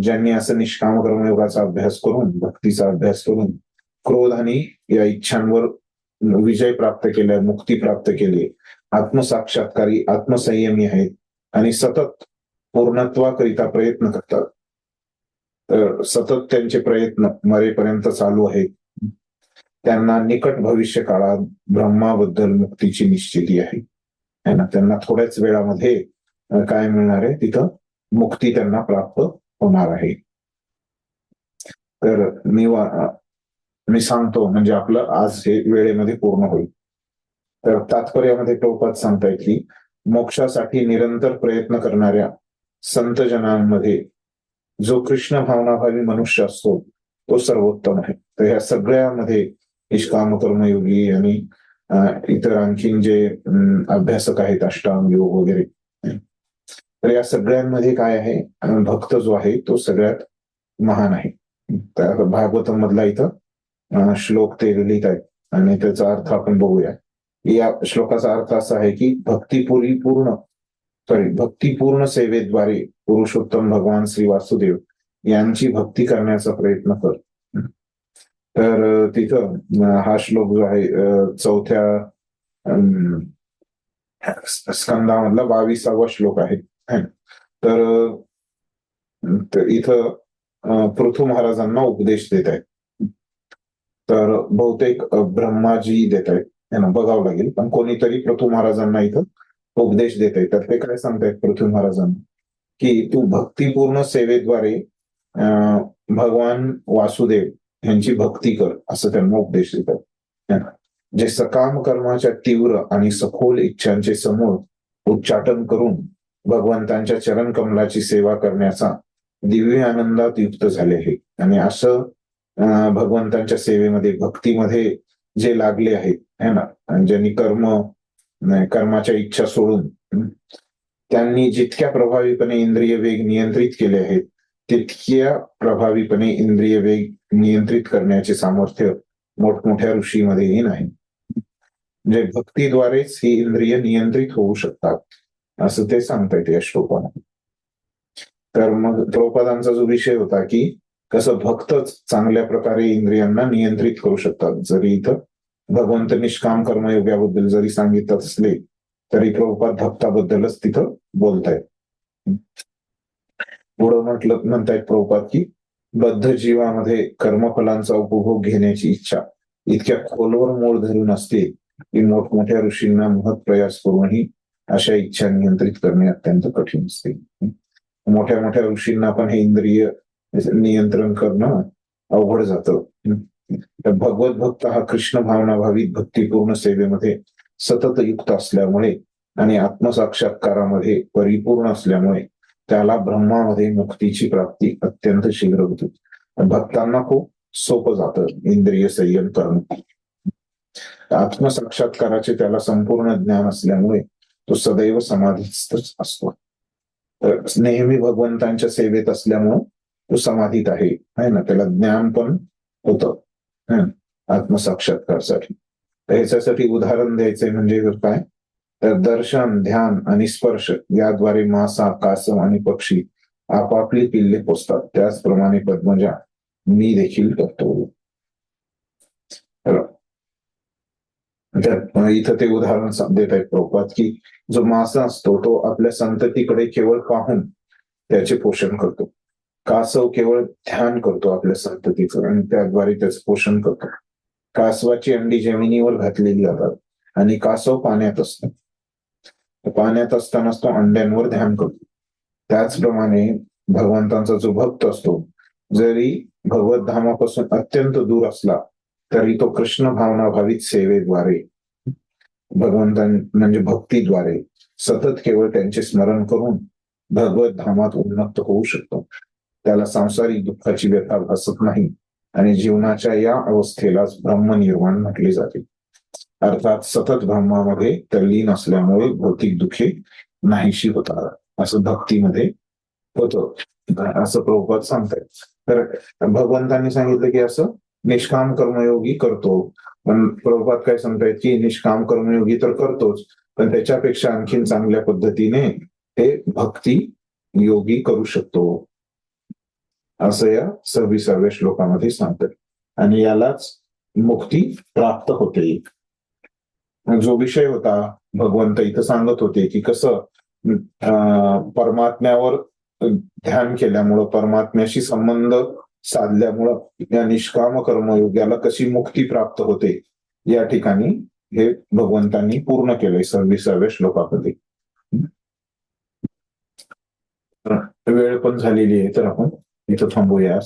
ज्यांनी असं निष्काम कर्मयोगाचा अभ्यास करून भक्तीचा अभ्यास करून क्रोध आणि या इच्छांवर विजय प्राप्त केला, मुक्ती प्राप्त केली, आत्मसाक्षात्कारी आत्मसंयमी आहेत आणि सतत पूर्णत्वाकरिता प्रयत्न करतात. तर सतत त्यांचे प्रयत्न मरेपर्यंत चालू आहेत. त्यांना निकट भविष्य काळात ब्रह्माबद्दल मुक्तीची निश्चिती आहे. त्यांना थोड्याच वेळामध्ये काय मिळणार आहे? तिथं मुक्ती त्यांना प्राप्त होणार आहे. तर मी सांगतो म्हणजे आपलं आज हे वेळेमध्ये पूर्ण होईल. तर तात्पर्यामध्ये प्रभुपाद सांगतायत की मोक्षासाठी निरंतर प्रयत्न करणाऱ्या संत जनांमध्ये जो कृष्ण भावनाभावी मनुष्य असतो तो सर्वोत्तम आहे. तर ह्या सगळ्यामध्ये निष्काम कर्मयोगी आणि इतर आणखीन जे अभ्यासक आहेत अष्टांग योग वगैरे, तर या सगळ्यांमध्ये काय आहे? भक्त जो आहे तो सगळ्यात महान आहे. तर भागवतम मधला इथं श्लोक ते लिहित आहेत आणि त्याचा अर्थ आपण बघूया. या श्लोकाचा अर्थ असा आहे की भक्तीपूर्वी पूर्ण भक्तिपूर्ण सेवेद्वारे पुरुषोत्तम भगवान श्री वासुदेव यांची भक्ती करण्याचा प्रयत्न कर. तर तिथं हा श्लोक जो आहे 4थ्या स्कंदामधला 22वा श्लोक आहे. तर इथं पृथू महाराजांना उपदेश देत आहेत. तर बहुतेक ब्रह्माजी देत आहेत, यांना बघावं लागेल, पण कोणीतरी पृथू महाराजांना इथं उपदेश देत आहे. तर ते काय सांगतायत पृथ्वी महाराजांना, की तू भक्तिपूर्ण सेवेद्वारे भगवान वासुदेव यांची भक्ती कर, असं त्यांना उपदेश देतात. जे सकाम कर्माच्या तीव्र आणि सखोल इच्छांचे समूळ उच्चाटन करून भगवंतांच्या चरण कमलाची सेवा करण्याचा दिव्य आनंदात युक्त झाले आहे. आणि असं भगवंतांच्या सेवेमध्ये भक्तीमध्ये जे लागले आहेत है ना, ज्यांनी कर्माच्या इच्छा सोडून त्यांनी जितक्या प्रभावीपणे इंद्रिय वेग नियंत्रित केले आहेत, तितक्या प्रभावीपणे इंद्रिय वेग नियंत्रित करण्याचे सामर्थ्य मोठमोठ्या ऋषीमध्येही नाही. म्हणजे भक्तीद्वारेच ही इंद्रिय नियंत्रित होऊ शकतात, असं ते सांगतायत या श्लोकामध्ये. तर मग प्रभुपादांचा जो विषय होता की कसं भक्तच चांगल्या प्रकारे इंद्रियांना नियंत्रित करू शकतात. जरी इथं भगवंत निष्काम कर्मयोगाबद्दल जरी सांगितलं असले तरी प्रभुपाद भक्ताबद्दलच तिथं बोलतायत. पुढं म्हणतायत प्रभुपाद की बद्ध जीवामध्ये कर्मफलांचा उपभोग घेण्याची इच्छा इतक्या खोलवर मूळ धरून असते की मोठमोठ्या ऋषींना महत् प्रयास करूनही अशा इच्छा नियंत्रित करणे अत्यंत कठीण असते. मोठ्या मोठ्या ऋषींना पण हे इंद्रिय नियंत्रण करणं अवघड जातं. भगवत भक्त हा कृष्ण भावना भावित भक्तिपूर्ण सेवेमध्ये सतत युक्त असल्यामुळे आणि आत्मसाक्षात्कारामध्ये परिपूर्ण असल्यामुळे त्याला ब्रह्मामध्ये मुक्तीची प्राप्ती अत्यंत शीघ्र होते. भक्तांना खूप सोपं जातं इंद्रिय संयम करणं. आत्मसाक्षात्काराचे त्याला संपूर्ण ज्ञान असल्यामुळे तो सदैव समाधीतच असतो. तर नेहमी भगवंतांच्या सेवेत असल्यामुळे तो समाधीत आहे ना, त्याला ज्ञान पण होतं आत्मसाक्षात्कारासाठी. ह्याच्यासाठी उदाहरण द्यायचंय म्हणजे काय, तर दर्शन, ध्यान आणि स्पर्श याद्वारे मासा, कासव आणि पक्षी आपापली पिल्ले पोचतात. त्याचप्रमाणे पद्मजा मी देखील करतो. इथं ते उदाहरण देत आहेत प्रभुपाद की जो मासा असतो तो आपल्या संततीकडे केवळ पाहून त्याचे पोषण करतो. कासव केवळ ध्यान करतो आपल्या संततीचं आणि त्याद्वारे त्याचं पोषण करतो. कासवाची अंडी जमिनीवर घातलेली जातात आणि कासव पाण्यात असतो. पाण्यात असतानाच तो अंड्यांवर ध्यान करतो. त्याचप्रमाणे भगवंतांचा जो भक्त असतो जरी भगवत धामापासून अत्यंत दूर असला तरी तो कृष्ण भावना भावित सेवेद्वारे भगवंतां म्हणजे भक्तीद्वारे सतत केवळ त्यांचे स्मरण करून भगवत धामात उन्नत होऊ शकतो. त्याला सांसारिक दुःखाची व्यथा भासत नाही आणि जीवनाच्या या अवस्थेलाच ब्रह्मनिर्वाण म्हटले जाते. अर्थात सतत ब्रह्मामध्ये तल्लीन असल्यामुळे भौतिक दुःखे नाहीशी होतात, असं भक्तीमध्ये होतं, असं प्रभुपाद सांगतायत. तर भगवंतांनी सांगितलं की असं निष्काम कर्मयोगी करतो, पण प्रभुपाद काय सांगतायत की निष्काम कर्मयोगी तर करतोच, पण त्याच्यापेक्षा आणखीन चांगल्या पद्धतीने हे भक्ती योगी करू शकतो, असं या 26व्या श्लोकामध्ये सांगतात. आणि यालाच मुक्ती प्राप्त होते. जो विषय होता भगवंत इथं सांगत होते की कसं परमात्म्यावर ध्यान केल्यामुळं, परमात्म्याशी संबंध साधल्यामुळं या निष्काम कर्मयोग्याला कशी मुक्ती प्राप्त होते, या ठिकाणी हे भगवंतांनी पूर्ण केलंय 26व्या श्लोकामध्ये. वेळ पण झालेली आहे तर आपण इथं थांबूया.